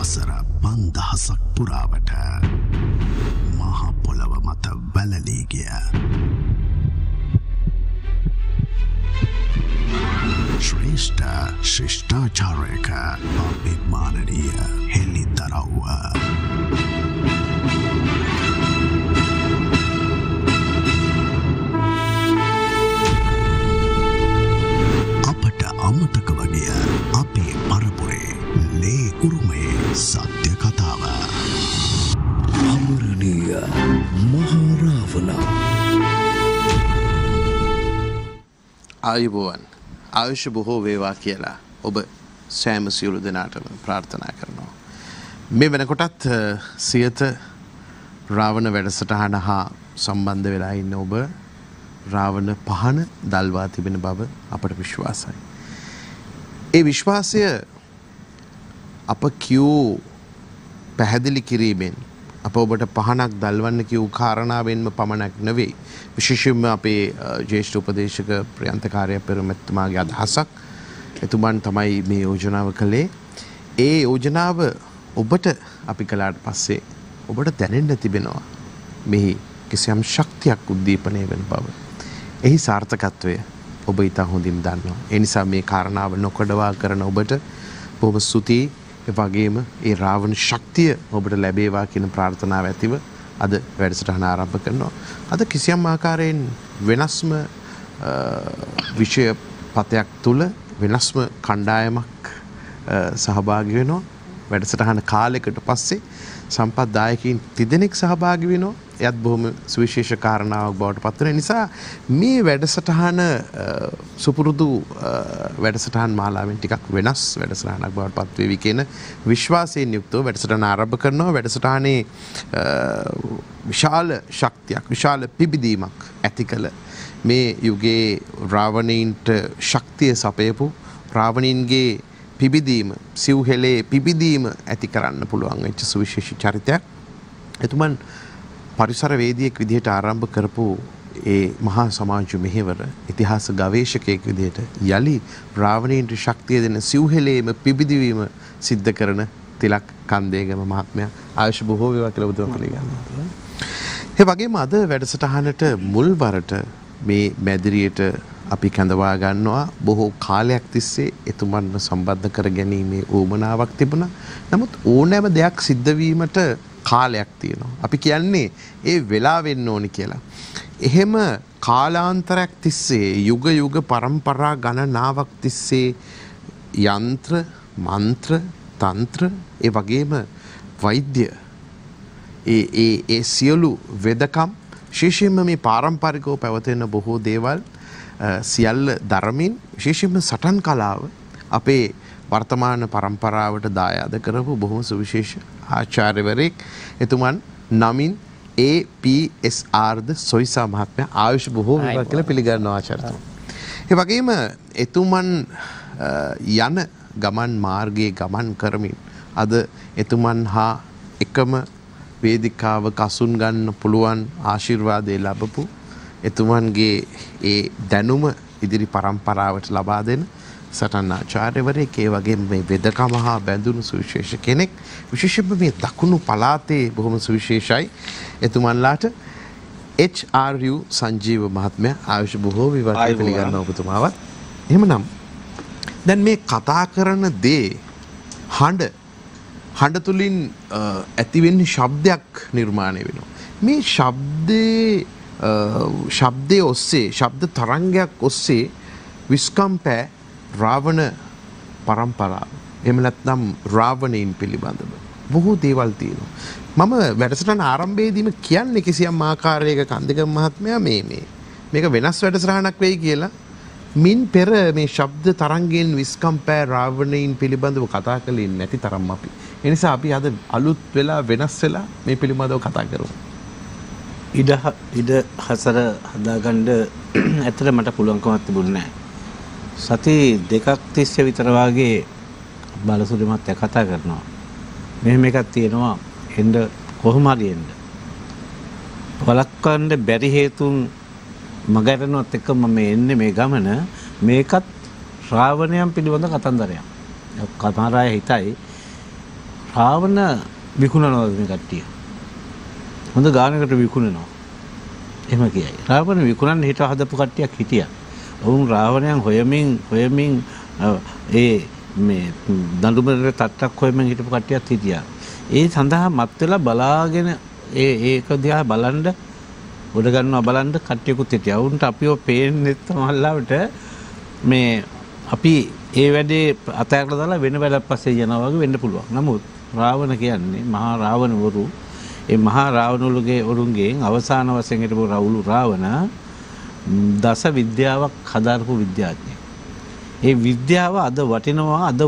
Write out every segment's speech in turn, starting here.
වසර 5000ක් පුරාවට මහ පොළව මත වැළලී ගිය ශ්‍රේෂ්ඨ ශිෂ්ටාචාරයක අභිමානනීය හෙළිදරව්ව අපට අමතක වගිය අපේ පරපුරේ ලේ උරුමයේ සත්‍ය කතාව අමරණීය මහරාවණ ආයුබෝවන් ආයුෂ බොහෝ වේවා කියලා ඔබ සෑම සියලු දෙනාටම ප්‍රාර්ථනා කරනවා. මේ වෙනකොටත් සියත රාවණ වැඩසටහන හා සම්බන්ධ වෙලා ඉන්න ඔබ රාවණ පහන දල්වා තිබෙන බව අපට විශ්වාසයි. ඒ විශ්වාසය අප කියූ පැහැදිලි කිරීමෙන් අප ඔබට පහනක් දල්වන්න කියූ කාරණාවෙන්ම පමණක් නෙවෙයි. විශේෂයෙන්ම අපේ ජ්‍යෙෂ්ඨ උපදේශක ප්‍රියන්තකාරය පෙරමැතිතුමාගේ අදහසක්. එතුමන් තමයි මේ යෝජනාව කළේ. ඒ යෝජනාව ඔබට අපි කළාට පස්සේ ඔබට දැනෙන්න තිබෙනවා මෙහි කිසියම් ශක්තියක් උද්දීපනය වෙන බව. එහි සාර්ථකත්වය ඔබ ඉතා හොඳින් දන්නවා. ඒ නිසා මේ කාරණාව නොකඩවා කරන ඔබට බොහොම ස්තුතියි. ඒ වගේම ඒ රාවණ ශක්තිය ඔබට ලැබේවා කියන ප්‍රාර්ථනාව ඇතිව අද වැඩසටහන ආරම්භ කරනවා. අද කිසියම් ආකාරයෙන් වෙනස්ම විෂය පතයක් තුල වෙනස්ම කණ්ඩායමක් සහභාගී වෙනවා. වැඩසටහන කාලයකට පස්සේ සම්පත් දායකයින් 30 දෙනෙක් සහභාගී වෙනවා. එයත් බොහොම සුවිශේෂ කාරණාවක් බවට පත් වෙන නිසා මේ වැඩසටහන සුපුරුදු වැඩසටහන් මාලාවෙන් ටිකක් වෙනස් වැඩසටහනක් බවට පත් වේවි කියන විශ්වාසයෙන් යුක්තව වැඩසටහන ආරම්භ කරනවා. වැඩසටහනේ විශාල ශක්තියක් විශාල පිබිදීමක් ඇති කළ මේ යුගයේ රාවණීන්ට ශක්තිය සපයපු රාවණීන්ගේ පිබිදීම සිව්හෙලේ පිබිදීම ඇති කරන්න පුළුවන් වෙච්ච සුවිශේෂී චරිතයක්. එතුමන් පරිසර වේදියෙක් විදිහට ආරම්භ කරපු ඒ මහා සමාජ මෙහෙවර ඉතිහාස ගවේෂකයෙක් විදිහට යලි රාවණීන්ට ශක්තිය දෙන සිව්හෙලේම පිබිදවීම සිද්ධ කරන තිලක් කන්දේගම මහත්මයා ආයුෂ බොහෝ වේවා කියලා බුදුන් පිළිගන්නවා. ඒ වගේම අද වැඩසටහනට මුල් වරට මේ මැදිරියට අපි කැඳවා ගන්නවා බොහෝ කාලයක් තිස්සේ එතුමන්ව සම්බන්ධ කර ගැනීමේ උවමනාවක් තිබුණා. නමුත් ඕනෑම දෙයක් සිද්ධ වීමට කාලයක් තියෙනවා. අපි කියන්නේ ඒ වෙලා වෙන්න ඕනි කියලා. එහෙම කාලාන්තරයක් තිස්සේ යුග යුග පරම්පරා ගණනාවක් තිස්සේ යන්ත්‍ර, මන්ත්‍ර, තන්ත්‍ර ඒ වගේම වෛද්‍ය ඒ සියලු වෙදකම් විශේෂයෙන්ම මේ පාරම්පරිකව පැවතෙන බොහෝ දේවල් සියල්ල ධර්මින් විශේෂයෙන්ම සටන් කලාව අපේ වර්තමාන පරම්පරාවට දායාද කරපු බොහොම සුවිශේෂ ආචාර්යවරයෙක්. එතුමන් නමින් APSR ද සොයිසා මහත්මයා ආයුෂ බොහෝ වේවා කියලා පිළිගන්නවා ආචාර්යතුමා. ඒ වගේම එතුමන් යන ගමන් මාර්ගයේ ගමන් කරමින් අද එතුමන් හා එකම වේදිකාවක අසුන් ගන්න පුළුවන් ආශිර්වාදය ලැබපු එතුමන්ගේ ඒ දැනුම ඉදිරි පරම්පරාවට ලබා දෙන සටන් ආචාර්යවරයෙක්. ඒ වගේම මේ වෙදකම හා බැඳුණු සුවිශේෂ කෙනෙක්. විශේෂයෙන්ම මේ දකුණු පළාතේ බොහොම සුවිශේෂයි එතුමන්ලාට HRU සංජීව මහත්මයා ආයුෂ බොහෝ වේවා පිළිගන්නවා ඔබතුමාවත්. එහෙමනම් දැන් මේ කතා කරන දේ හඬ තුලින් ඇතිවෙන්නේ ශබ්දයක් නිර්මාණය වෙනවා. මේ ශබ්දයේ ඔස්සේ ශබ්ද තරංගයක් ඔස්සේ විස්කම්පෑ රාවණ පරම්පරාව එහෙම නැත්නම් රාවණීන් පිළිබඳව බොහෝ දේවල් තියෙනවා. මම වැඩසටහන ආරම්භයේදීම කියන්නේ කිසියම් ආකාරයක කන්දේගම මහත්මයා මේක වෙනස් වැඩසටහනක් වෙයි කියලා. මින් පෙර මේ ශබ්ද තරංගයෙන් විස්කම්පෑ රාවණීන් පිළිබඳව කතා කළේ නැති තරම් අපි. ඒ නිසා අපි අද අලුත් වෙලා වෙනස් වෙලා මේ පිළිබඳව කතා කරමු. ඉඩ හසර හදාගන්න ඇත්තට මට පුළුවන්කමක් තිබුණේ නැහැ. සති දෙකක් තිස්සේ විතර වාගේ බලසුරි මහත්තයා කතා කරනවා. මෙහෙම එකක් තියෙනවා එන්න කොහොම හරි එන්න. වළක්වන්න බැරි හේතුන් මගහැරෙනවත් එක්ක මම එන්නේ මේ ගමන. මේකත් රාවණයන් පිළිබඳ කතන්දරයක්. කතාරාය හිතයි රාවණ විකුණනවාද මේ කට්ටිය? හොඳ ගානකට විකුණනවා. එහෙම කියයි. රාවණ විකුණන්න හිත හදපු කට්ටියක් හිටියා. ඔවුන් රාවණයන් හොයමින් ඒ මේ දඬුමරේ තට්ටක් හොයමින් හිටපු කට්ටියක් හිටියා. ඒ සඳහා මත් වෙලා බලාගෙන ඒක දිහා බලන්න උඩ ගන්නවා බලන්න කට්ටියකුත් හිටියා. උන්ට අපිව පේන්නේ තමල්ලාවට මේ අපි ඒ වැඩේ අතහැරලා දාලා වෙන වැඩක් පස්සේ යනවා වගේ වෙන්න පුළුවන්. නමුත් රාවණ කියන්නේ මහා රාවණවරු ඒ මහා රාවණවලුගේ වරුන්ගෙන් අවසාන වශයෙන් හිටපු රවුලු රාවණ දස විද්‍යාවක් හදාරපු විද්‍යාඥයෙක්. ඒ විද්‍යාව අද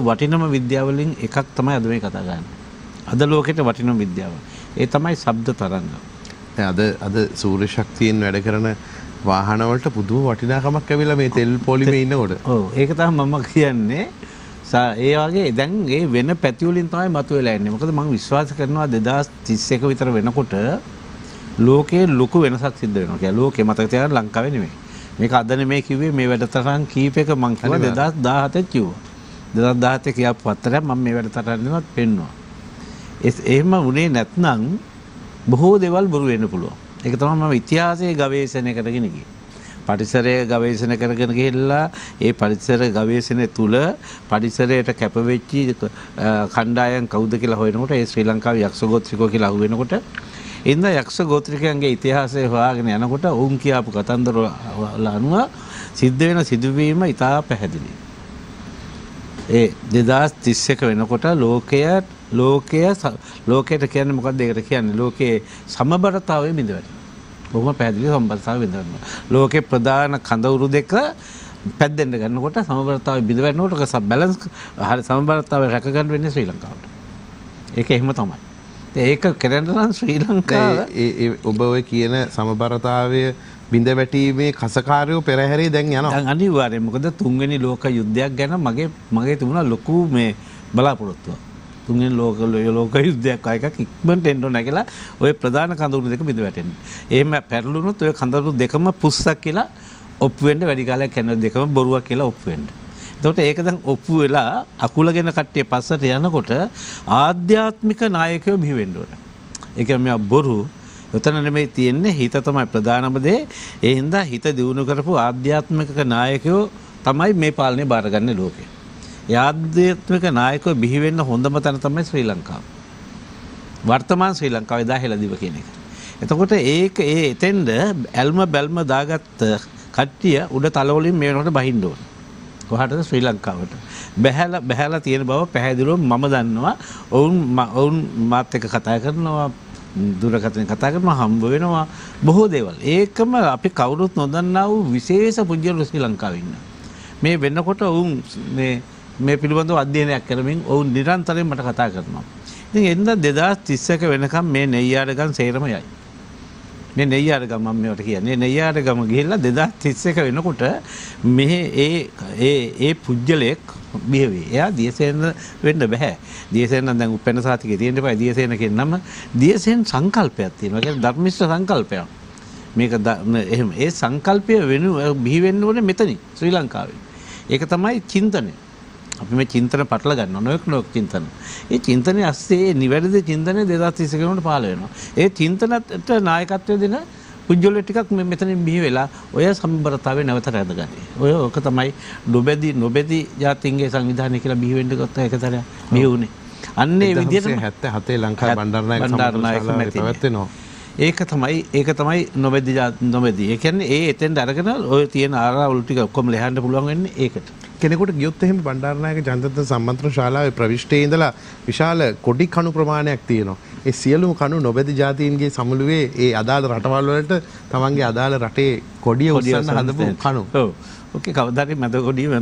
වටිනම විද්‍යාවලින් එකක් තමයි අද මේ කතා කරන්නේ. අද ලෝකෙට වටිනම විද්‍යාව. ඒ තමයි ශබ්ද තරංග. අද සූර්ය ශක්තියෙන් වැඩ කරන වාහන වලට පුදුම වටිනාකමක් ඇවිල්ලා මේ තෙල් පොලිමේ ඉන්නකොට. ඔව් ඒක තමයි මම කියන්නේ. ඒ වගේ දැන් ඒ වෙන පැති වලින් තමයි මතුවලා එන්නේ. මොකද මම විශ්වාස කරනවා 2031 විතර වෙනකොට ලෝකේ ලොකු වෙනසක් සිද්ධ වෙනවා. කියලා ලෝකේ මතක තියාගන්න ලංකාවේ නෙමෙයි. මේක අද නෙමෙයි කිව්වේ මේ වැඩතරන් කීපයක මම කිව්වා 2017 කිව්වා. 2017 කියපු පත්තරයක් මම මේ වැඩතරන් දෙනවත් පෙන්නවා. එහෙම වුණේ නැත්නම් බොහෝ දේවල් බොරු වෙන්න පුළුවන්. ඒක තමයි මම ඉතිහාසයේ ගවේෂණය කරගෙන ගියේ. පරිසරය ගවේෂණය කරගෙන ගිහිල්ලා ඒ පරිසර ගවේෂණය තුල පරිසරයට කැපවෙච්ච කණ්ඩායම් කවුද කියලා හොයනකොට ඒ ශ්‍රී ලංකාවේ යක්ෂ ගෝත්‍රිකෝ කියලා අහු වෙනකොට ඉන්න යක්ෂ ගෝත්‍රිකයන්ගේ ඉතිහාසය හොයාගෙන යනකොට ඔවුන් කියපු කතන්දර වල අනුව සිද්ධ වෙන සිදුවීම ඉතා පැහැදිලි. ඒ 2031 වෙනකොට ලෝකයට කියන්නේ මොකක්ද ඒකට කියන්නේ ලෝකයේ සමබරතාවය බිඳ වැටෙනවා. බොහොම පැහැදිලි සමබරතාවය බිඳ වැටෙනවා. ලෝකේ ප්‍රධාන කඳවුරු දෙක පැද්දෙන්න ගන්නකොට සමබරතාවය බිඳ වැටෙනකොට බැලන්ස් හරි සමබරතාවය රැක ගන්න වෙන්නේ ශ්‍රී ලංකාවට. ඒක එහෙම තමයි. ඒක කරන්න නම් ශ්‍රී ලංකාව ඔබ ඔය කියන සමබරතාවය බිඳ වැටීමේ කසකාරයෝ පෙරහැරේ දැන් යනවා. දැන් අනිවාර්යයෙන් මොකද තුන්වෙනි ලෝක යුද්ධයක් ගැන මගේ තිබුණා ලොකු මේ බලාපොරොත්තුවක්. තුන්වෙනි ලෝක යුද්ධයක් එකක් ඉක්මනට එන්න ඕන කියලා ඔය ප්‍රධාන කඳවුරු දෙක බිඳ වැටෙන්නේ. එහෙම පැටළුනොත් ඔය කඳවුරු දෙකම පුස්සක් කියලා ඔප්පු වෙන්න වැඩි කාලයක් යන දෙකම බොරුවක් කියලා ඔප්පු වෙන්න. එතකොට ඒක දැන් ඔප්පු වෙලා අකුලගෙන කට්ටිය පස්සට යනකොට ආධ්‍යාත්මික නායකයෝ බිහි වෙන්න ඕන. ඒ කියන්නේ බොරු උතන නෙමෙයි තියෙන්නේ හිත තමයි ප්‍රධානම දේ. ඒ හින්දා හිත දියුණු කරපු ආධ්‍යාත්මික නායකයෝ තමයි මේ පාලනය බාරගන්නේ ලෝකේ. ඒ ආධ්‍යාත්මික නායකයෝ බිහි වෙන්න හොඳම තැන තමයි ශ්‍රී ලංකාව. වර්තමාන ශ්‍රී ලංකාවේ දා හෙළදිව කියන එක. එතකොට එතෙන්ද ඇල්ම බැල්ම දාගත්ත කට්ටිය උඩ තලවලින් මේ වෙනකොට බහින්න ඕන. කොහටද ශ්‍රී ලංකාවට. බැහැලා තියෙන බව පැහැදිලිව මම දන්නවා. ඔවුන් මාත් එක්ක කතා කරනවා. දුරකථන කතා කරනවා හම්බ වෙනවා බොහෝ දේවල්. ඒකම අපි කවුරුත් නොදන්නා වූ විශේෂ පුජ්‍යලු ශ්‍රී ලංකාවේ ඉන්න. මේ වෙනකොට ඔවුන් මේ පිළිබඳව අධ්‍යයනයක් කරමින් ඔවුන් නිරන්තරයෙන් මට කතා කරනවා. ඉතින් එන්න 2031 වෙනකම් මේ නෙయ్యాරගම් සේරම යයි. මේ නෙయ్యాරගම් මම මේවට කියන්නේ නෙయ్యాරගම ගිහිල්ලා 2031 වෙනකොට මේ ඒ පුජ්‍යලයක් බිහි වෙයි. එයා දියසේන වෙන්න බෑ. දියසේන දැන් උපැන්න සාතිකේ තියෙන්න එපා. දියසේන කියන නම දියසේන සංකල්පයක් තියෙනවා. ඒ කියන්නේ ධර්මිෂ්ඨ සංකල්පයක්. මේක එහෙම ඒ සංකල්පය බිහි වෙන්න ඕනේ මෙතනින් ශ්‍රී ලංකාවේ. ඒක තමයි චින්තනය. අපි මේ චින්තන පටල ගන්නවා නොයෙක් චින්තන. ඒ චින්තනයේ ඇස්සේ නිවැරදි චින්තනය 2031 වෙනකොට පහළ වෙනවා. ඒ චින්තනට නායකත්වය දෙන පුජ්‍යලෝ ටිකක් මෙතනින් බිහි වෙලා ඔය සම්බරතාවේ නැවත රැඳගන්නේ. ඔක තමයි නොබෙදි ජාතින්ගේ සංවිධානය කියලා බිහි වෙන්න ගත්ත එකතරා බිහි වුණේ. අන්න ඒ විදිහට 77 ලංකාවේ බණ්ඩාරනායක සම්බන්ධතාවය පැවැත්වෙනවා. ඒක තමයි නොබෙදි. ඒ කියන්නේ එතෙන්ට අරගෙන ඔය තියෙන ආරාවල් ටික ඔක්කොම ලෙහන්න පුළුවන් වෙන්නේ ඒකට. කෙනෙකුට ගියොත් එහෙම බණ්ඩාරනායක ජනතන්ත්‍ර සම්මන්ත්‍රණ ශාලාවේ ප්‍රවිෂ්ටයේ ඉඳලා විශාල කොඩි කණු ප්‍රමාණයක් තියෙනවා. ඒ සියලුම කණු නොබෙදි ජාතීන්ගේ සමුළුවේ ඒ අදාළ රටවල් වලට තමන්ගේ අදාළ රටේ කොඩිය උස්සන්න හදපු කණු. ඔව්. ඕකේ කවදාද මැද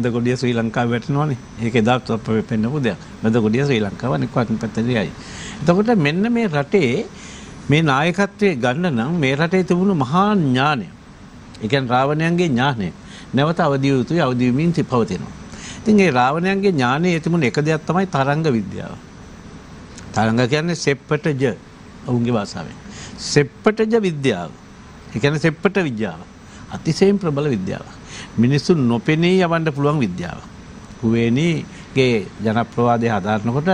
කොඩිය ශ්‍රී ලංකාවේ වැටෙනවනේ. ඒක එදාත් අපේ පෙන්නපු දෙයක්. මැද කොඩිය ශ්‍රී ලංකාව අනික පැත්තේ යයි. එතකොට මෙන්න මේ රටේ මේ නායකත්වයේ ගන්න නම් මේ රටේ තිබුණු මහා ඥානය. ඒ කියන්නේ රාවණයන්ගේ ඥානය. නැවත අවදි යුතුයි අවදි වෙමින් පවතිනවා. ඉතින් ඒ රාවණයන්ගේ ඥානයේ තිබුණ එක දෙයක් තමයි තරංග විද්‍යාව. තරංග කියන්නේ සෙප්පටජ ඔවුන්ගේ භාෂාවෙන්. සෙප්පටජ විද්‍යාව. ඒ කියන්නේ සෙප්පට විද්‍යාව. අතිශයින් ප්‍රබල විද්‍යාවක්. මිනිස්සු නොපෙනී යවන්න පුළුවන් විද්‍යාවක්. කුවේණී ගේ ජනප්‍රවාදය හදාරනකොට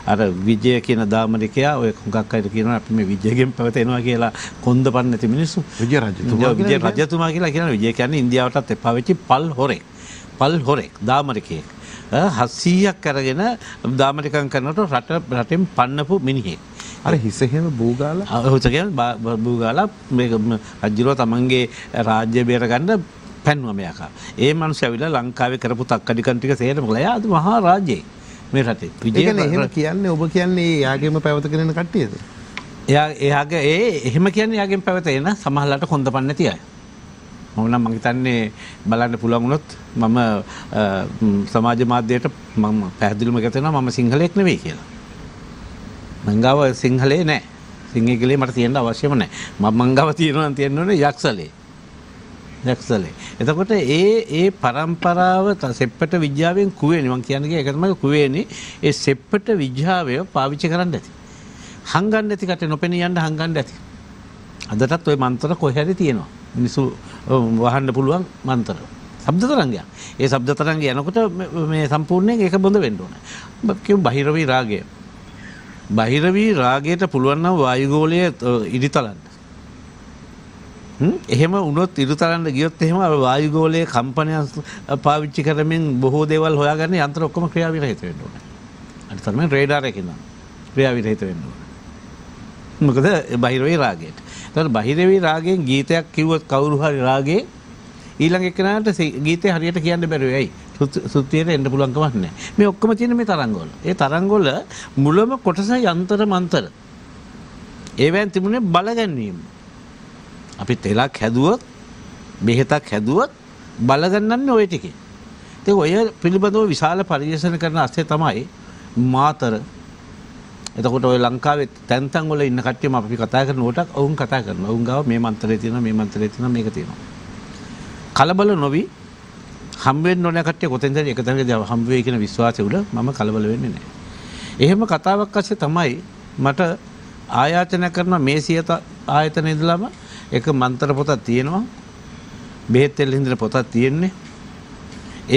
අර විජය කියන දාමරිකයා ඔය හුඟක් අයට කියනවා අපි මේ විජයගෙන් පැවතෙනවා කියලා කොන්දපන් නැති මිනිස්සු. විජය රජතුමා කියලා කියනවා. විජය කියන්නේ ඉන්දියාවටත් එපා වෙච්ච පල් හොරෙක් දාමරිකයෙක්. 700ක් අරගෙන දාමරිකම් කරනකොට රටෙන් පන්නපු මිනිහෙක්. අර හිස එහෙම බූගාලා බූගාලා මේක රජුව තමන්ගේ රාජ්‍ය බේර ගන්න පැන්නුවා මෙයාකා. ඒ මිනිස්සු ඇවිල්ලා ලංකාවේ කරපු තක්කඩිකන් ටික සේරම කළා. එයා මහා රාජ්‍යයි මේ රටේ. එහෙම කියන්නේ ඔබ කියන්නේ යාගේම පැවතගෙන යන කට්ටියද? එයාගේ එහෙම කියන්නේ යාගෙන් පැවතෙන සමහරලාට කොන්දපන් නැති අය. මම හිතන්නේ බලන්න පුළුවන් වුණොත් මම සමාජ මාධ්‍යයට මම පැහැදිලිවම කියනවා මම සිංහලෙක් නෙවෙයි කියලා. මං ගාව සිංහලේ නැහැ. සිංහලේ මට තියෙන්න අවශ්‍යම නැහැ. මං ගාව තියෙන්නේ යක්ෂලේ. එතකොට ඒ පරම්පරාව සෙප්පට විද්‍යාවෙන් කුවේනි මං කියන්නේ ඒක තමයි කුවේනි. ඒ සෙප්පට විද්‍යාවය පාවිච්චි කරන්න ඇති. හංගන්න ඇති කට නොපෙනී යන්න හංගන්න ඇති. අදටත් ওই මන්ත්‍ර කොහේ හරි තියෙනවා. මිනිස්සු වහන්න පුළුවන් මන්ත්‍ර. ශබ්ද තරංගයක්. ඒ ශබ්ද තරංගය යනකොට මේ සම්පූර්ණයෙන් ඒක බොඳ වෙන්න ඕනේ. කියමු බහිරවි රාගය. බහිරවි රාගයට පුළුවන් නම් වායුගෝලය ඉදිතලන්න. එහෙම වුණොත් ඉදිතලන්න ගියොත් එහෙම වායුගෝලයේ කම්පනය පාවිච්චි කරමින් බොහෝ දේවල් හොයාගන්න යන්ත්‍ර ඔක්කොම ක්‍රියාවිරහිත වෙන්න ඕනේ. අනිත් තරමෙන් රේඩාර් එකකින් ක්‍රියාවිරහිත වෙන්න ඕනේ. මොකද බහිරවි රාගයට. ඒතකොට බහිරවි රාගයෙන් ගීතයක් කිව්වොත් කවුරු හරි රාගේ ඊළඟ එක්කෙනාට ගීතේ හරියට කියන්න බැරුව ඇයි? සුත්තියට එන්න පුළුවන් කමක් නැහැ. මේ ඔක්කොම තියෙන මේ තරංගවල. ඒ තරංගවල මුලම කොටස යන්ත්‍ර මන්ත්‍ර. ඒවෙන් තිබුණේ බලගැන්වීම. අපි තෙලක් හැදුවොත්, බෙහෙතක් හැදුවොත් බලගන්නන්නේ ওই ටිකේ. ඒ ඔය පිළිබඳව විශාල පරිශන කරන ASCII තමයි මාතර. එතකොට ඔය ලංකාවේ තැන් තැන් වල ඉන්න කට්ටියම අපි කතා කරනකොට ඔවුන් කතා කරනවා. ඔවුන් ගාව මේ මන්ත්‍රය තියෙනවා, මේ මන්ත්‍රය තියෙනවා, මේක තියෙනවා. කලබල නොවි හම් වෙන්න ඕන කට්ටිය කොතෙන්ද එක තැනකදී හම් වෙයි කියන විශ්වාසය උඩ මම කලබල වෙන්නේ නැහැ. එහෙම කතාවක් ඇස්සේ තමයි මට ආයාචන කරන මේ සියත ආයතන ඉදලාම එක මන්ත්‍ර පොතක් තියෙනවා. බෙහෙත් තෙල් හින්දන පොතක් තියෙන්නේ.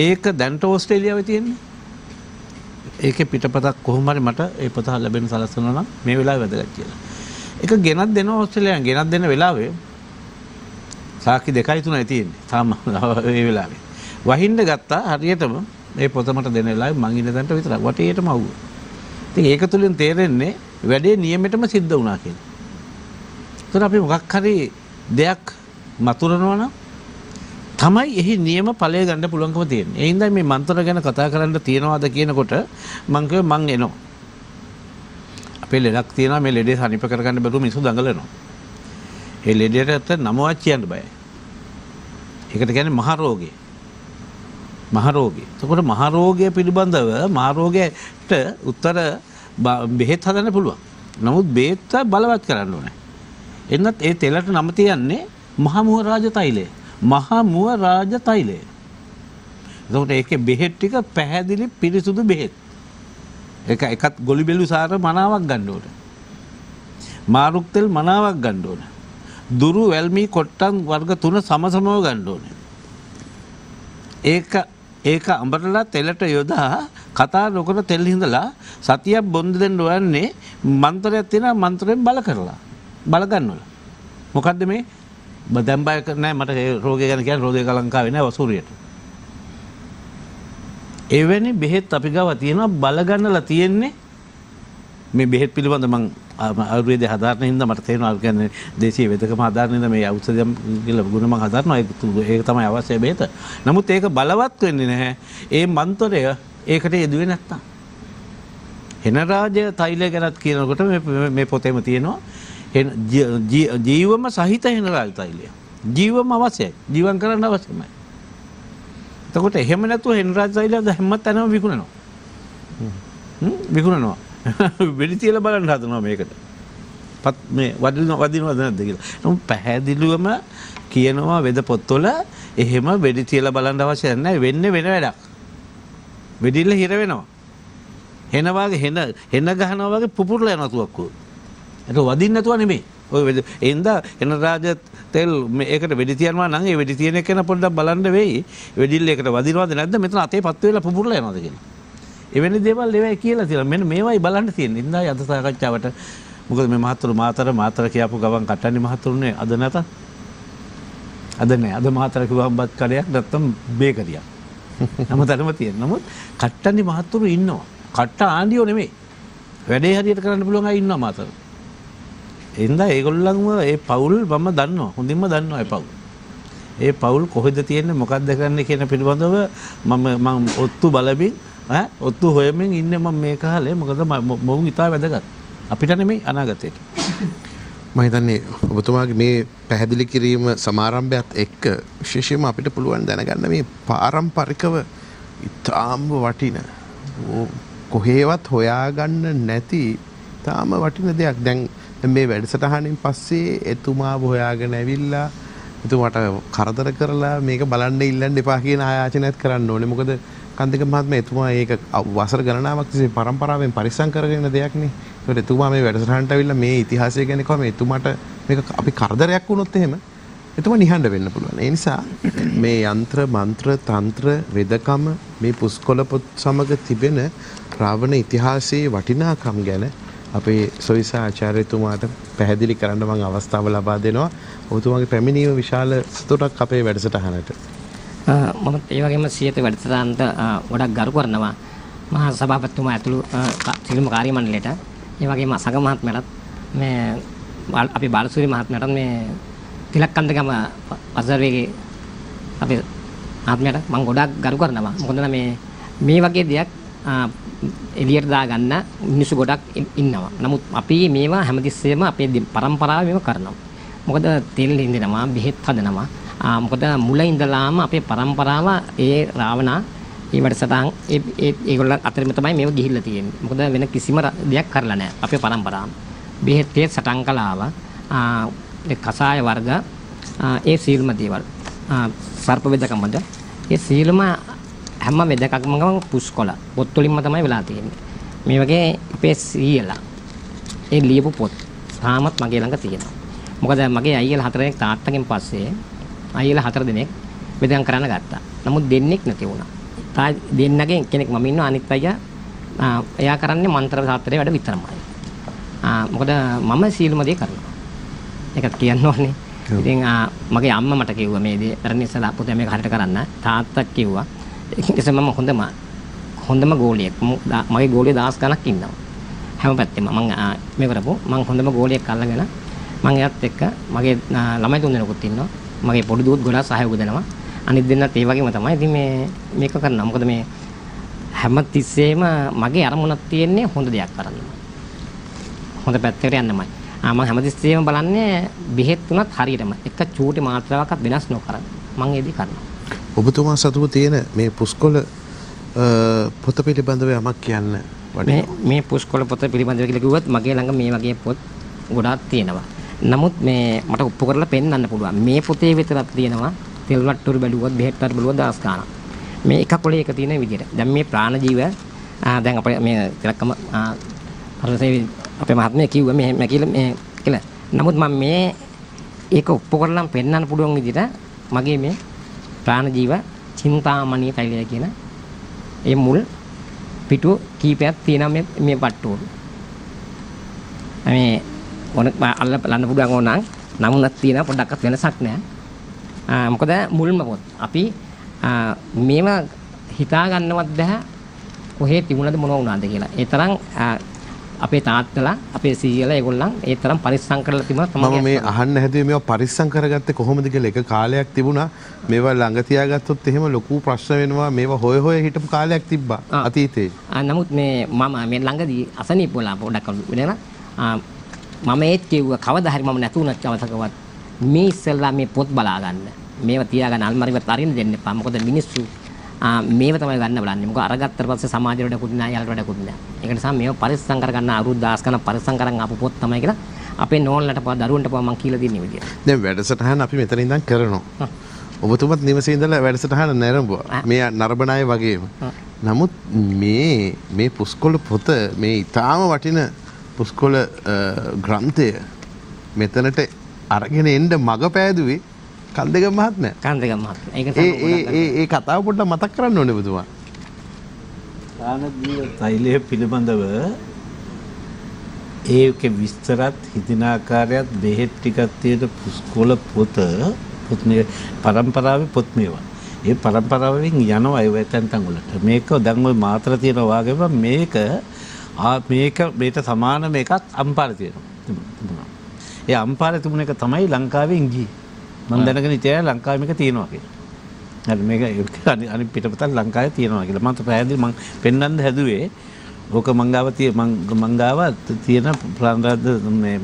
ඒක දැන්ට ඕස්ට්‍රේලියාවේ තියෙන්නේ. ඒකේ පිටපතක් කොහොම හරි මට ඒ පොත ලැබෙන සලස්වනවා නම් මේ වෙලාවේ වැදගත් කියලා. ඒක ගෙනත් දෙනවා ඕස්ට්‍රේලියාවෙන්. ගෙනත් දෙන වෙලාවේ සාකි 2යි 3යි තියෙන්නේ. තාම ඒ වෙලාවේ. වහින්න ගත්තා හරියටම මේ පොත මට දෙන වෙලාවේ මං ඉන්න තැනට විතරක් වටේටම අවුව. ඉතින් ඒක තුලින් තේරෙන්නේ වැඩේ නියමෙටම සිද්ධ වුණා කියලා. ඒතර අපි මොකක් හරි දෙයක් මතුරනවා නම් තමයි එහි නියම ඵලය ගන්න පුළුවන්කම තියෙන්නේ. ඒ හින්දා මේ මන්ත්‍ර ගැන කතා කරන්න තියනවාද කියනකොට මං කිව්වේ මං එනවා. අපේ ලෙඩක් තියෙනවා මේ ලෙඩේ සනීප කරගන්න බැරුව මිනිස්සු දඟලනවා. ඒ ලෙඩේට නමවත් කියන්න බයයි. ඒකට කියන්නේ මහ රෝගය. මහ රෝගය. එතකොට මහ රෝගය පිළිබඳව මහ රෝගයට උත්තර බෙහෙත් හදන්න පුළුවන්. නමුත් බෙහෙත් බලවත් කරන්න ඕනේ. එන්නත් ඒ තෙලට නම තියන්නේ මහා මුව රාජ තෛලය. මහා මුව රාජ තෛලය. එතකොට ඒකේ බෙහෙත් ටික පැහැදිලි පිරිසුදු බෙහෙත්. එකත් ගොලි බෙලු සාර මනාවක් ගන්න ඕනේ. මාරුක් තෙල් මනාවක් ගන්න ඕනේ. දුරු වැල්මි කොට්ටන් වර්ග 3 සමසමව ගන්න ඕනේ. ඒක අඹරලා තෙලට යොදා කතා නොකර තෙල් හිඳලා සතියක් බොන්ද දෙන්න ඕනේ මන්ත්‍රයක් තියෙනවා මන්ත්‍රයෙන් බල කරලා බල ගන්නවල. මොකද්ද මේ? දැන් බය නැහැ මට ඒ රෝගය ගැන කියන්නේ රෝගය ලංකාවේ නෑ වසූරියට. එවැනි බෙහෙත් අපි ගාව තියෙනවා බල ගන්නලා තියෙන්නේ මේ බෙහෙත් පිළිබඳ මම ආයුර්වේදය හදාරන හින්දා මට තේරෙනවා අර කියන්නේ දේශීය වෙදකම හදාරන හින්දා මේ ඖෂධයන් කියලා ගුණ මම හදාරනවා ඒක තමයි අවශ්‍ය බෙහෙත. නමුත් ඒක බලවත් වෙන්නේ නැහැ. ඒ මන්ත්‍රය ඒකට යෙදුවේ නැත්තම්. හෙන රාජ තෛලය ගැනත් කියනකොට මේ පොතේම තියෙනවා ජීවම සහිත හෙන රාජ තෛලය. ජීවම අවශ්‍යයි. ජීවම් කරන්න අවශ්‍යමයි. එතකොට එහෙම නැතුව හෙන රාජ තෛලය හැම තැනම විකුණනවා. විකුණනවා. වෙඩි තියලා බලන්න හදනවා මේකට. මේ වදිනවද නැද්ද කියලා. නමුත් පැහැදිලිවම කියනවා වෙද පොත්වල එහෙම වෙඩි තියලා බලන්න අවශ්‍ය නැහැ. වෙන්නේ වෙන වැඩක්. වෙඩිල්ල හිර වෙනවා. හෙන වාගේ හෙන ගහනවා වගේ පුපුරලා යනවා තුවක්කුව. ඒක වදින්න නැතුව නෙමෙයි. ඔය එඳ හෙන රාජ තෙල් මේකට වෙඩි තියනවා නම් ඒ වෙඩි තියන එක න පොඩ්ඩක් බලන්න වෙයි. වෙඩිල්ල එකට වදිනවද නැද්ද? මෙතන අතේ පත් වෙලා පුපුරලා යනවද කියලා. එවැනි දේවල් ඒවයි කියලා තියෙනවා. මෙන්න මේවයි බලන්න තියෙන්නේ. ඉඳලා අද සාකච්ඡාවට මොකද මේ මහතුරු මාතර කියපු ගමන් කට්ටන්ඩි මහතුරුනේ අද නැත. අද නෑ. අද මාතර කිව්වම බත් කඩයක් නැත්තම් බේකරියක්. හැමතැනම තියෙන. නමුත් කට්ටන්ඩි මහතුරු ඉන්නවා. කට්ට ආණ්ඩියෝ නෙමෙයි. වැඩේ හරියට කරන්න පුළුවන් අය ඉන්නවා මාතර. එඳා ඒගොල්ලන්ව ඒ පවුල් මම දන්නවා. හොඳින්ම දන්නවා ඒ පවුල්. ඒ පවුල් කොහෙද තියෙන්නේ මොකක්ද කරන්නේ කියන පිළිබඳව මම ඔත්තු බලමින් ඔත්තු හොයමින් ඉන්නේ මම මේ කාලේ. මොකද මොවුන් ඉතා වැදගත්. අපිට නෙමෙයි අනාගතයට. මම හිතන්නේ ඔබතුමාගේ මේ පැහැදිලි කිරීම සමාරම්භයත් එක්ක විශේෂයෙන්ම අපිට පුළුවන් දැනගන්න මේ පාරම්පරිකව ඉතාම වටින කොහේවත් හොයාගන්න නැති තාම වටින දෙයක්. දැන් මේ වැඩසටහනින් පස්සේ එතුමාව හොයාගෙන ඇවිල්ලා එතුමාට කරදර කරලා මේක බලන්න ඉල්ලන්න එපා කියන ආයාචනයත් කරන්න ඕනේ. මොකද කන්දික මහත්මයා එතුමා ඒක වසර ගණනාවක් තිස්සේ පරම්පරාවෙන් පරිස්සම් කරගෙන දෙයක් නේ. ඒකට එතුමා මේ වැඩසටහනට ඇවිල්ලා මේ ඉතිහාසය ගැන කොහොම එතුමාට මේක අපි කරදරයක් වුණොත් එහෙම එතුමා නිහඬ වෙන්න පුළුවන්. ඒ නිසා මේ යంత్ర මන්ත්‍ර තන්ත්‍ර වෙදකම මේ පුස්කොළ පොත් සමග තිබෙන රාවණ ඉතිහාසයේ වටිනාකම් ගැන අපේ සොයිසා ආචාර්යතුමාට පැහැදිලි කරන්න මම අවස්ථාව ලබා දෙනවා. ඔබතුමාගේ පැමිණීම විශාල සතුටක් අපේ වැඩසටහනට. මම ඒ වගේම සියත වැඩසටහනට ගොඩක් ගරු කරනවා මහා සභාපතිතුමා ඇතුළු සියලුම කාර්ය මණ්ඩලයට. ඒ වගේම අසග මහත්මයාටත් මේ අපි බාලසූරි මහත්මයාටත් මේ තිලක්කන්දගම පසර්වේගේ අපේ මහත්මයාට මම ගොඩක් ගරු කරනවා. මොකද මේ වගේ දෙයක් එළියට දාගන්න මිනිස්සු ගොඩක් ඉන්නවා. නමුත් අපි මේවා හැමතිස්සෙම අපේ පරම්පරාව මේව කරනවා. මොකද තෙල් හින්දෙනවා, බෙහෙත් හදනවා. මොකද මුල ඉඳලාම අපේ පරම්පරාව ඒ රාවණා ඒ වැඩසටහන් ඒගොල්ලන් අතරින්ම තමයි මේව ගිහිල්ලා තියෙන්නේ. මොකද වෙන කිසිම දෙයක් කරලා නැහැ අපේ පරම්පරාව. බෙහෙත් සටන් කලාව ඒ කසාය වර්ග ඒ සීල්ම දේවල් සර්ප වෙදකමද ඒ සීල්ම හැම වෙදකක්ම පුස්කොළ පොත් වලින්ම තමයි වෙලා තියෙන්නේ. මේ වගේ අපේ සීයලා ඒ ලියපු පොත් තාමත් මගේ ළඟ තියෙනවා. මොකද මගේ අයියලා 4 දෙනෙක් තාත්තගෙන් පස්සේ අයියලා 4 දෙනෙක් වෙදකම් කරන්න ගත්තා. නමුත් දෙන්නෙක් නැති වුණා. දෙන්නගෙන් කෙනෙක් මම ඉන්නවා අනිත් අයියා එයා කරන්නේ මන්ත්‍ර ශාස්ත්‍රයේ වැඩ විතරමයි. මොකද මම සීලම දේ කරනවා. ඒකත් කියන්න ඕනේ. ඉතින් මගේ අම්මා මට කිව්වා මේ දේ කරන්න ඉස්සලා පුතේ මේක හරියට කරන්න. තාත්තා කිව්වා. ඒකෙන් මම හොඳම ගෝලියෙක්. මගේ ගෝලිය 10 ගණක් ඉන්නවා. හැම පැත්තෙම මම මේ කරපො මම හොඳම ගෝලියෙක් අල්ලගෙන මම එයාත් එක්ක මගේ ළමයි 3 දෙනෙකුත් ඉන්නවා. මගේ පොඩි දුවත් ගොඩාක් සහයෝග දෙනවා. අනිත් දෙන්නත් ඒ වගේම තමයි. ඉතින් මේක කරනවා. මොකද මේ හැම තිස්සෙම මගේ අරමුණක් තියෙන්නේ හොඳ දෙයක් කරන්න. හොඳ පැත්තකට යන්නමයි. මම හැම තිස්සෙම බලන්නේ බෙහෙත් තුනත් හරියටම එක චූටි මාත්‍රාවක්වත් වෙනස් නොකර මම ඒ දේ කරනවා. ඔබතුමා සතුව තියෙන මේ පුස්කොළ පොත පිළිබඳව යමක් කියන්න වටිනවා. මේ පුස්කොළ පොත පිළිබඳව කියලා කිව්වොත් මගේ ළඟ මේ වගේ පොත් ගොඩාක් තියෙනවා. නමුත් මේ මට ඔප්පු කරලා පෙන්නන්න පුළුවන්. මේ පොතේ විතරක් තියෙනවා තෙල් වට්ටුරු බැලුවොත් බෙහෙත් වට්ටුරු බැලුවොත් 10 ගාණක්. මේ එක කොලේ එක තියෙන විදිහට. දැන් මේ ප්‍රාණජීව දැන් අපේ මේ තිලක්කම පරිසරයේ අපේ මහත්මයා කිව්වා මේ කියලා. නමුත් මම මේ ඒක ඔප්පු කරලා පෙන්නන්න පුළුවන් විදිහට මගේ මේ ප්‍රාණජීව චින්තාමණී තෛලය කියන ඒ මුල් පිටු කීපයක් තියෙනවා මේ වට්ටුරු. මේ අල්ලන්න පුළුවන් ඕනනම් නමුත් තියෙනවා පොඩ්ඩක්වත් වෙනසක් නැහැ. මොකද මුල්ම පොත් අපි මේවා හිතා ගන්නවත් බෑ කොහේ තිබුණද මොනව වුණාද කියලා. ඒ තරම් අපේ තාත්තලා අපේ සීයලා ඒගොල්ලන් ඒ තරම් පරිස්සම් කරලා තිබුණා තමයි. මම මේ අහන්න හැදුවේ මේවා පරිස්සම් කරගත්තේ කොහොමද කියලා. එක කාලයක් තිබුණා මේවා ළඟ තියාගත්තොත් එහෙම ලොකු ප්‍රශ්න වෙනවා. මේවා හොය හිටපු කාලයක් තිබ්බා අතීතේ. නමුත් මම මේ ළඟදී අසනීප වෙලා පොඩක් වෙනවා. මම ඒත් කිව්වා කවදා හරි මම නැතුණත් අවසකවත් මේ ඉස්සෙල්ලා මේ පොත් බලා ගන්න. මේව තියාගන්න අල්මාරියට අරින්න දෙන්න එපා. මොකද මිනිස්සු මේව තමයි ගන්න බලන්නේ. මොකද අරගත්තට පස්සේ සමාජයට වැඩකුත් නැහැ, යාළුවට වැඩකුත් නැහැ. ඒක නිසා මේව පරිස්සම් කරගන්න අවුරුදු 10 ගණන් පරිස්සම් කරන් ආපු පොත් තමයි කියලා අපේ නෝන්ලට පවා දරුවන්ට පවා මම කියලා දෙන්නේ විදියට. දැන් වැඩසටහන අපි මෙතන ඉඳන් කරනවා. ඔබතුමත් නිවසේ ඉඳලා වැඩසටහන නැරඹුවා. මේ නරඹන අය වගේම. නමුත් මේ පුස්කොළ පොත මේ ඊටාම වටින පුස්කොළ ග්‍රන්ථය මෙතනට අරගෙන එන්න මග පෑදුවේ කන්දගම මහත්මයා. කන්දගම මහත්මයා. ඒක ඒ කතාව පොඩ්ඩක් මතක් කරන්න ඕනේ ඔබතුමා. ආනන්දීය තෛලය පිළිබඳව ඒකේ විස්තරත් හිතින ආකාරයත් බෙහෙත් ටිකක් තියෙන පුස්කොළ පොත මේ පරම්පරාවේ පොත් මේවා. ඒ පරම්පරාවෙන් යනවා ඒ වෙතෙන්තන් වලට. මේක දැන් ওই මාතර තියෙනවා වගේම මේකට සමාන මේකත් අම්පාර තියෙනවා. ඒ අම්පාර තිබුණ එක තමයි ලංකාවෙන් ගියේ. මම දැනගෙන ඉතින් ලංකාවේ මේක තියෙනවා කියලා. හරි මේක අනිත් පිටපතක් ලංකාවේ තියෙනවා කියලා. මම පැහැදිලි මම පෙන්වන්න හැදුවේ ඕක මංගාව තියෙන ප්‍රාණරාජ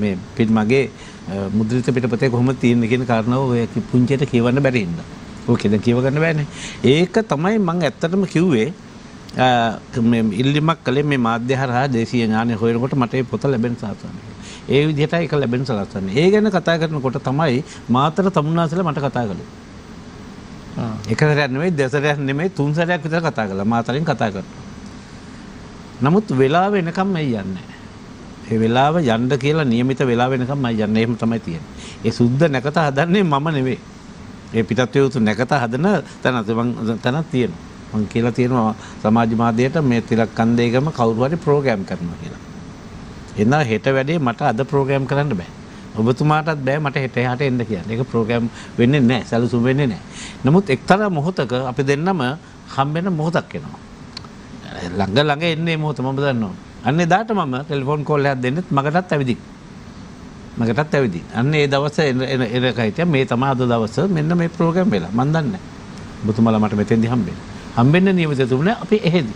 මේ මගේ මුද්‍රිත පිටපතේ කොහොමද තියෙන්නේ කියන කාරණාව ඔය පුංචියට කියවන්න බැරි හින්දා. ඕකේ දැන් කියව ගන්න බෑනේ. ඒක තමයි මම ඇත්තටම කිව්වේ මේ ඉල්ලීමක් කළේ මේ මාධ්‍ය හරහා දේශීය ඥානය හොයනකොට මට මේ පොත ලැබෙන සාසනය. ඒ විදිහටයි ඒක ලැබෙන සලස්සන්නේ. ඒ ගැන කතා කරනකොට තමයි මාතර තමුන්නාසලා මට කතා කළේ. එක සැරයක් නෙමෙයි දෙසරයක් නෙමෙයි තුන් සැරයක් විතර කතා කළා. මාතරින් කතා කරනවා. නමුත් වෙලාව වෙනකම් මම යන්නේ. ඒ වෙලාව යන්න කියලා નિયમિત වෙලාව වෙනකම් මම යන්නේ. එහෙම තමයි තියෙන්නේ. ඒ සුද්ධ නැකත හදන්නේ මම නෙවෙයි. ඒ පිටත් යුතු නැකත හදන තැනක් තියෙනවා. මම කියලා තියෙනවා සමාජ මාධ්‍යයට මේ තිලක් කන්දේගම කවුරු හරි ප්‍රෝග්‍රෑම් කරනවා කියලා. එනවා හෙට වැඩේ මට අද ප්‍රෝග්‍රෑම් කරන්න බෑ. ඔබතුමාටත් බෑ මට හෙට එහාට එන්න කියන්න. ඒක ප්‍රෝග්‍රෑම් වෙන්නේ නැහැ. සැලසුම් වෙන්නේ නැහැ. නමුත් එක්තරා මොහොතක අපි දෙන්නම හම්බෙන මොහොතක් එනවා. ළඟ එන්නේ මොහොත මම දන්නවා. අන්න එදාට මම ටෙලිෆෝන් කෝල් එකක් දෙන්නෙත් මගටත් ඇවිදින්. අන්න ඒ දවස එනකයිතිය මේ තමයි අද දවස මෙන්න මේ ප්‍රෝග්‍රෑම් වෙලා. මම දන්නේ නැහැ. ඔබතුමාලා මට මෙතෙන්දි හම්බෙන්න නියමිත තිබුණේ අපි එහෙදි.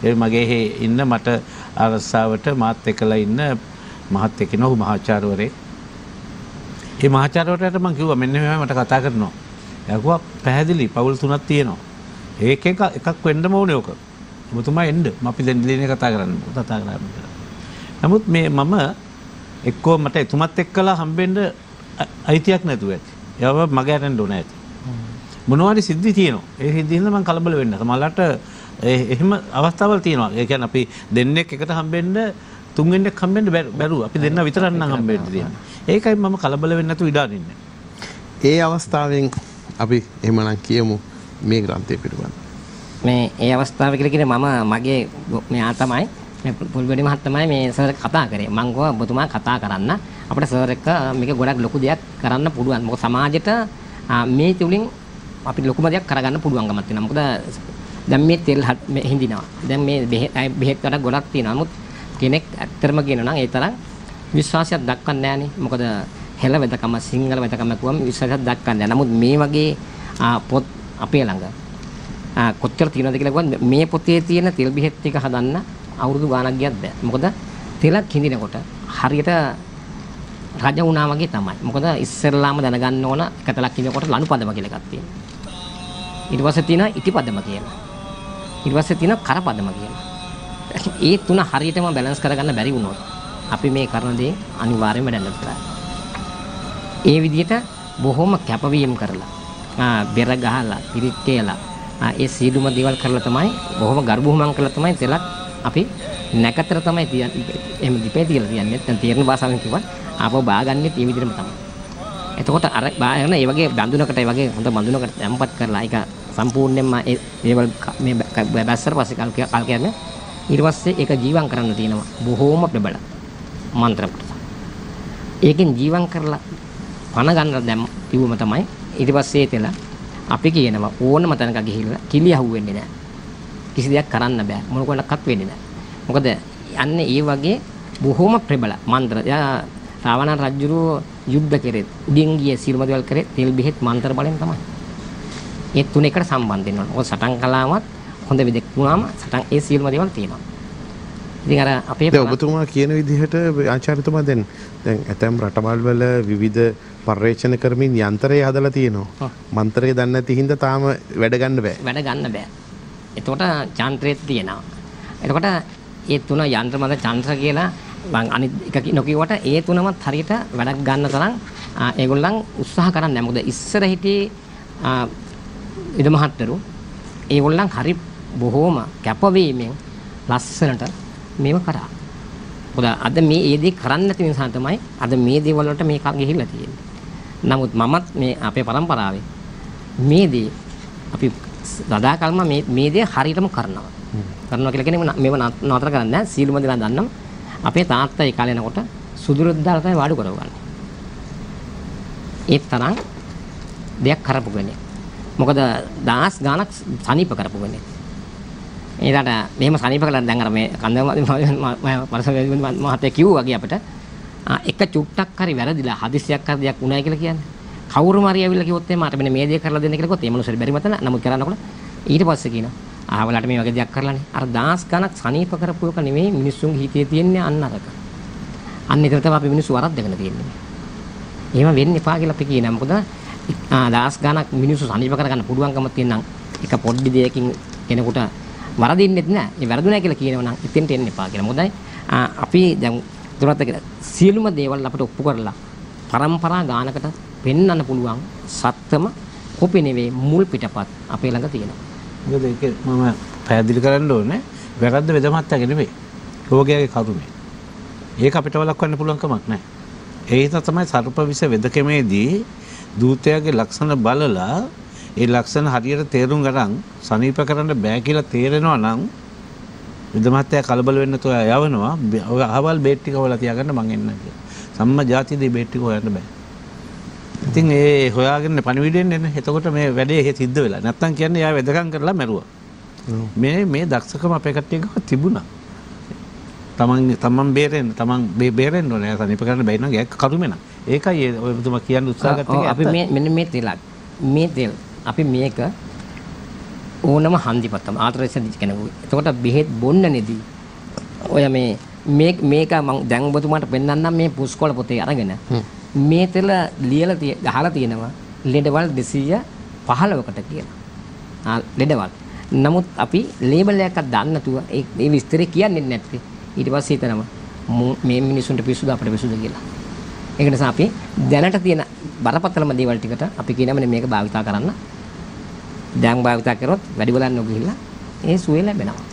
ඒ මගේ ඉන්න මට අරසාවට මාත් එක්කලා ඉන්න මහත් එක්කිනෝ මහාචාර්යවරේ. ඒ මහාචාර්යවරයාට මම කිව්වා මෙන්න මෙහෙම මට කතා කරනවා. එයා කිව්වා පැහැදිලි පවුල් තුනක් තියෙනවා. එකක් වෙන්නම ඕනේ ඔක. ඔබතුමා එන්න අපි දැන් දිනේ කතා කරන්න කියලා. නමුත් මම එක්කෝ මට එතුමත් එක්කලා හම්බෙන්න අයිතියක් නැතුව ඇති. ඒව මගේ අරන්න ඕනේ ඇති. මොනවාරි සිද්ධි තියෙනවා. ඒ සිද්ධි හින්දා මම කලබල වෙන්න. සමහරවිට එහෙම අවස්ථාවල් තියෙනවා. ඒ කියන්නේ අපි දෙන්නෙක් එකට හම්බෙන්න තුන්වෙනෙක් හම්බෙන්න බැරුව. අපි දෙන්න විතරක් නම් හම්බෙන්න තියෙනවා. ඒකයි මම කලබල වෙන්නේ නැතුව ඉඩ අරින්නේ. ඒ අවස්ථාවෙන් අපි එහෙමනම් කියමු මේ ග්‍රන්ථය පිළිබඳව. මේ ඒ අවස්ථාව කියලා කියන්නේ මම මගේ මෙයා තමයි මේ පුල්වැඩි මහත් තමයි මේ සර් කතා කරේ. මම ගෝ ඔබතුමා කතා කරන්න අපිට සර් එක්ක මේක ගොඩක් ලොකු දෙයක් කරන්න පුළුවන්. මොකද සමාජයට මේ තුලින් අපිට ලොකුම දෙයක් කරගන්න පුළුවන්කමක් තියෙනවා. මොකද දැන් මේ තෙල් හිඳිනවා. දැන් මේ බෙහෙත් වල ගොඩක් තියෙනවා. නමුත් කෙනෙක් ඇත්තටම කියනවා නම් ඒ තරම් විශ්වාසයක් දක්වන්නේ නැහනේ. මොකද හෙළ වෙදකම සිංහල වෙදකම කියවම විශ්වාසයක් දක්වන්නේ නැහැ. නමුත් මේ වගේ පොත් අපේ ළඟ කොච්චර තියෙනවද කියලා කිව්වොත් මේ පොතේ තියෙන තෙල් බෙහෙත් ටික හදන්න අවුරුදු ගාණක් ගියත් බෑ. මොකද තෙලක් හිඳිනකොට හරියට රජ වුණා වගේ තමයි. මොකද ඉස්සෙල්ලාම දැනගන්න ඕන එක තෙලක් හිඳිනකොට ලණුපදම කියලා එකක් තියෙනවා. ඊට පස්සේ තියෙනවා ඉටිපදම කියලා. ඊට පස්සේ තියෙනවා කරපදම කියලා. ඒ තුන හරියටම බැලන්ස් කරගන්න බැරි වුණොත් අපි මේ කරන දේ අනිවාර්යයෙන්ම වැඩන්න පුළුවන්. ඒ විදිහට බොහොම කැපවීම කරලා බෙර ගහලා පිරිත් කියලා ඒ සීදුම දේවල් කරලා තමයි බොහොම ගර්භුමං කරලා තමයි තෙලක් අපි නැකතර තමයි තියන්නේ. එහෙම දිපේ තියලා තියන්නේ. දැන් තීරණ භාෂාවෙන් කිව්වත් ආපහු බාගන්නෙත් මේ විදිහටම තමයි. එතකොට අර බාගෙන ඒ වගේ බඳුනකට ඒ වගේ හොඳ බඳුනකට තැම්පත් කරලා ඒක සම්පූර්ණයෙන්ම ඒ දේවල් මේ බැස්සර පස්සේ කල් කියන්නේ ඊට පස්සේ ඒක ජීවම් කරන්න තියෙනවා. බොහොම ප්‍රබල මන්ත්‍ර කොටස. ඒකෙන් ජීවම් කරලා පණ ගන්න දැම් කිව්වම තමයි ඊට පස්සේ තෙල අපි කියනවා ඕනම තැනක ගිහිල්ලා කිලි අහුවෙන්නේ නැහැ. කිසි දෙයක් කරන්න බෑ. මොනකොටවත් වෙන්නේ නැහැ. මොකද යන්නේ ඒ වගේ බොහොම ප්‍රබල මන්ත්‍ර. රාවණ රජුරෝ යුද්ධ කරෙත් උඩින් ගිය සියලුම දේවල් කරේ තෙල් බෙහෙත් මන්ත්‍ර බලෙන් තමයි. ඒ තුන එකට සම්බන්ධ වෙනවා. ඔය සටන් කලාවත් හොඳ විදිහක් වුණාම සටන් ඒ සියලුම දේවල් තියෙනවා. ඉතින් අර අපේ දැන් ඔබතුමා කියන විදිහට ආචාර්යතුමා දැන් ඇතැම් රටවල් වල විවිධ පර්යේෂණ කරමින් යන්ත්‍රය හදලා තියෙනවා. මන්ත්‍රය දන්නේ නැති හින්දා තාම වැඩ ගන්න බෑ. වැඩ ගන්න බෑ. එතකොට යන්ත්‍රෙත් තියෙනවා. එතකොට ඒ තුන යන්ත්‍ර මත චන්ත්‍ර කියලා මම අනිත් එක නොකියුවට ඒ තුනමත් හරියට වැඩක් ගන්න තරම් ඒගොල්ලන් උත්සාහ කරන්නේ නැහැ. මොකද ඉස්සර හිටියේ ඉද මහත්තරු ඒගොල්ලන් හරි බොහෝම කැපවීමෙන් ලස්සනට මේව කරා. මොකද අද මේ ඒ දේ කරන්නේ නැති නිසා තමයි අද මේ දේවල් වලට මේක ගිහිල්ලා තියෙන්නේ. නමුත් මමත් මේ අපේ පරම්පරාවේ මේ දේ අපි සදාකල්ම මේ දේ හරියටම කරනවා. කරනවා කියලා කියන්නේ මේව නතර කරන්නේ නැහැ. සීලුම දෙනා දන්නවා. අපේ තාත්තා ඒ කාලේ යනකොට සුදුරුද්දාල තමයි වාඩු කරවගන්නේ. ඒ තරම් දෙයක් කරපු කෙනෙක්. මොකද දහස් ගාණක් සනීප කරපු කෙනෙක්. ඊළඟට මෙහෙම සනීප කළා දැන් අර මේ කන්දම මහත්තයා කිව්වා වගේ අපිට එක චුට්ටක් හරි වැරදිලා හදිසියක් හරි දෙයක් උනායි කියලා කියන්නේ. කවුරුම හරි ඇවිල්ලා කිව්වොත් එහම මට මෙන්න මේ දේ කරලා දෙන්න කියලා කිව්වොත් ඒ මනුස්සයා බැරි මතන නමුත් කරනකොට ඊට පස්සේ කියනවා ආවලට මේ වගේ දෙයක් කරලානේ. අර දහස් ගාණක් සනීප කරපු එක නෙමෙයි මිනිස්සුන්ගේ හිතේ තියෙන්නේ අන්න අරක. අන්න ඒතර තමයි අපි මිනිස්සු වරද්දගෙන තියෙන්නේ. එහෙම වෙන්න එපා කියලා අපි කියනවා. මොකද දහස් ගාණක් මිනිස්සු සනීප කරගන්න පුළුවන්කම තියෙනම් එක පොඩි දෙයකින් කෙනෙකුට වරදින්නෙත් නෑ. ඒ වැරදුනා කියලා කියනවා නම් එතෙන්ට එන්න එපා කියලා. මොකදයි අපි දැන් දුරත් කියලා සියලුම දේවල් අපිට ඔප්පු කරලා පරම්පරා ගානකට පෙන්වන්න පුළුවන් සත්‍යම කොපි නෙවෙයි මුල් පිටපත් අපේ ළඟ තියෙනවා. මොකද ඒක මම පැහැදිලි කරන්න ඕනේ වැරද්ද වෙදමත්තගේ නෙවෙයි. රෝගයාගේ කරුමේ. ඒක අපිට වළක්වන්න පුළුවන් කමක් නැහැ. ඒ හින්දා තමයි සර්ප විෂ වෙදකමේදී දූතයාගේ ලක්ෂණ බලලා ඒ ලක්ෂණ හරියට තේරුම් ගන්න සනීප කරන්න බෑ කියලා තේරෙනවා නම් විදමත්තයා කලබල වෙන්න තෝ යවනවා. ඔය අහවල් බේට් ටික හොයලා තියාගන්න මං එන්න කියලා. සම්ම ජාතියේ බේට් ටික හොයන්න බෑ. ඉතින් ඒ හොයාගෙන පණිවිඩෙන් එන්නේ. එතකොට මේ වැඩේ සිද්ධ වෙලා. නැත්තම් කියන්නේ යා වෙදකම් කරලා මැරුවා. මේ දක්ෂකම අපේ කට්ටියක තිබුණා. තමන් බේරෙන්න ඕනේ. සනීප කරන්න බැයි නම් ඒක කරුමේ නම්. ඒකයි ඔය ඔබතුමා කියන්න උත්සාහ ගත්තේ. අපි මෙන්න මේ තෙල් අපි මේක ඕනම හන්දිපත්තම ආතරේෂන් දිච් කෙනෙකුයි. එතකොට බෙහෙත් බොන්න නෙදී. ඔය මේක මම දැන් ඔබතුමාට පෙන්නන්නම් මේ පුස්කොළ පොතේ අරගෙන. මේ තෙල ලියලා ගහලා තියෙනවා ලෙඩවල් 215කට කියලා. ලෙඩවල්. නමුත් අපි ලේබල් එකක් දාන්න නැතුව ඒ විස්තරේ කියන්නේ නැත්තේ. ඊට පස්සේ හිතනවා මේ මිනිසුන්ට පිස්සුද අපිට පිස්සුද කියලා. ඒක නිසා අපි දැනට තියෙන බරපතලම දේවල් ටිකට අපි කියනමනේ මේක භාවිතා කරන්න. දැන් භාවිතා කරොත් වැඩි බලන්න නොගිහිල්ලා ඒ සුවය ලැබෙනවා.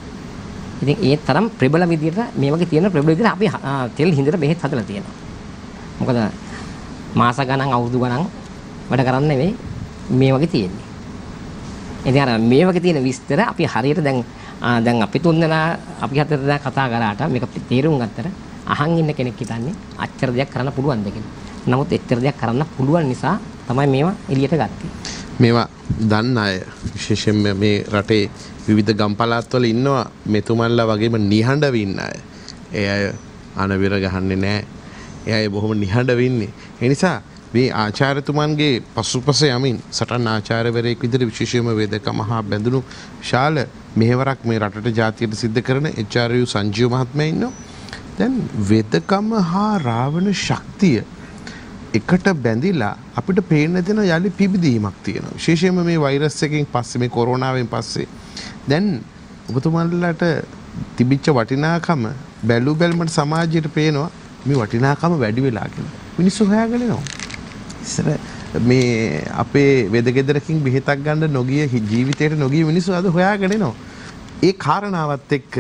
ඉතින් ඒ තරම් ප්‍රබල විදියට මේ වගේ තියෙන ප්‍රබල විදියට අපි තෙල් හිඳට බෙහෙත් හදලා තියෙනවා. මොකද මාස ගණන් අවුරුදු ගණන් වැඩ කරන්නේ නෙවෙයි මේ වගේ තියෙන්නේ. ඉතින් අර මේ වගේ තියෙන විස්තර අපි හරියට දැන් අපි තුන්දෙනා අපි හතර දෙනා කතා කරාට මේක තේරුම් ගත්තට අහන් ඉන්න කෙනෙක් හිතන්නේ අච්චර දෙයක් කරන්න පුළුවන්ද කියලා. නමුත් එච්චර දෙයක් කරන්න පුළුවන් නිසා තමයි මේවා එළියට ගත්තේ. මේවා දන්න අය විශේෂයෙන්ම මේ රටේ විවිධ ගම් පළාත්වල ඉන්නවා මෙතුමන්ලා වගේම නිහඬව ඉන්න අය. ඒ අය අනවිර ගහන්නේ නැහැ. ඒ අය බොහොම නිහඬව ඉන්නේ. ඒ නිසා මේ ආචාර්යතුමන්ගේ පසුපස යමින් සටන් ආචාර්යවරයෙක් විදිහට විශේෂයෙන්ම වේදකම හා බැඳුණු විශාල මෙහෙවරක් මේ රටට ජාතියට සිද්ධ කරන HRU සංජීව මහත්මයා ඉන්නවා. දැන් වේදකම හා රාවණ ශක්තිය එකට බැඳිලා අපිට පේන්න දෙන යලි පිබිදීමක් තියෙනවා. විශේෂයෙන්ම මේ වෛරස් එකෙන් පස්සේ මේ කොරෝනාවෙන් පස්සේ දැන් ඔබතුමන්ලට තිබිච්ච වටිනාකම බැලුමට සමාජයට පේනවා මේ වටිනාකම වැඩි වෙලා කියලා. මිනිස්සු හොයාගෙන යනවා. ඉස්සර මේ අපේ වෙදගෙදරකින් බෙහෙතක් ගන්න නොගිය ජීවිතේට නොගිය මිනිස්සු අද හොයාගෙන එනවා. ඒ කාරණාවත් එක්ක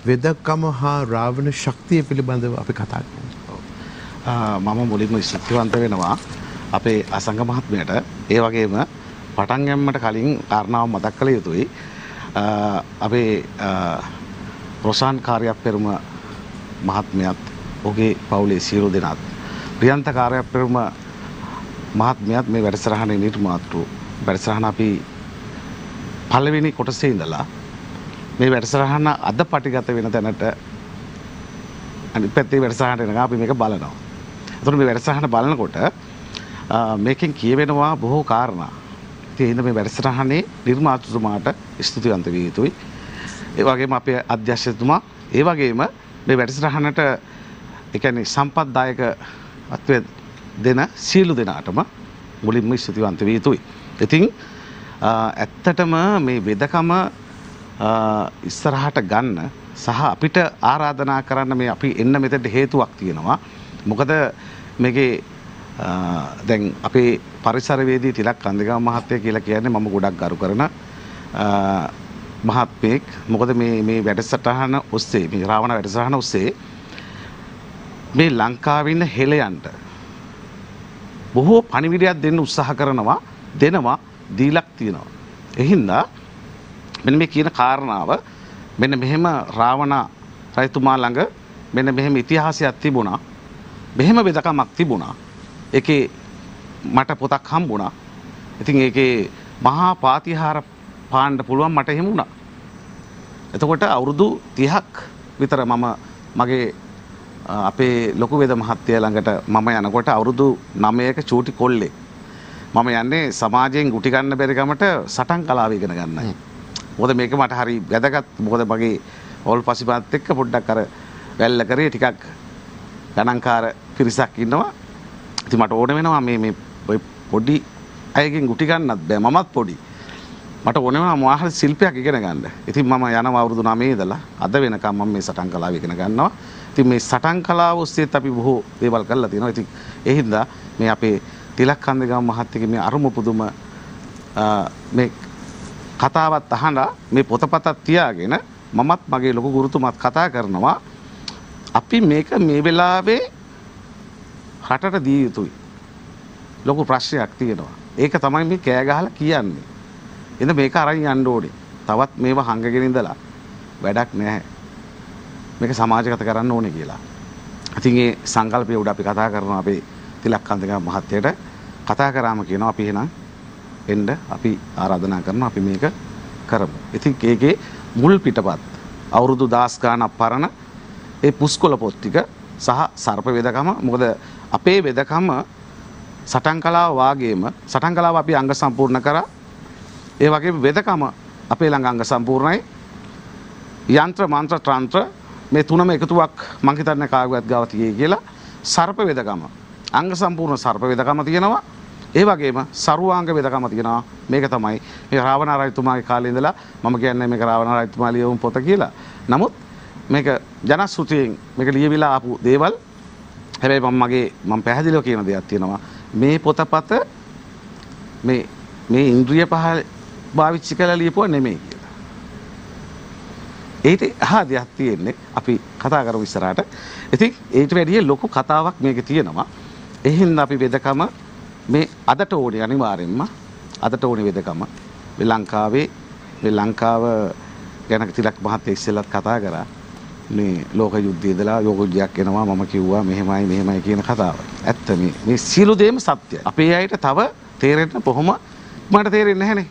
වෙදකම හා රාවණ ශක්තිය පිළිබඳව අපි කතා කරමු. මම මුලින්ම ස්තුතිවන්ත වෙනවා අපේ අසංග මහත්මයාට. ඒ වගේම පටන් ගැනීමට කලින් කාරණාව මතක් කළ යුතුයි. අපේ රොෂාන් කාර්යප්පෙරුම මහත්මයාත් ඔහුගේ පවුලේ සියලු දෙනාත් ප්‍රියන්ත කාර්යප්පෙරුම මහත්මයාත් මේ වැඩසටහනේ නිර්මාතෘ වැඩසටහන අපි පළවෙනි කොටසේ ඉඳලා මේ වැඩසටහන අද පටිගත වෙන තැනට අනිත් පැත්තේ වැඩසටහනට එනකම් අපි මේක බලනවා. එතකොට මේ වැඩසටහන බලනකොට මේකෙන් කියවෙනවා බොහෝ කාරණා. ඉතින් මේ වැඩසටහනේ නිර්මාතෘතුමාට ස්තුතිවන්ත විය යුතුයි. ඒ වගේම අපේ අධ්‍යක්ෂකතුමා ඒ වගේම මේ වැඩසටහනට ඒ කියන්නේ සම්පත්දායක අත්වේ දෙන සියලු දෙනාටම මුලින්ම ස්තුතිවන්ත විය යුතුයි. ඉතින් ඇත්තටම මේ වෙදකම ඉස්සරහට ගන්න සහ අපිට ආරාධනා කරන්න මේ අපි එන්න මෙතෙන්ට හේතුවක් තියෙනවා. මොකද මේකේ දැන් අපේ පරිසරවේදී තිලක් කන්දගම මහත්තයා කියලා කියන්නේ මම ගොඩක් ගරු කරන මහත්මයෙක්. මොකද මේ වැඩසටහන ඔස්සේ මේ රාවණ වැඩසටහන ඔස්සේ මේ ලංකාවේ ඉන්න හෙළයන්ට බොහෝ පණිවිඩයක් දෙන්න උත්සාහ කරනවා දෙනවා දීලක් තියෙනවා. ඒ හින්දා මෙන්න මේ කියන කාරණාව මෙන්න මෙහෙම රාවණ රජතුමා ළඟ මෙන්න මෙහෙම ඉතිහාසයක් තිබුණා. මෙහෙම වෙදකමක් තිබුණා. ඒකේ මට පොතක් හම්බුණා. ඉතින් ඒකේ මහා පාතිහාර පාන්න පුළුවන් මට එහෙම වුණා. එතකොට අවුරුදු 30ක් විතර මම මගේ අපේ ලොකු වේද මහත්තයා ළඟට මම යනකොට අවුරුදු 9ක චූටි කොල්ලෙක්. මම යන්නේ සමාජයෙන් ගුටි ගන්න බැරි ගමට සටන් කලාව ඉගෙන ගන්නයි. මොකද මේක මට හරි වැදගත්. මොකද මගේ ඕල් පසිපාත් එක්ක පොඩ්ඩක් අර වැල්ල කරේ ටිකක් ගණන්කාර පිරිසක් ඉන්නවා. ඉතින් මට ඕන වෙනවා මේ පොඩි අයගෙන් ගුටි ගන්නත් බෑ. මමත් පොඩි. මට ඕන වෙනවා මොහාර ශිල්පයක් ඉගෙන ගන්න. ඉතින් මම යනවා අවුරුදු 9 ඉඳලා අද වෙනකම් මම මේ සටන් කලාව ඉගෙන ගන්නවා. ඉතින් මේ සටන් කලාව ඔස්සේත් අපි බොහෝ දේවල් කරලා තියෙනවා. ඉතින් ඒ හින්දා මේ අපේ තිලක් කන්දගම මහත්තයගේ මේ අරුම පුදුම මේ කතාවත් අහලා මේ පොතපතක් තියාගෙන මමත් මගේ ලොකු ගුරුතුමත් කතා කරනවා. අපි මේක මේ වෙලාවේ රටට දිය යුතුයි. ලොකු ප්‍රශ්නයක් තියෙනවා. ඒක තමයි මේ කෑ ගහලා කියන්නේ. එඳ මේක අරන් යන්න ඕනේ. තවත් මේව හංගගෙන ඉඳලා වැඩක් නැහැ. මේක සමාජගත කරන්න ඕනේ කියලා. ඉතින් ඒ සංකල්පය උඩ අපි කතා කරනවා අපේ තිලක් කන්දගම මහත්තයට. කතා කරාම කියනවා අපි එහෙනම් එන්න අපි ආරාධනා කරනවා අපි මේක කරමු. ඉතින් ඒකේ මුල් පිටපත් අවුරුදු 10 ගාණක් පරණ ඒ පුස්කොළ පොත් ටික සහ සර්ප වේදකම මොකද අපේ වේදකම සටන් කලාව වාගේම සටන් කලාව අපි අංග සම්පූර්ණ කරා. ඒ වගේම වේදකම අපේ ළඟ අංග සම්පූර්ණයි. යන්ත්‍ර මන්ත්‍ර තන්ත්‍ර මේ තුනම එකතුවක් මං හිතන්නේ කාගවත් ගාව තියෙයි කියලා. සර්ප වේදකම අංග සම්පූර්ණ සර්ප වේදකම තියෙනවා. ඒ වගේම සරුවාංග වේදකම තියෙනවා. මේක තමයි මේ රාවණ රජතුමාගේ කාලේ ඉඳලා මම කියන්නේ මේක රාවණ රජතුමා ලියවුම් පොත කියලා. නමුත් මේක ජනශ්‍රුතියෙන් මේක ලියවිලා ආපු දේවල්. හැබැයි මම පැහැදිලිව කියන දෙයක් තියෙනවා. මේ පොතපත මේ ඉන්ද්‍රිය පහ භාවිතා කරලා ලියපුවා නෙමෙයි කියලා. ඒට අහදියක් තියෙන්නේ අපි කතා කරමු ඉස්සරහට. ඉතින් ඊට වැඩිය ලොකු කතාවක් මේකේ තියෙනවා. ඒ හින්දා අපි වෙදකම මේ අදට ඕනේ අනිවාර්යෙන්ම අදට ඕනේ වෙදකම මේ ලංකාව ගැන තිලක් මහත්තයා ඉස්සෙල්ලත් කතා කරා. මේ ලෝක යුද්ධය ඉඳලා යෝග යුද්ධයක් එනවා මම කිව්වා මෙහෙමයි කියන කතාව. ඇත්ත මේ සියලු දේම සත්‍යයි. අපේ අයට තව තේරෙන්න කොහොම ඉක්මනට තේරෙන්නේ නැහනේ.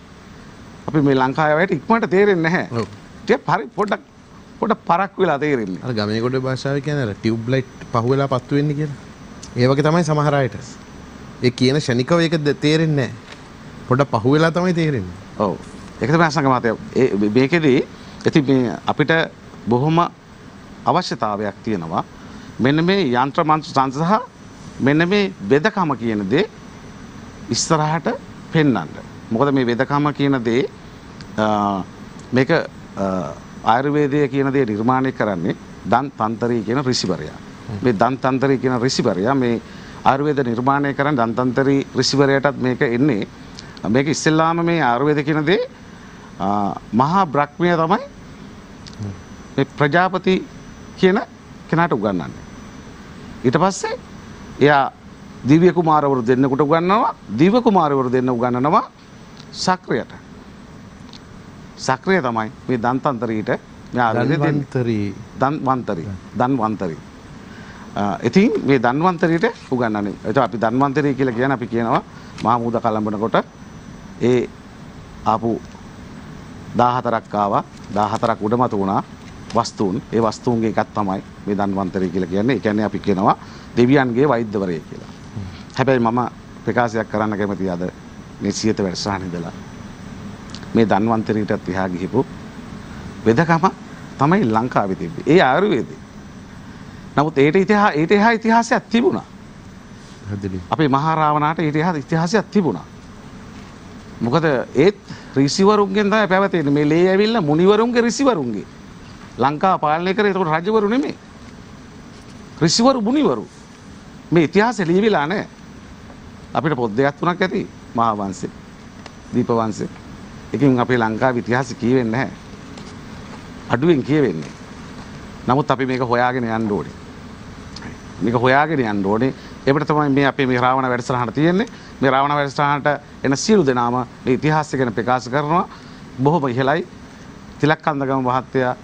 අපි මේ ලංකාවේ අයට ඉක්මනට තේරෙන්නේ නැහැ. ඔව්. ටික හරි පොඩ්ඩක් පරක් වෙලා තේරෙන්නේ. අර ගමේ කොට භාෂාවේ කියන්නේ අර ටියුබ් ලයිට් පහුවෙලා පත්තු වෙන්නේ කියලා. ඒ වගේ තමයි සමහර අයට. ඒ කියන ෂණිකව ඒක තේරෙන්නේ නැහැ. පොඩ්ඩක් පහුවෙලා තමයි තේරෙන්නේ. ඔව්. ඒක තමයි සංගමතය. මේකෙදී ඉතින් මේ අපිට බොහොම අවශ්‍යතාවයක් තියෙනවා. මෙන්න මේ යන්ත්‍ර මන්ත්‍ර තන්ත්‍ර සහ මෙන්න මේ වෙදකම කියන දේ ඉස්සරහට පෙන්වන්න. මොකද මේ වෙදකම කියන දේ මේක ආයුර්වේදය කියන දේ නිර්මාණය කරන්නේ දන් තන්තරී කියන ඍෂිවරයා. මේ දන් තන්තරී කියන ඍෂිවරයා මේ ආයුර්වේද නිර්මාණය කරන දන් තන්තරී ඍෂිවරයාටත් මේක එන්නේ. මේක ඉස්සෙල්ලාම මේ ආයුර්වේද කියන දේ මහා බ්‍රහ්මයා තමයි මේ ප්‍රජාපති කියන කෙනාට උගන්වන්නේ. ඊට පස්සේ එයා දිව්‍ය කුමාරවරු දෙන්නෙකුට උගන්වනවා. දිව්‍ය කුමාරවරු දෙන්න උගන්වනවා සක්‍රියට. සක්‍රිය තමයි මේ දන්තන්තරීට මේ ධන්වන්තරී. ඉතින් මේ ධන්වන්තරීට උගන්වන්නේ. එතකොට අපි ධන්වන්තරී කියලා කියන්නේ අපි කියනවා මහමුද කලඹනකොට ඒ ආපු 14ක් ආවා. 14ක් උඩමතු වුණා. වස්තුන් ඒ වස්තුන්ගේ එකක් තමයි මේ ධන්වන්තරී කියලා කියන්නේ. ඒ කියන්නේ අපි කියනවා දෙවියන්ගේ වෛද්‍යවරයෙක් කියලා. හැබැයි මම ප්‍රකාශයක් කරන්න කැමතියි අද මේ සියත වැඩසටහන ඉඳලා මේ ධන්වන්තරීටත් එහා ගිහපු වෙදකම තමයි ලංකාවේ තිබ්බේ. ඒ ආයුර්වේදේ. නමුත් ඊට එහා ඉතිහාසයක් තිබුණා. අපේ මහා රාවණාට ඊට එහා ඉතිහාසයක් තිබුණා. මොකද ඒත් ඍෂිවරුන්ගෙන් තමයි පැවතෙන්නේ. මේ ලේ ඇවිල්ලා මුනිවරුන්ගේ ඍෂිවරුන්ගේ ලංකාව පාලනය කරේ. ඒකට රජවරු නෙමෙයි. ඍෂිවරු මුනිවරු. මේ ඉතිහාසෙ ලියවිලා නැහැ. අපිට පොත් දෙකක් තුනක් ඇති. මහා වංශේ, දීප වංශේ. එකකින් අපේ ලංකාවේ ඉතිහාසෙ කියවෙන්නේ නැහැ. අඩුවෙන් කියවෙන්නේ. නමුත් අපි මේක හොයාගෙන යන්න ඕනේ. මේක හොයාගෙන යන්න ඕනේ. ඒකට තමයි මේ අපේ මේ රාවණ වැඩසටහන තියෙන්නේ. මේ රාවණ වැඩසටහනට එන සියලු දෙනාම මේ ඉතිහාසය ගැන ප්‍රකාශ කරනවා. බොහොම ඉහළයි. තිලක් කන්දගම මහත්තයා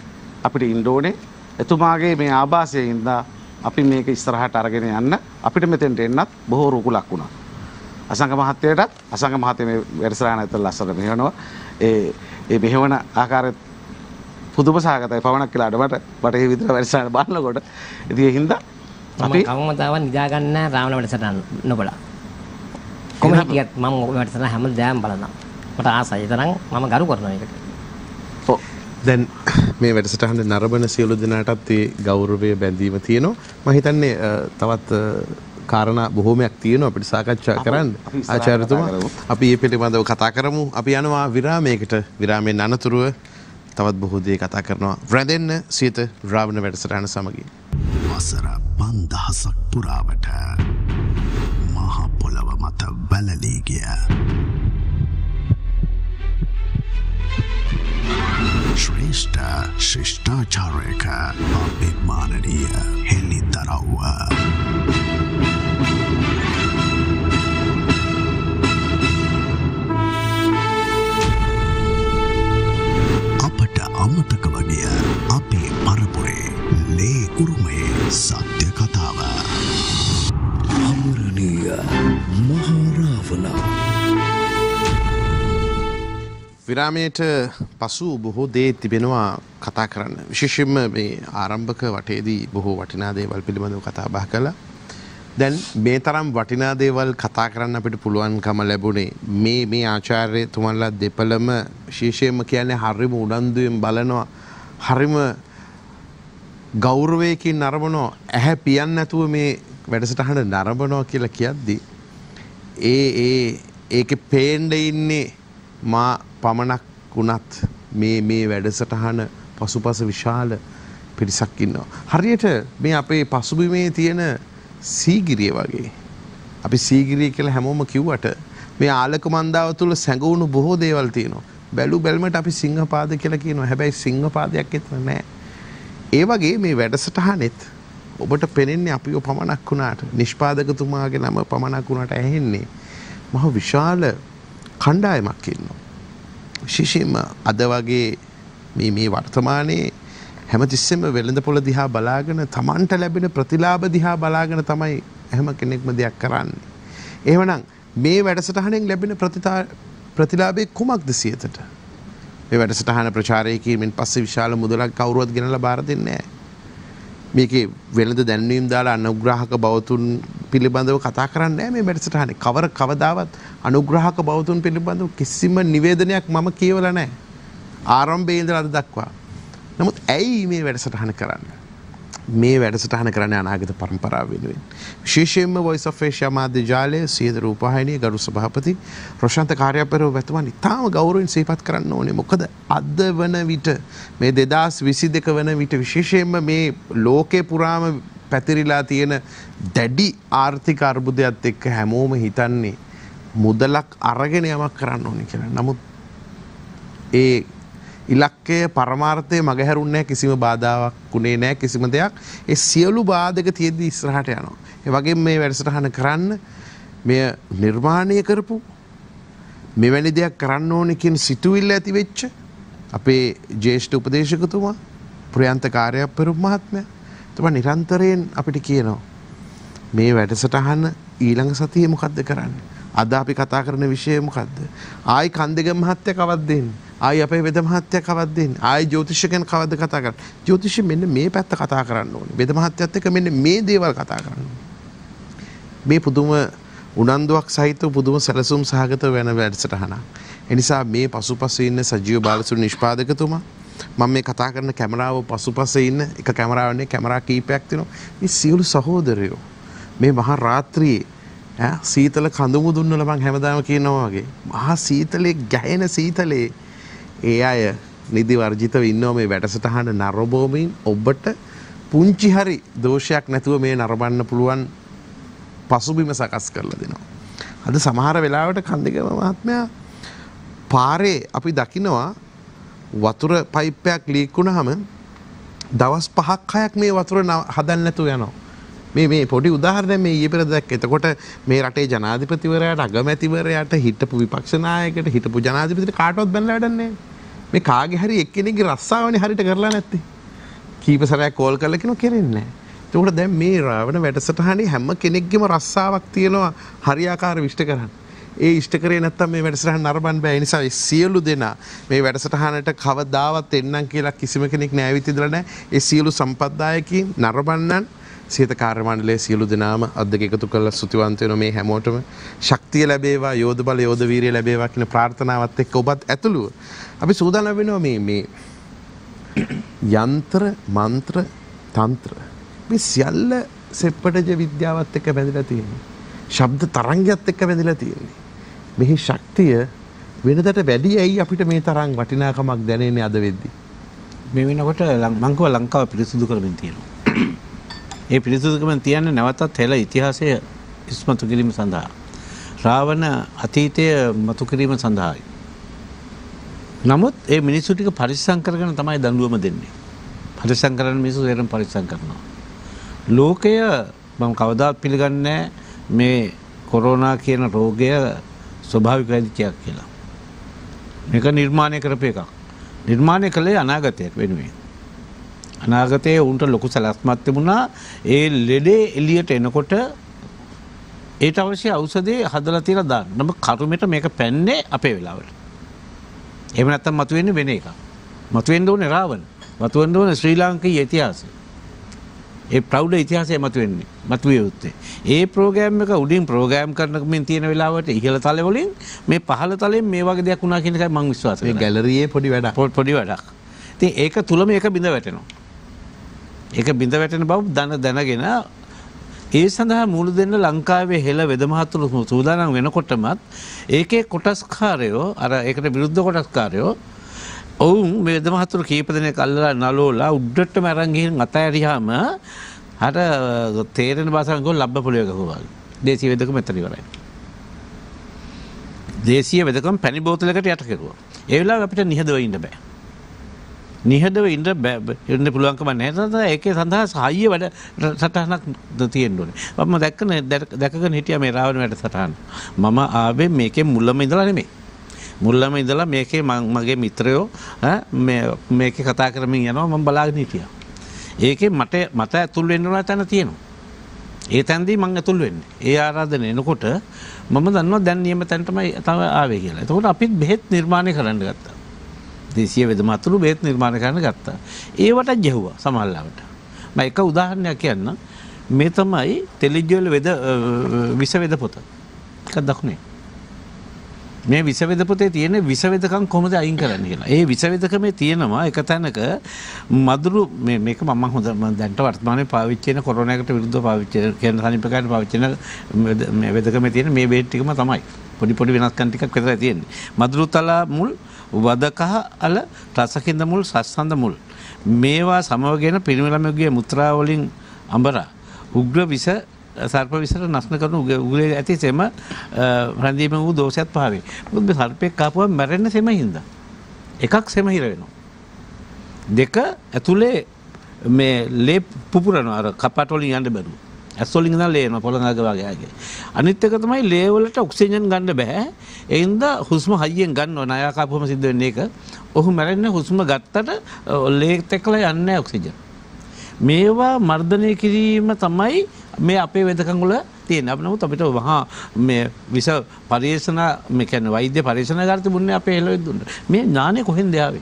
අපිට ඉන්න ඕනේ. එතුමාගේ මේ ආభాසයෙන් ඉඳලා අපි මේක ඉස්සරහට අරගෙන යන්න අපිට මෙතෙන්ට එන්නත් බොහෝ රුකුලක් වුණා. අසංග මහත්තයාටත් අසංග මහත්තයා මේ වැඩසටහන ඇතුළත ලස්සට මෙහෙවනවා. ඒ මෙහෙවන ආකාරය පුදුම සහගතයි. පවණක් කියලා මට ඒ විතර වැඩසටහන බලනකොට ඉතින් ඒ හින්දා අපි කවමතාවක් නිදා ගන්න රාවණ වැඩසටහන නොබලා. කොහොම හිටියත් මම ඔය වැඩසටහන හැමදාම බලනවා. මට ආසයි. ඒ තරම් මම ගරු කරනවා ඒකට. ඔව්. දැන් මේ වැඩසටහන නරඹන සියලු දෙනාටත් ඒ ගෞරවය බැඳීම තියෙනවා. මම හිතන්නේ තවත් කාරණා බොහෝමයක් තියෙනවා අපිට සාකච්ඡා කරන්න. ආචාර්යතුමා අපි මේ පිළිබඳව කතා කරමු. අපි යනවා විරාමයකට. විරාමයෙන් අනතුරුව තවත් බොහෝ දේ කතා කරනවා. රැඳෙන්න සිත රාවණ වැඩසටහන සමගින්. වසර 5000ක් පුරාවට මහ පොළව මත වැළලී ගිය ශ්‍රේෂ්ඨ ශිෂ්ටාචාරයක අභිමානනීය හෙළිදරව්ව අපට අමතක වගිය අපේ පරපුරේ ලේ උරුමයේ සත්‍ය කතාව අමරණීය මහරාවණ. විරාමයට පසු බොහෝ දේ තිබෙනවා කතා කරන්න. විශේෂයෙන්ම මේ ආරම්භක වටේදී බොහෝ වටිනා දේවල් පිළිබඳව කතා බහ කළා. දැන් මේ තරම් වටිනා දේවල් කතා කරන්න අපිට පුළුවන්කම ලැබුණේ මේ ආචාර්යතුමන්ලා දෙපළම විශේෂයෙන්ම කියන්නේ හරිම උනන්දුවෙන් බලනවා, හරිම ගෞරවයකින් නරඹනවා, ඇහැ පියන්න නැතුව මේ වැඩසටහන නරඹනවා කියලා කියද්දි ඒකේ පේන්න ඉන්නේ මා පමණක් වුණත් මේ වැඩසටහන පසුපස විශාල පිරිසක් ඉන්නවා. හරියට මේ අපේ පසුබිමේ තියෙන සීගිරිය වගේ. අපි සීගිරිය කියලා හැමෝම කිව්වට මේ ආලක මන්දාව තුල සැඟවුණු බොහෝ දේවල් තියෙනවා. බැලු බැලමට අපි සිංහපාද කියලා කියනවා. හැබැයි සිංහපාදයක් එතන නැහැ. ඒ වගේ මේ වැඩසටහනෙත් ඔබට පෙනෙන්නේ අපිව පමණක් වුණාට, නිෂ්පාදකතුමාගේ නම පමණක් වුණාට ඇහෙන්නේ මහ විශාල කණ්ඩායමක් ඉන්නවා. විශේෂයෙන්ම අද වගේ මේ වර්තමානයේ හැමතිස්සෙම වෙළඳපොළ දිහා බලාගෙන තමන්ට ලැබෙන ප්‍රතිලාභ දිහා බලාගෙන තමයි හැම කෙනෙක්ම දෙයක් කරන්නේ. එහෙමනම් මේ වැඩසටහනෙන් ලැබෙන ප්‍රතිලාභේ කුමක්ද සියතට? මේ වැඩසටහන ප්‍රචාරය කිරීමෙන් පස්සේ විශාල මුදලක් කවුරුවත් ගෙනලා බාර දෙන්නේ නැහැ. මේකේ වෙළඳ දැන්වීම් දාලා අනුග්‍රාහක බවතුන් පිළිබඳව කතා කරන්නේ නැහැ මේ වැඩසටහනේ. කවදාවත් අනුග්‍රාහක බවතුන් පිළිබඳව කිසිම නිවේදනයක් මම කියවලා නැහැ. ආරම්භයේ ඉඳලා අද දක්වා. නමුත් ඇයි මේ වැඩසටහන කරන්නේ? මේ වැඩසටහන කරන්නේ අනාගත පරම්පරාව වෙනුවෙන්. විශේෂයෙන්ම Voice of Asia මාධ්‍ය ජාලයේ සියද රූපවාහිනියේ ගරු සභාපති රොෂාන්ත කාර්යපරව වැතුමන් ඉතාම ගෞරවයෙන් සිහිපත් කරන්න ඕනේ. මොකද අද වන විට මේ 2022 වන විට විශේෂයෙන්ම මේ ලෝකේ පුරාම පැතිරිලා තියෙන දැඩි ආර්ථික අර්බුදයත් එක්ක හැමෝම හිතන්නේ මුදලක් අරගෙන යමක් කරන්න ඕනේ කියලා. නමුත් ඒ ඉලක්කය පරමාර්ථය මගහැරුන්නේ නැහැ. කිසිම බාධාවක් උනේ නැහැ කිසිම දෙයක්. ඒ සියලු බාධක තියෙද්දි ඉස්සරහට යනවා. ඒ වගේම මේ වැඩසටහන කරන්න මෙය නිර්මාණය කරපු මෙවැනි දෙයක් කරන්න ඕනේ කියන සිතුවිල්ල ඇති වෙච්ච අපේ ජ්‍යෙෂ්ඨ උපදේශකතුමා ප්‍රියන්ත කාර්යප්පරු මහත්මයා තුමා නිරන්තරයෙන් අපිට කියනවා මේ වැඩසටහන ඊළඟ සතියේ මොකද්ද කරන්නේ? අද අපි කතා කරන විෂය මොකද්ද? ආයි කන්දගම මහත්තයා කවද්ද දෙන්නේ? ආයි අපේ වෙද මහත්තයා කවද්ද දෙන්නේ? ආයි ජ්‍යොතිෂ ගැන කවද්ද කතා කරන්නේ? ජ්‍යොතිෂ මෙන්න මේ පැත්ත කතා කරන්න ඕනේ. වෙද මහත්තයත් එක්ක මෙන්න මේ දේවල් කතා කරන්න ඕනේ. මේ පුදුම උනන්දුවක් සහිතව පුදුම සැලසුම් සහගත වෙන වැඩසටහනක්. ඒ නිසා මේ පසුපස ඉන්න සජීව බාලසුරු නිෂ්පාදකතුමා මම මේ කතා කරන කැමරාව පසුපස ඉන්න එක කැමරාවනේ කැමරා කීපයක් තියෙනවා. මේ සියලු සහෝදරයෝ මේ මහා රාත්‍රියේ සීතල කඳුමු දුන්නල මං හැමදාම කියනවා වගේ මහා සීතලේ ගැහෙන සීතලේ ඒ අය නිදි වර්ජිතව ඉන්නවා මේ වැඩසටහන නරඹමින් ඔබට පුංචි හරි දෝෂයක් නැතුව මේ නරඹන්න පුළුවන් පසුබිම සකස් කරලා දෙනවා. අද සමහර වෙලාවට කන්දේගම මහත්මයා පාරේ අපි දකිනවා වතුර පයිප්පයක් ලීක් වුණාම දවස් 5ක් 6ක් මේ වතුර හදන්න නැතුව යනවා. මේ පොඩි උදාහරණයක් මේ ඊයේ පෙරේද දැක්ක. එතකොට මේ රටේ ජනාධිපතිවරයාට අගමැතිවරයාට හිටපු විපක්ෂ නායකයට හිටපු ජනාධිපතිට කාටවත් බැනලා වැඩක් නැහැ. මේ කාගේ හරි එක්කෙනෙක්ගේ රස්සාවනේ හරියට කරලා නැත්තේ. කීප සැරයක් කෝල් කරලා කිනෝ කෙරෙන්නේ නැහැ. ඒකට දැන් මේ රාවණ වැඩසටහනේ හැම කෙනෙක්ගේම රස්සාවක් තියෙනවා හරියාකාර විශ්ත කරන්න. ඒ ඉෂ්ට කරේ නැත්තම් මේ වැඩසටහන නරඹන්න බෑ. ඒ නිසා සියලු දෙනා මේ වැඩසටහනට කවදාවත් එන්නම් කියලා කිසිම කෙනෙක් නෑවිත් ඉඳලා නැහැ. ඒ සියලු සම්පත්දායකින් නරඹන්නන් සියත කාර්ය මණ්ඩලයේ සියලු දෙනාම අද්දක එකතු කරලා ස්තුතිවන්ත වෙනවා මේ හැමෝටම ශක්තිය ලැබේවා යෝධ බල යෝධ වීරිය ලැබේවා කියන ප්‍රාර්ථනාවත් එක්ක ඔබත් ඇතුළුව අපි සූදානම් වෙනවා මේ යන්ත්‍ර මන්ත්‍ර තන්ත්‍ර මේ සියල්ල සෙප්පටජ විද්‍යාවත් එක්ක බැඳලා තියෙනවා. ශබ්ද තරංගයත් එක්ක බැඳලා තියෙනවා. මෙහි ශක්තිය වෙනදට වැඩි ඇයි අපිට මේ තරම් වටිනාකමක් දැනෙන්නේ අද වෙද්දි? මේ වෙනකොට මං කිව්වා ලංකාව පිරිසුදු කරමින් තියෙනවා. ඒ පිරිසුදුකම තියන්නේ නැවතත් හෙළ ඉතිහාසය ඉස්මතු කිරීම සඳහා. රාවණ අතීතය මතු කිරීම සඳහායි. නමුත් ඒ මිනිස්සු ටික පරිස්සම් කරගෙන තමයි දඬුවම දෙන්නේ. පරිස්සම් කරන මිනිස්සු ඒරම පරිස්සම් කරනවා. ලෝකය මම කවදාත් පිළිගන්නේ මේ කොරෝනා කියන රෝගය ස්වභාවික වැදිච්චයක් කියලා. මේක නිර්මාණය කරපු එකක්. නිර්මාණය කළේ අනාගතයක් වෙනුවෙන්. අනාගතයේ උන්ට ලොකු සැලැස්මක් තිබුණා. ඒ ලෙඩේ එළියට එනකොට ඒට අවශ්‍ය ඖෂධය හදලා තියලා දාන්න. නමුත් කර්මෙට මේක පැන්නේ අපේ වෙලාවට. එහෙම නැත්තම් මතුවෙන්නේ වෙන එකක්. මතුවෙන්න ඕනේ රාවණ. මතුවෙන්න ඕනේ ශ්‍රී ලාංකීය ඉතිහාසය. ඒ ප්‍රෞಢ ඉතිහාසය මතුවෙන්නේ. මතුවේ යුත්තේ. ඒ ප්‍රෝග්‍රෑම් එක උඩින් ප්‍රෝග්‍රෑම් කරනකමින් තියෙන වෙලාවට ඉහළ තල වලින් මේ පහළ තලෙන් මේ වගේ දෙයක් වුණා කියන එකයි මම විශ්වාස කරන්නේ. මේ ගැලරියේ පොඩි වැඩක්. පොඩි වැඩක්. ඉතින් ඒක තුලම ඒක බිඳ වැටෙනවා. ඒක බිඳ වැටෙන බව දැනගෙන ඒ සඳහා මුළු දෙන්න ලංකාවේ හෙළ වෙද මහතුරු සූදානම් වෙනකොටමත් ඒකේ කොටස්කාරයෝ අර ඒකට විරුද්ධ කොටස්කාරයෝ ඔවුන් මේ වෙද මහතුරු කීප දෙනෙක් අල්ලලා නලෝලා උඩටම අරන් ගිහින් අතෑරියාම අර තේරෙන භාෂාවෙන් ගෝ ලබ්බ පොළවේ ගහුවා. දේශීය වෙදකම මෙතන ඉවරයි. දේශීය වෙදකම පැණි බෝතලයකට යට කෙරුවා. ඒ වෙලාවේ අපිට නිහදව ඉන්න බෑ. නිහදව ඉන්න පුළුවන්කම නැහැ. ඒකේ සඳහා සහාය වැඩ සටහනක් තියෙන්න ඕනේ. මම දැකගෙන හිටියා මේ රාවණ වැඩ සටහන. මම ආවේ මේකේ මුලම ඉඳලා නෙමෙයි. මුලම ඉඳලා මේකේ මගේ මිත්‍රයෝ මේකේ කතා කරමින් යනවා මම බලාගෙන හිටියා. ඒකේ මට ඇතුල් වෙන්න ඕන තැන තියෙනවා. ඒ තැනදී මම ඇතුල් වෙන්නේ. ඒ ආරාධන එනකොට මම දන්නවා දැන් නියම තැන තමයි ආවේ කියලා. එතකොට අපිත් බෙහෙත් නිර්මාණය කරන්න ගත්තා. දේශීය වෙද මතුරු බෙහෙත් නිර්මාණය කරන්න ගත්තා. ඒවට ජෙහුවා සමහරවිට. මම එක උදාහරණයක් කියන්න. මේ තමයි ටෙලිජුවල් විස වෙද පොත. එකක් දකුණේ. මේ විස වෙද පොතේ තියෙන විස වෙදකම් කොහොමද අයින් කරන්නේ කියලා. ඒ විස වෙදකමේ තියෙනවා එක තැනක මදුරු මේක මම හොඳ දැන්ට වර්තමානයේ පාවිච්චි කරන කොරෝනාකට විරුද්ධව පාවිච්චි කරන සනීපකාරී පාවිච්චි කරන මේ වෙදකමේ තියෙන මේ බෙහෙත් ටිකම තමයි. පොඩි වෙනස්කම් ටිකක් විතරයි තියෙන්නේ. මදුරු තලා මුල් වදකහ අල රසකින්ද මුල් සස්සන්ද මුල් මේවා සමවගෙන පිරිමිළමගේ මුත්‍රා වලින් අඹරා උග්‍ර විස සර්ප විසට නස්න කරන උගලේ ඇති සෙම රැඳීම වූ දෝෂයත් පහවේ. මොකද සර්පෙක් කාපුවම මැරෙන්න සෙම හින්දා. එකක් සෙම හිර වෙනවා. දෙක ඇතුලේ මේ ලේ පුපුරනවා අර කපට වලින් යන්න බැරුව. ඇස් වලින් ඉඳන් ලේ එනවා පොළඟ වගේ ආගේ. අනිත් එක තමයි ලේ වලට ඔක්සිජන් ගන්න බෑ. ඒ හින්දා හුස්ම හයියෙන් ගන්නවා. ණයා කාපුවම සිද්ධ වෙන්නේ ඒක. ඔහු මැරෙන්නේ හුස්ම ගත්තට ලේත් එක්කලා යන්නේ නැහැ ඔක්සිජන්. මේවා මර්ධනය කිරීම තමයි මේ අපේ වෙදකම් වල තියෙන. නමුත් අපිට වහා මේ විස පරිේෂණ මේ කියන්නේ වෛද්‍ය පරිේෂණාගාර තිබුණේ අපේ හෙළවෙද්දුන්ට. මේ ඥානෙ කොහෙන්ද ආවේ?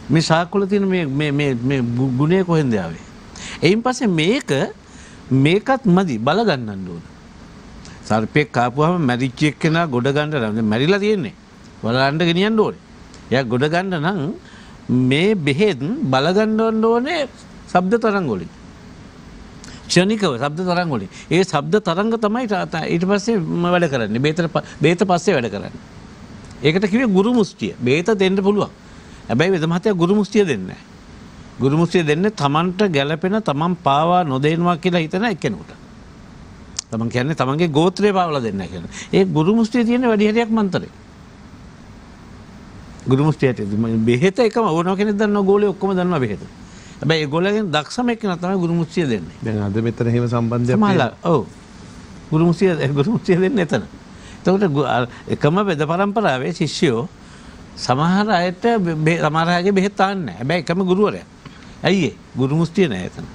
මේ ශාක්වල තියෙන මේ ගුණය කොහෙන්ද ආවේ? එයින් පස්සේ මේකත් මදි බල ගන්නන්න ඕන. සර්පෙක් කාපුවාම මැරිච්ච එක්කෙනා ගොඩ ගන්න මැරිලා තියෙන්නේ. බලන්න ගෙනියන්න ඕනේ. එයා ගොඩ ගන්න නම් මේ බෙහෙත් බල ගන්න ඕනේ ශබ්ද තරංග වලින්. ක්ෂණිකව ශබ්ද තරංග වලින්. ඒ ශබ්ද තරංග තමයි ඊට පස්සේ වැඩ කරන්නේ. බේත පස්සේ වැඩ කරන්නේ. ඒකට කිව්වේ ගුරු මුස්තිය. බේත දෙන්න පුළුවන්. හැබැයි වෙද මහත්තයා ගුරු මුස්තිය දෙන්නේ නැහැ. ගුරු මුස්තිය දෙන්නේ තමන්ට ගැළපෙන තමන් පාවා නොදෙනවා කියලා හිතන එක්කෙනෙකුට. තමන් කියන්නේ තමන්ගේ ගෝත්‍රය පාවලා දෙන්න කියලා. ඒ ගුරු මුස්තිය තියෙන වැඩි හරියක් මන්තරේ. ගුරු මුස්තියට බෙහෙත එකම ඕනම කෙනෙක් දන්නවා ගෝලේ ඔක්කොම දන්නවා බෙහෙත. හැබැයි ඒගොල්ලෝගෙන් දක්ෂම එක්කෙනා තමයි ගුරු මුස්තිය දෙන්නේ. දැන් අද මෙතන එහෙම සම්බන්ධයක් තියෙනවා. ඔව්. ගුරු මුස්තිය දෙන්නේ එතන. එතකොට එකම වෙද පරම්පරාවේ ශිෂ්‍යයෝ සමහර අයට සමහර අයගේ බෙහෙත් තාන්නේ නැහැ. හැබැයි එකම ගුරුවරයා. ඇයි ඒ? ගුරු මුස්තිය නෑ එතන.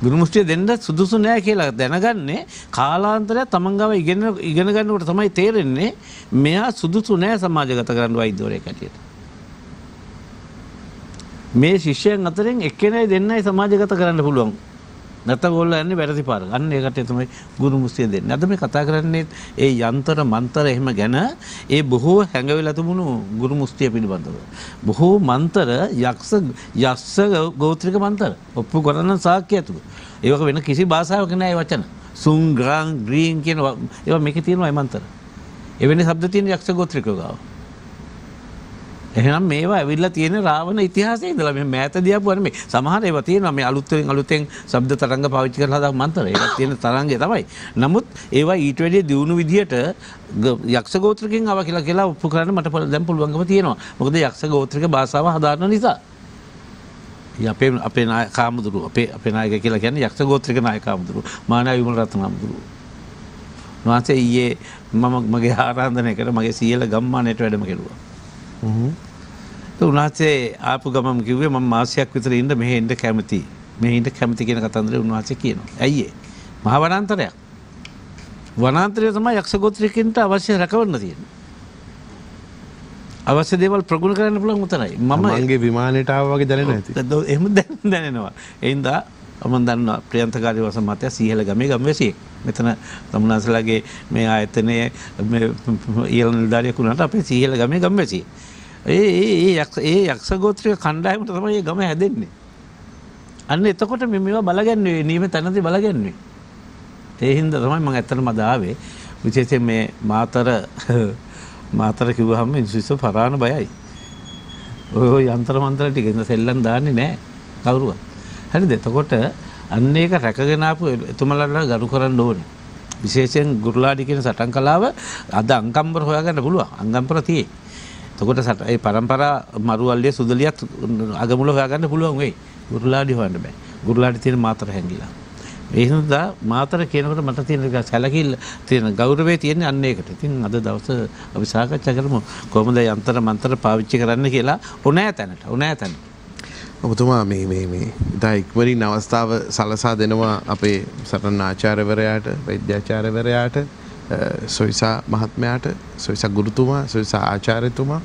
ගුරු මුස්තිය දෙන්න සුදුසු නෑ කියලා දැනගන්නේ කාලාන්තරය තමන් ගාව ඉගෙන ගන්නකොට තමයි තේරෙන්නේ මෙයා සුදුසු නෑ සමාජගත කරන්න වෛද්‍යවරයෙක් හැටියට. මේ ශිෂ්‍යයන් අතරින් එක්කෙනයි දෙන්නයි සමාජගත කරන්න පුළුවන්. නැත්නම් ඕගොල්ලෝ යන්නේ වැරදි පාර. අන්න ඒකට තමයි ගුරු මුස්තිය දෙන්නේ. අද මේ කතා කරන්නේ ඒ යන්ත්‍ර මන්ත්‍ර එහෙම ගැන ඒ බොහෝ හැඟවිලා තිබුණු ගුරු මුස්තිය පිළිබඳව. බොහෝ මන්ත්‍ර යක්ෂ ගෝත්‍රික මන්ත්‍ර ඔප්පු කරන සාක්ෂි ඇතුළු. ඒක වෙන කිසි භාෂාවක නෑ ඒ වචන. සුන් ග්‍රාන් ග්‍රීන් කියන ඒවා මේකේ තියෙනවා ඒ මන්ත්‍ර. එවැනි શબ્ද තියෙන යක්ෂ ගෝත්‍රිකයෝ ගාව. එහෙනම් මේවා ඇවිල්ලා තියෙන රාවණ ඉතිහාසයේ ඉඳලා මේ මෑත දියාපුවා නෙමෙයි. සමහර ඒවා තියෙනවා මේ අලුතෙන් શબ્ද තරංග පාවිච්චි කරලා හදා මන්ත්‍ර. ඒක තියෙන තරංගය තමයි. නමුත් ඒවා ඊට වැඩිය දියුණු විදියට යක්ෂ ගෝත්‍රිකෙන් ආවා කියලා ඔප්පු කරන්න මට දැන් පුළුවන්කම තියෙනවා. මොකද යක්ෂ ගෝත්‍රික භාෂාව හදාරන නිසා. අපේ නායකහාමුදුරු අපේ නායක කියලා කියන්නේ යක්ෂ ගෝත්‍රික නායකහාමුදුරු මානව විමල රත්න හාමුදුරු. උන්වහන්සේ ඊයේ මගේ ආරාධනයකට මගේ සීයල ගම්මානයට වැඩම කෙරුවා. උන්වහන්සේ ආපු ගමම කිව්වේ මම මාසයක් විතර ඉන්න මෙහෙ ඉන්න කැමතියි. මෙහෙ ඉන්න කැමති කියන කතන්දරේ උන්වහන්සේ කියනවා. ඇයි ඒ? මහා වනාන්තරයක්. වනාන්තරය තමයි යක්ෂ ගෝත්‍රිකයන්ට අවශ්‍ය රැකවන්න තියෙන්නේ. අවශ්‍ය දේවල් ප්‍රගුණ කරන්න පුළුවන් උතරයි. මගේ විමානයට ආවා වගේ දැනෙන්නේ නැති. එහෙම දැනෙනවා. එයින්දා මම දන්නවා ප්‍රියන්තකාරී වස මතය සීහල ගමේ ගම්වැසියෙක්. මෙතන තමුන්නාසලාගේ මේ ආයතනයේ මේ ඊළඟ නිලධාරියෙක් වුණාට අපේ සීහල ගමේ ගම්වැසියෙක්. ඒ යක්ෂ ගෝත්‍රික කණ්ඩායමට තමයි මේ ගම හැදෙන්නේ. අන්න එතකොට මේවා බලගන්නේ නියම තැනදී බලගන්නේ. ඒ හින්දා තමයි මම ඇත්තටම අද ආවේ. විශේෂයෙන් මේ මාතර කිව්වහම මිනිස්සු පරාණ බයයි. ඔය යන්ත්‍ර මන්ත්‍ර ටික ඉඳ සෙල්ලම් දාන්නේ නැහැ කවුරුවත්. හරිද? එතකොට අන්න ඒක රැකගෙන ආපු එතුමලාට ගරු කරන්න ඕනේ. විශේෂයෙන් ගුරුලාඩි කියන සටන් කලාව අද අංගම්බර හොයාගන්න පුළුවන්. අංගම්බර තියෙයි. එතකොට ඒ පරම්පරා මරුවල්ලිය සුදලියත් අගමුල හොයාගන්න පුළුවන් වෙයි. ගුරුලාඩි හොයන්න බෑ. ගුරුලාඩි තියෙන මාතර හැංගිලා. ඒ හින්දා මාතර කියනකොට මට තියෙන සැලකිල්ල තියෙන ගෞරවය තියෙන්නේ අන්න ඒකට. ඉතින් අද දවස අපි සාකච්ඡා කරමු කොහොමද යන්ත්‍ර මන්ත්‍ර පාවිච්චි කරන්න කියලා ඕනෑ තැනට. ඔබතුමා මේ ඉතා ඉක්මනින් අවස්ථාව සලසා දෙනවා අපේ සටන් ආචාර්යවරයාට වෛද්‍යාචාර්යවරයාට සොයිසා මහත්මයාට සොයිසා ගුරුතුමා සොයිසා ආචාර්යතුමා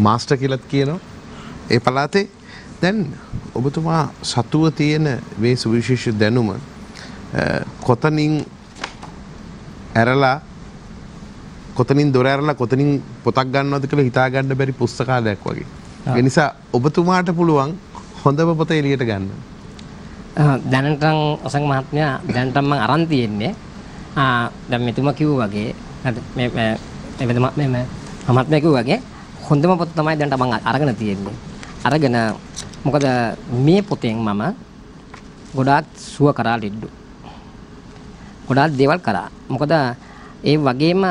මාස්ටර් කියලාත් කියනවා ඒ පළාතේ. දැන් ඔබතුමා සතුව තියෙන මේ සුවිශේෂ දැනුම කොතනින් දොර ඇරලා කොතනින් පොතක් ගන්නවද කියලා හිතා ගන්න බැරි පුස්තකාලයක් වගේ. ඒ නිසා ඔබතුමාට පුළුවන් හොඳම පොත එළියට ගන්න. දැනටම අසංග මහත්මයා දැනටම මම අරන් තියෙන්නේ දැන් මෙතුමා කිව්වා වගේ මේ මහත්මයා කිව්වා වගේ හොඳම පොත තමයි දැනට මම අරගෙන තියෙන්නේ. අරගෙන මොකද මේ පොතෙන් මම ගොඩාක් සුව කරා ලෙඩ්ඩු. ගොඩාක් දේවල් කරා. මොකද ඒ වගේම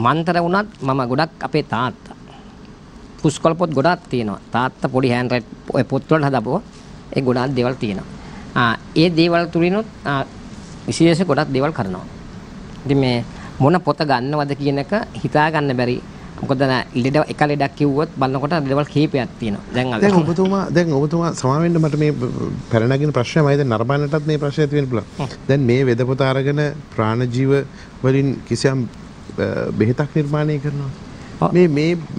මන්තර වුණත් මම ගොඩක් අපේ තාත්තා පුස්කොළ පොත් ගොඩාක් තියෙනවා. තාත්තා පොඩි හෑන්ඩ් රයිට් පොත් වල හදාපුවා ඒ ගොඩාක් දේවල් තියෙනවා. ඒ දේවල් තුලිනුත් විශේෂ ගොඩක් දේවල් කරනවා. ඉතින් මේ මොන පොත ගන්නවද කියන එක හිතා ගන්න බැරි. මොකද එක ලෙඩක් කිව්වොත් බලනකොට ලෙඩවල් කීපයක් තියෙනවා. දැන් ඔබතුමා සමාවෙන්න මට මේ පැනනගින ප්‍රශ්නය මම දැන් නරඹන්නටත් මේ ප්‍රශ්නය තියෙන්න පුළුවන්. දැන් මේ වෙදපොත අරගෙන ප්‍රාණජීව වලින් කිසියම් බෙහෙතක් නිර්මාණය කරනවා.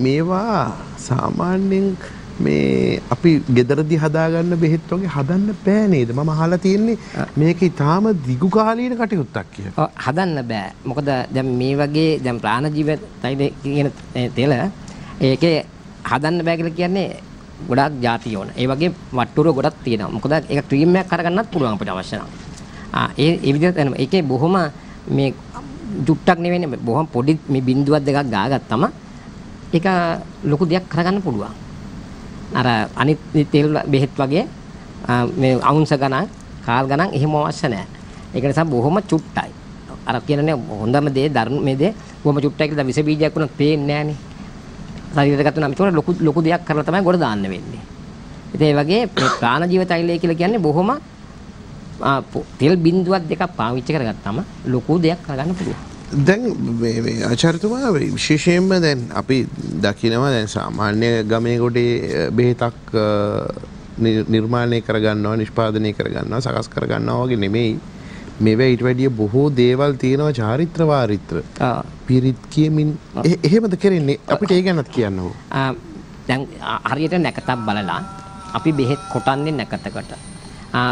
මේවා සාමාන්‍යයෙන් මේ අපි ගෙදරදී හදාගන්න බෙහෙත් වගේ හදන්න බෑ නේද? මම අහලා තියෙන්නේ මේක ඊටාම දිගු කාලීන කටයුත්තක් කියලා. හදන්න බෑ. මොකද දැන් මේ වගේ දැන් ප්‍රාණජීව තෛල කියන තෙල ඒකේ හදන්න බෑ කියලා කියන්නේ ගොඩාක් ಜಾති ඕන. ඒ වගේ වට්ටුර ගොඩක් තියෙනවා. මොකද ඒක ක්‍රීම් එකක් අරගන්නත් පුළුවන් අපිට අවශ්‍ය නම්. ඒ විදිහට ඒකේ බොහොම මේ ජුට්ටක් නෙවෙයි බොහොම පොඩි මේ බිඳුවක් දෙකක් ගාගත්තම ඒක ලොකු දෙයක් කරගන්න පුළුවන්. අර අනිත් තෙල් බෙහෙත් වගේ මේ අවුන්ස ගණන් කාල් ගණන් එහෙම අවශ්‍ය නැහැ. ඒක නිසා බොහොම චුට්ටයි. අර කියන්නේ හොඳම දේ ධර්ම මේ දේ බොහොම චුට්ටයි කියලා විස බීජයක් වුණත් පේන්නේ නැහනේ. ශරීරයට ගත්තොත් නම් ඒක ලොකු දෙයක් කරලා තමයි ගොඩ දාන්න වෙන්නේ. ඉතින් ඒ වගේ මේ ප්‍රාණජීව තෛලය කියලා කියන්නේ බොහොම තෙල් බිඳුවක් දෙකක් පාවිච්චි කරගත්තාම ලොකු දෙයක් කරගන්න පුළුවන්. දැන් මේ ආචාර්යතුමා විශේෂයෙන්ම දැන් අපි දකිනවා දැන් සාමාන්‍ය ගමේ කොටේ බෙහෙතක් නිර්මාණය කරගන්නවා, නිෂ්පාදනය කරගන්නවා, සකස් කරගන්නවා වගේ නෙමෙයි. මේවා ඊට වැඩිය බොහෝ දේවල් තියෙනවා චාරිත්‍ර වාරිත්‍ර. පිරිත් කියමින් එහෙමද කරන්නේ? අපිට ඒ ගැනත් කියන්නකෝ. දැන් හරියට නැකතක් බලලා අපි බෙහෙත් කොටන්නේ නැකතකට.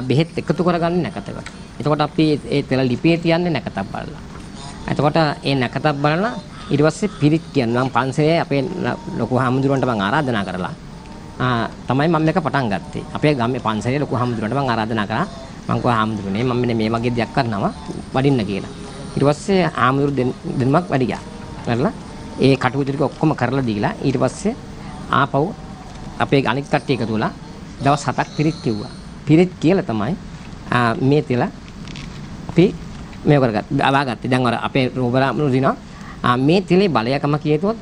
බෙහෙත් එකතු කරගන්නේ නැකතකට. එතකොට අපි ඒ තෙල ලිපේ තියන්නේ නැකතක් බලලා. එතකොට ඒ නැකතක් බලලා ඊට පස්සේ පිරිත් කියනවා. මම පන්සලේ අපේ ලොකු හාමුදුරුවන්ට මම ආරාධනා කරලා තමයි මම මේක පටන් ගත්තේ. අපේ ගමේ පන්සලේ ලොකු හාමුදුරුවන්ට මම ආරාධනා කරා. මම කිව්වා හාමුදුරුවනේ මම මෙන්න මේ වගේ දෙයක් කරනවා වඩින්න කියලා. ඊට පස්සේ හාමුදුරු දෙන්නමක් වැඩි ගියා. කරලා ඒ කටයුතු ටික ඔක්කොම කරලා දීලා ඊට පස්සේ ආපහු අපේ අනිත් කට්ටිය එකතු වෙලා දවස් 7ක් පිරිත් කිව්වා. පිරිත් කියලා තමයි මේ තෙල අපි මේ කරගත්තේ. දැන් අර අපේ රෝබරාමුණු දිනවා මේ තෙලේ බලයකම කියතොත්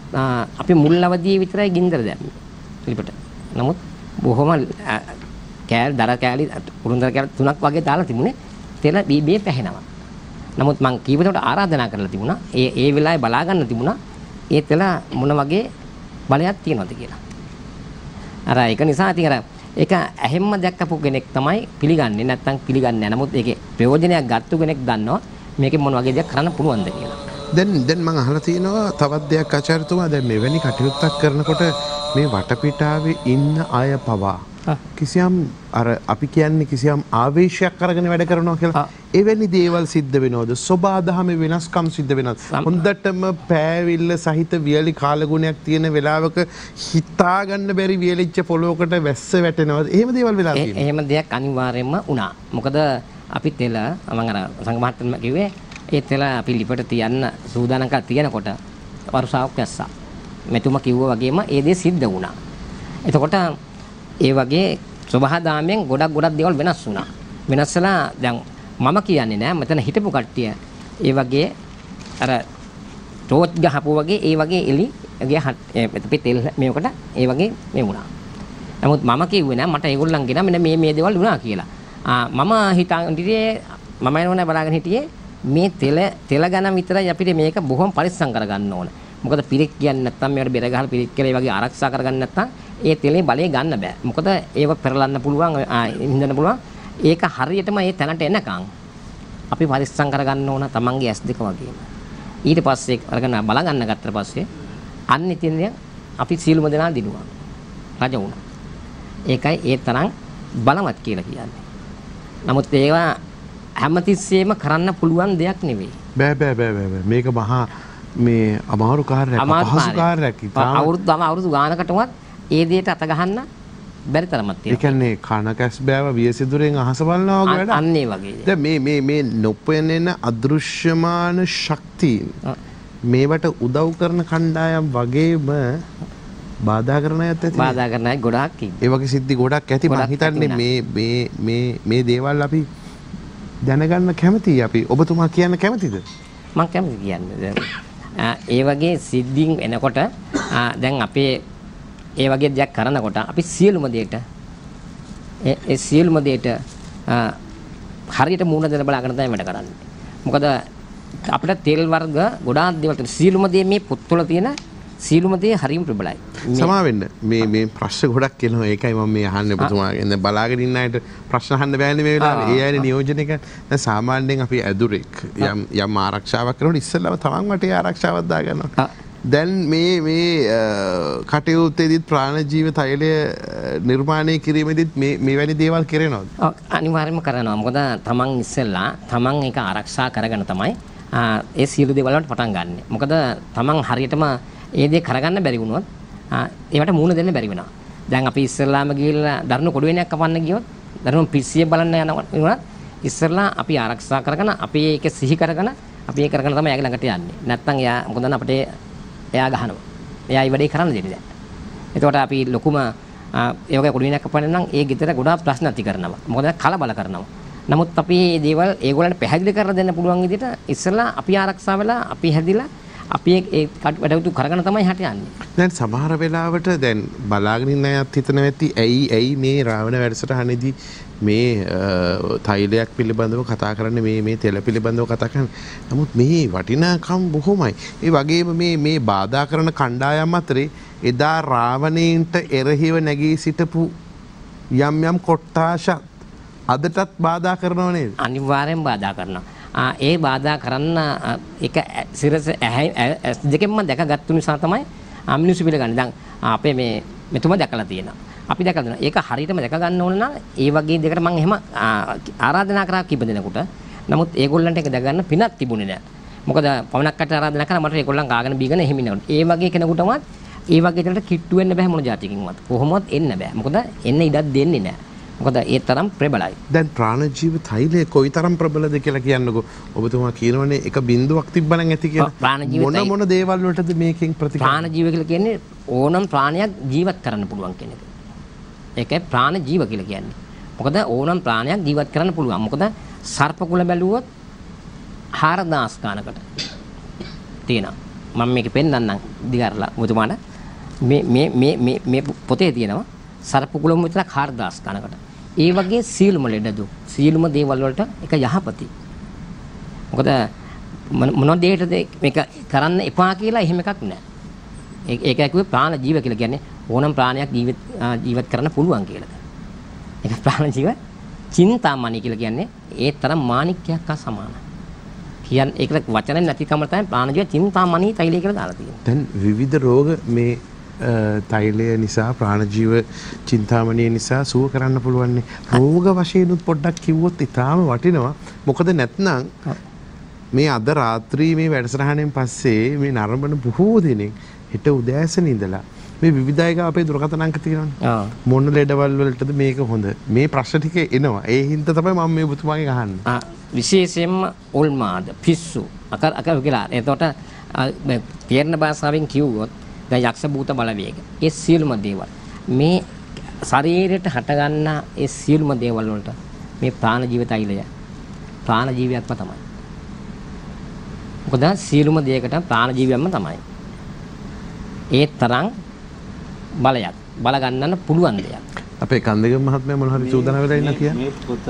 අපි මුල් අවදියේ විතරයි ගින්දර දැම්මේ. පිළිපට. නමුත් බොහොම කෑල් දර කෑලි උරුන්දර කෑලි 3ක් වගේ දාලා තිබුණේ තෙල බීබේ පැහැෙනවා. නමුත් මං කීපෙකට ආරාධනා කරලා තිබුණා. ඒ වෙලාවේ බලා ගන්න තිබුණා. ඒ තෙල මොන වගේ බලයක් තියෙනවද කියලා. අර ඒක නිසා ඉතින් අර ඒක ඇහෙම්ම දැක්කපු කෙනෙක් තමයි පිළිගන්නේ. නැත්තම් පිළිගන්නේ නැහැ. නමුත් ඒකේ ප්‍රයෝජනයක් ගත්ත කෙනෙක් දන්නවා මේකෙන් මොන වගේ දෙයක් කරන්න පුළුවන්ද කියලා. දැන් මම අහලා තියෙනවා තවත් දෙයක් ආචාර්යතුමා දැන් මෙවැනි කටයුත්තක් කරනකොට මේ වටපිටාවේ ඉන්න අය පවා කිසියම් අර අපි කියන්නේ කිසියම් ආවේශයක් අරගෙන වැඩ කරනවා කියලා. එවැනි දේවල් සිද්ධ වෙනවද? සබාදහමේ වෙනස්කම් සිද්ධ වෙනවද? හොඳටම පෑවිල්ල සහිත වියලි කාලගුණයක් තියෙන වෙලාවක හිතා ගන්න බැරි වියලිච්ච පොළොවකට වැස්ස වැටෙනවද? එහෙම දේවල් වෙලා තියෙනවා. එහෙම දෙයක් අනිවාර්යයෙන්ම වුණා. මොකද අපි තෙල මම අර සංඝ මහත්මයා කිව්වේ ඒ තෙල අපි ලිපට තියන්න සූදානම් කරලා තියනකොට වර්ෂාවක් ඇස්සා. මෙතුමා කිව්වා වගේම ඒ දේ සිද්ධ වුණා. එතකොට ඒ වගේ සබහාදාමයෙන් ගොඩක් දේවල් වෙනස් වුණා. වෙනස්ලා දැන් මම කියන්නේ නෑ මෙතන හිටපු කට්ටිය ඒ වගේ අර ටෝච් ගහපු වගේ ඒ වගේ එලි ගේ තෙල් මේකට ඒ වගේ මේ වුණා. නමුත් මම කිව්වේ නෑ මට ඒගොල්ලන්ගෙන මෙන්න මේ දේවල් වුණා කියලා. මම හිතන්නේ මම නෝනේ බලාගෙන හිටියේ මේ තෙල ගන්න විතරයි අපිට මේක බොහොම පරිස්සම් කරගන්න ඕන. මොකද පිරික් කියන්නේ නැත්තම් මේවට බෙර ගහලා පිරික් කියලා ඒ වගේ ආරක්ෂා කරගන්න නැත්තම් ඒ තෙලේ බලය ගන්න බෑ. මොකද ඒව පෙරලන්න පුළුවන්, හින්දන්න පුළුවන්. ඒක හරියටම ඒ තැනට එනකන් අපි පරිස්සම් කරගන්න ඕන තමන්ගේ ඇස් දෙක වගේම. ඊට පස්සේ අරගෙන බල ගන්න ගත්තට පස්සේ අන්න ඉතින් අපි සියලුම දෙනා දිනුවා. රජ වුණා. ඒකයි ඒ තරම් බලවත් කියලා කියන්නේ. නමුත් ඒවා හැමතිස්සෙම කරන්න පුළුවන් දෙයක් නෙවෙයි. බෑ. මේක මහා මේ අමාරු කාර්යයක්, අපහසු කාර්යයක්. අවුරුදු ගානකටවත් ඒ දෙයට අත ගහන්න බැරි තරමක් තියෙනවා. ඒ කියන්නේ කනකැස් බෑව වියසිදුරෙන් අහස බලනවා වගේ වැඩක්. අන්න ඒ වගේ. දැන් මේ නොපෙනෙන අදෘශ්‍යමාන ශක්තියින් මේවට උදව් කරන කණ්ඩායම් වගේම බාධා කරන අයත් ඇති. බාධා කරන අය ගොඩාක් ඉන්නේ. ඒ වගේ සිද්ධි ගොඩක් ඇති. මම හිතන්නේ මේ දේවල් අපි දැනගන්න කැමතියි. අපි ඔබතුමා කියන්න කැමතිද? මම කැමති කියන්නේ. ඒ වගේ සිද්ධීන් එනකොට දැන් අපේ ඒ වගේ දෙයක් කරනකොට අපි සියලුම දෙයට ඒ සියලුම දෙයට හරියට මූණ දෙන්න බලාගෙන තමයි වැඩ කරන්නේ. මොකද අපිට තෙල් වර්ග ගොඩාක් දේවල් තියෙන සියලුම දේ මේ පොත්වල තියෙන සියලුම දේ හරියම ප්‍රබලයි. සමාවෙන්න මේ ප්‍රශ්න ගොඩක් එනවා. ඒකයි මම මේ අහන්නේ ඔබතුමාගෙන්. දැන් බලාගෙන ඉන්න අයට ප්‍රශ්න අහන්න බෑනේ මේ වෙලාවේ. ඒ අයනේ නියෝජනය කරන. දැන් සාමාන්‍යයෙන් අපි ඇදුරෙක් යම් ආරක්ෂාවක් කරනකොට ඉස්සෙල්ලාම තමන් වටේ ආරක්ෂාවක් දාගන්නවා. දැන් මේ කටයුත්තේදීත් ප්‍රාණජීව තෛලය නිර්මාණය කිරීමේදීත් මේ වැනි දේවල් කරනවද? අනිවාර්යයෙන්ම කරනවා. මොකද තමන් ඉස්සෙල්ලා තමන් ඒක ආරක්ෂා කරගෙන තමයි ඒ සියලු දේවල් වලට පටන් ගන්න. මොකද තමන් හරියටම ඒ දේ කරගන්න බැරි වුණොත් ඒවට මූණ දෙන්න බැරි වෙනවා. දැන් අපි ඉස්සෙල්ලාම ගිහිල්ලා දරුණු කොඩුවෙනයක් කපන්න ගියොත් දරුණු පිස්සිය බලන්න යනවා ඉස්සෙල්ලා අපි ආරක්ෂා කරගෙන අපි ඒක සිහි කරගෙන අපි ඒක කරගෙන තමයි එයාගේ ළඟට යන්නේ. නැත්තම් එයා මොකද අපිට එයා ගහනවා. එයා ඒ වැඩේ කරන්න දෙන්නේ නැහැ. එතකොට අපි ලොකුම ඒ වගේ කොඩුවෙනයක් කපන්න නම් ඒ ගෙදර ගොඩාක් ප්‍රශ්න ඇති කරනවා. මොකද කලබල කරනවා. නමුත් අපි මේ දේවල් ඒගොල්ලන්ට පැහැදිලි කරලා දෙන්න පුළුවන් විදිහට ඉස්සෙල්ලා අපි ආරක්ෂා වෙලා අපි හැදිලා අපි ඒ වැඩවතු කරගෙන තමයි හට යන්නේ. දැන් සමහර වෙලාවට දැන් බලාගෙන ඉන්න අයත් හිතනවා ඇති ඇයි මේ රාවණ වැඩසටහනේදී මේ තෛලයක් පිළිබඳව කතා කරන්නේ මේ තෙල පිළිබඳව කතා කරන්නේ. නමුත් මේ වටිනාකම් බොහොමයි. ඒ වගේම මේ බාධා කරන කණ්ඩායම් අතරේ එදා රාවණේන්ට එරෙහිව නැගී සිටපු යම් කොට්ටාශත් අදටත් බාධා කරනව නේද? අනිවාර්යෙන් බාධා කරනවා. ඒ බාධා කරන්න එක සිරස දෙකෙන්ම දැකගත්තු නිසා තමයි මිනිස්සු පිළිගන්නේ. දැන් අපේ මේ මෙතුමා දැකලා තියෙනවා. අපි දැකලා දෙනවා. ඒක හරියටම දැක ගන්න ඕන නම් ඒ වගේ දෙයකට මම එහෙම ආරාධනා කරා කිප දෙනකොට. නමුත් ඒගොල්ලන්ට ඒක දැක ගන්න පිනක් තිබුණේ නැහැ. මොකද පවණක් කට ආරාධනා කරා මට ඒගොල්ලන් කාගෙන බීගෙන එහෙම ඉන්නකොට. ඒ වගේ කෙනෙකුටවත් ඒ වගේ දෙයකට කිට්ටු වෙන්න බෑ මොන જાතියකින්වත්. කොහොමවත් එන්න බෑ. මොකද එන්න ඉඩක් දෙන්නේ නැහැ. මොකද ඒ තරම් ප්‍රබලයි. දැන් ප්‍රාණජීව තෛලය කොයිතරම් ප්‍රබලද කියලා කියන්නකෝ. ඔබතුමා කියනවනේ එක බිඳුවක් තිබ්බනම් ඇති කියලා. මොන දේවල් වලටද මේකෙන් ප්‍රතික්‍රියා? ප්‍රාණජීව කියලා කියන්නේ ඕනම ප්‍රාණයක් ජීවත් කරන්න පුළුවන් කෙනෙක්. ඒකයි ප්‍රාණජීව කියලා කියන්නේ. මොකද ඕනම ප්‍රාණයක් ජීවත් කරන්න පුළුවන්. මොකද සර්ප කුල බැලුවොත් 4000 ගානකට තියෙනවා. මම මේක පෙන්නන්නම් දිගාරලා ඔබතුමාට. මේ පොතේ තියෙනවා සර්ප කුලම විතර 4000 ගානකට. ඒ වගේ සියලුම ලෙඩදු සියලුම දේවල් වලට එක යහපති. මොකද මොන දෙයකටද මේක කරන්න එපා කියලා එහෙම එකක් නැහැ. ඒකයි කිව්වේ ප්‍රාණ ජීව කියලා කියන්නේ ඕනම ප්‍රාණයක් ජීවත් කරන්න පුළුවන් කියලා. ඒක ප්‍රාණ ජීව චින්තාමණි කියලා කියන්නේ ඒ තරම් මාණික්කයක් හා සමානයි. කියන්නේ ඒකට වචන නැතිකම තමයි ප්‍රාණ ජීව චින්තාමණි තෛලය කියලා දාලා තියෙන්නේ. දැන් විවිධ රෝග මේ තෛලය නිසා ප්‍රාණජීව චින්තාමණිය නිසා සුව කරන්න පුළුවන්. රෝග වශයෙන් පොඩ්ඩක් කිව්වොත් ඉතාම වටිනවා. මොකද නැත්නම් මේ අද රාත්‍රී මේ වැඩසටහනෙන් පස්සේ මේ නරඹන බොහෝ දෙනෙක් හෙට උදෑසන ඉඳලා මේ විවිධයක අපේ දුරකථන අංක තියෙනවානේ. මොන ලෙඩවල් වලටද මේක හොඳ? මේ ප්‍රශ්න ටික එනවා. ඒ හින්දා තමයි මම මේ ඔබතුමාගෙන් අහන්නේ. විශේෂයෙන්ම උල්මාද පිස්සු අකර කියලා. එතකොට තේරෙන භාෂාවෙන් කිව්වොත් දැන් යක්ෂ භූත බලවේග. ඒ සියලුම දේවල් මේ ශරීරයට හටගන්න ඒ සියලුම දේවල් වලට මේ ප්‍රාණ ජීවිතයිලය ප්‍රාණ ජීවියක්ම තමයි. මොකද සියලුම දෙයකට ප්‍රාණ ජීවියක්ම තමයි. ඒ තරම් බලයක් බල ගන්නන්න පුළුවන් දෙයක්. අපේ කන්දේගම මහත්මයා මොන හරි සූදානම් වෙලා ඉන්න කියන්නේ. මේ පොත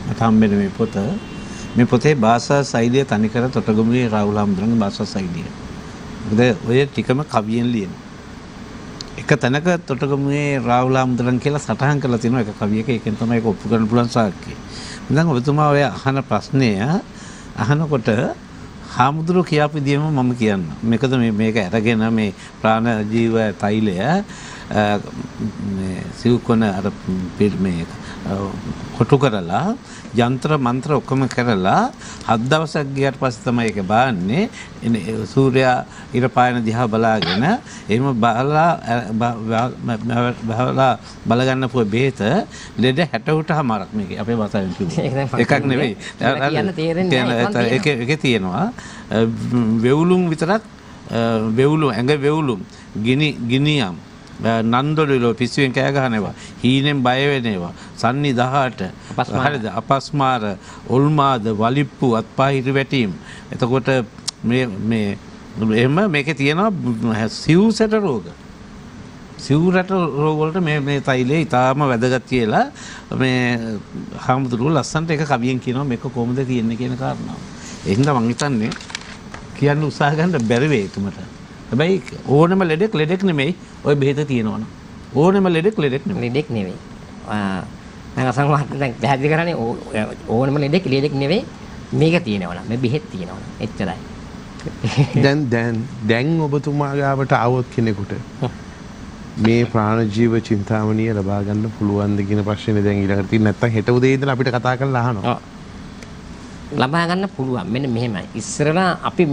මතම්බෙන මේ පොතේ භාෂා ශෛලිය තනිකර තොටගමුවේ රාහුල හම්දුරන්ගේ භාෂා ශෛලිය. මොකද ඔය ටිකම කවියෙන් ලියන. එක තැනක තොටගමුවේ රාහුල හම්දුරන් කියලා සටහන් කරලා තියෙනවා එක කවියක. ඒකෙන් තමයි ඒක ඔප්පු කරන්න පුළුවන් සාක්ෂිය. දැන් ඔබතුමා ඔය අහන ප්‍රශ්නය අහනකොට හාමුදුරුවෝ කියාපු විදිහම මම කියන්න. මේකද මේක අරගෙන මේ ප්‍රාණ ජීව තෛලය මේ සිව්කොන අර මේ කොටු කරලා යන්ත්‍ර මන්ත්‍ර ඔක්කොම කරලා 7 දවසක් ගියාට පස්සේ තමයි ඒක බාන්නේ. සූර්යා ඉර පායන දිහා බලාගෙන එහෙම බල ගන්න පුව බෙහෙත ලෙඩ 68මාරක් මේකේ අපේ භාෂාවෙන් කිව්වා. එකක් නෙවෙයි. ඒකේ තියෙනවා වෙවුලුම් විතරක් වෙවුලුම් ඇඟ වෙවුලුම් ගිනියම් නන්දොලිලෝ පිස්සුවෙන් කෑ ගහනවා හීනෙන් බය වෙනවා සන්නි 18 හරිද අපස්මාර ඔල්මාද වලිප්පු අත්පා හිරි වැටීම් එතකොට මේ එහෙම මේකේ තියෙනවා සිව්සැට රෝග වලට මේ තෛලය ඉතාම වැදගත් කියලා මේ හාමුදුරුවෝ ලස්සනට එක කවියෙන් කියනවා මේක කොහොමද තියෙන්නේ කියන කාරණාව. ඒ හින්දා මං හිතන්නේ කියන්න උත්සාහ ගන්න බැරි වෙයි තුමට. හැබැයි ඕනම ලෙඩෙක් නෙමෙයි ඔය බෙහෙත තියෙනවනේ. ඕනම ලෙඩෙක් නෙමෙයි. ලෙඩෙක් නෙමෙයි. දැන් අසංවාද දැන් පැහැදිලි කරන්නේ ඕනම ලෙඩෙක් නෙමෙයි මේක තියෙනවනේ. මේ බෙහෙත් තියෙනවනේ. එච්චරයි. දැන් ඔබතුමා ගාවට ආවොත් කෙනෙකුට මේ ප්‍රාණජීව චින්තාමණිය ලබා ගන්න පුළුවන්ද කියන ප්‍රශ්නේ දැන් ඊළඟට තියෙන නැත්නම් හෙට උදේ ඉඳලා අපිට කතා කරලා අහනවා. ලබා ගන්න පුළුවන්. මෙන්න මෙහෙමයි. ඉස්සරලා අපි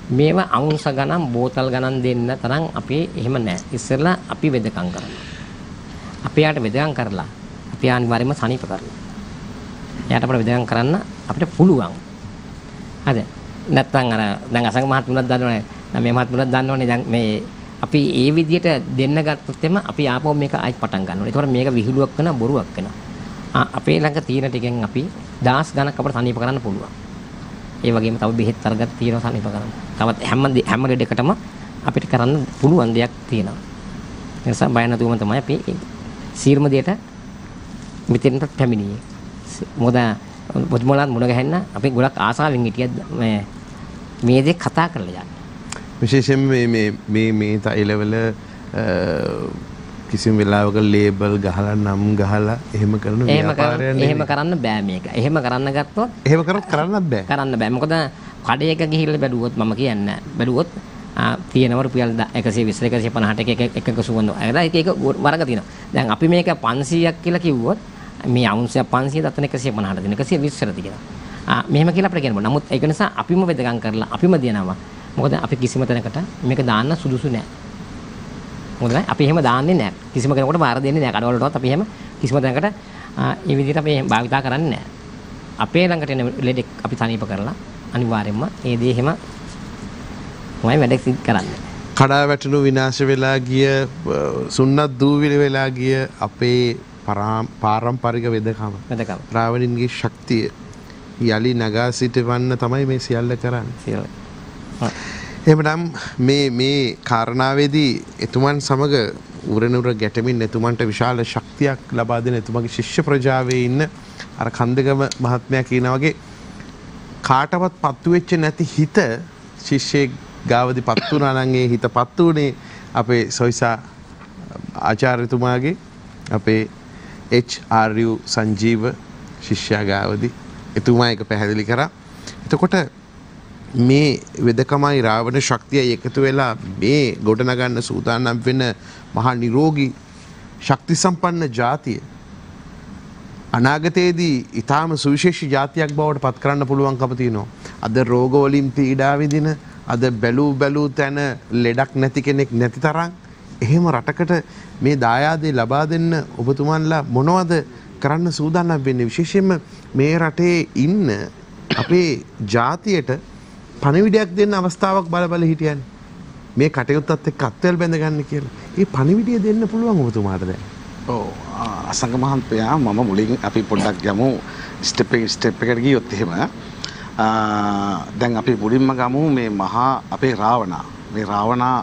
මේවා අංශ ගණන් බෝතල් ගණන් දෙන්න තරම් අපි එහෙම නැහැ. ඉස්සෙල්ලා අපි වෙදකම් කරනවා. අපි යාට වෙදකම් කරලා අපි අනිවාර්යයෙන්ම සනීප කරනවා. යාට අපිට වෙදකම් කරන්න අපිට පුළුවන්. හරි. නැත්නම් අර දැන් අසංග මහත්මුණක් දන්නවනේ. දැන් මේ මහත්මුණක් දන්නවනේ දැන් මේ අපි ඒ විදිහට දෙන්න ගත්තොත් එම අපි ආපහු මේක ආයෙත් පටන් ගන්නවා. ඒතකොට මේක විහිළුවක් වෙනවා බොරුවක් වෙනවා. අපේ ළඟ තියෙන ටිකෙන් අපි 10 ගණක් අපිට සනීප කරන්න පුළුවන්. ඒ වගේම තව බෙහෙත් තරගත් තියෙනවා සනීප කරන්න. තවත් හැම ලෙඩකටම අපිට කරන්න පුළුවන් දෙයක් තියෙනවා. ඒ නිසා බය නැතුවම තමයි අපි සීර්ම දෙයට මෙතෙන්ට පැමිණියේ. මොකද පොත්මලත් මුණ ගැහෙන්න අපි ගොඩක් ආසාවෙන් හිටියත් මේ දේ කතා කරලා යන්න. විශේෂයෙන් මේ තෛලවල කිසිම වෙලාවක ලේබල් ගහලා නම් ගහලා එහෙම කරන ව්‍යාපාරයක් එහෙම කරන්න බෑ මේක. එහෙම කරන්න ගත්තොත් එහෙම කරොත් කරන්නත් බෑ. කරන්න බෑ. මොකද කඩේක ගිහිල්ලා බැලුවොත් මම කියන්නේ බැලුවොත් තියෙනවා රුපියල් 120 150ට එකක සුවඳ. ඒක වරක තියෙනවා. දැන් අපි මේක 500ක් කියලා කිව්වොත් මේ අවුන්සියක් 500 දත්තන 150ට දෙන 120ට තියෙනවා. මෙහෙම කියලා අපිට කියන්න බෑ. නමුත් ඒක නිසා අපිම වෙදකම් කරලා අපිම දිනනවා. මොකද අපි කිසිම තැනකට මේක දාන්න සුදුසු නෑ. මොකද අපි එහෙම දාන්නේ නෑ. කිසිම කෙනෙකුට බාර දෙන්නේ නෑ. කඩවලටවත් අපි එහෙම කිසිම තැනකට මේ විදිහට අපි භාවිතා කරන්නේ නෑ. අපේ ළඟට එන ලෙඩෙක් අපි තනීප කරලා අනිවාර්යයෙන්ම ඒ දේ එහෙම මොයි වැඩක් සිද්ධ කරන්නේ. කඩා වැටුණු විනාශ වෙලා ගිය සුන්නත් දූවිලි වෙලා ගිය අපේ පාරම්පරික වෙදකම රාවණින්ගේ ශක්තිය යලි නගා සිටවන්න තමයි මේ සියල්ල කරන්නේ. එහෙමනම් මේ කාරණාවේදී එතුමන් සමග උරනුර ගැටමින් එතුමන්ට විශාල ශක්තියක් ලබා දෙන එතුමගේ ශිෂ්‍ය ප්‍රජාවේ ඉන්න අර කන්දගම මහත්මයා කියන වගේ කාටවත් පත්තු වෙච්ච නැති හිත ශිෂ්‍යෙක් ගාවදී පත් වුණා නම් ඒ හිත පත් උනේ අපේ සොයිසා ආචාර්යතුමාගේ අපේ HRU සංජීව ශිෂ්‍යයා ගාවදී එතුමා එක පැහැදිලි කරා. එතකොට මේ වෙදකමයි රාවණ ශක්තියයි එකතු වෙලා මේ ගොඩනගන්න සූදානම් වෙන මහා නිරෝගී ශක්ති සම්පන්න ජාතිය අනාගතයේදී ඊටාම සුවිශේෂී ජාතියක් බවට පත් කරන්න පුළුවන්කම තියෙනවා. අද රෝග වලින් පීඩා විඳින, අද බැලූ තැන ලෙඩක් නැති කෙනෙක් නැති තරම් එහෙම රටකට මේ දායාදේ ලබා දෙන්න ඔබතුමන්ලා මොනවද කරන්න සූදානම් වෙන්නේ? විශේෂයෙන්ම මේ රටේ ඉන්න අපේ ජාතියට පණිවිඩයක් දෙන්න අවස්ථාවක් බල හිටියන්නේ. මේ කටයුත්තත් එක්ක අත්වැල් බැඳ ගන්න කියලා. ඒ පණිවිඩය දෙන්න පුළුවන් ඔබතුමාට දැන්. ඔව් අසංග මහත්මයා මම මුලින් අපි පොඩ්ඩක් යමු ස්ටෙප් එකට ගියොත් එහෙම දැන් අපි මුලින්ම ගමු මේ මහා අපේ රාවණා. මේ රාවණා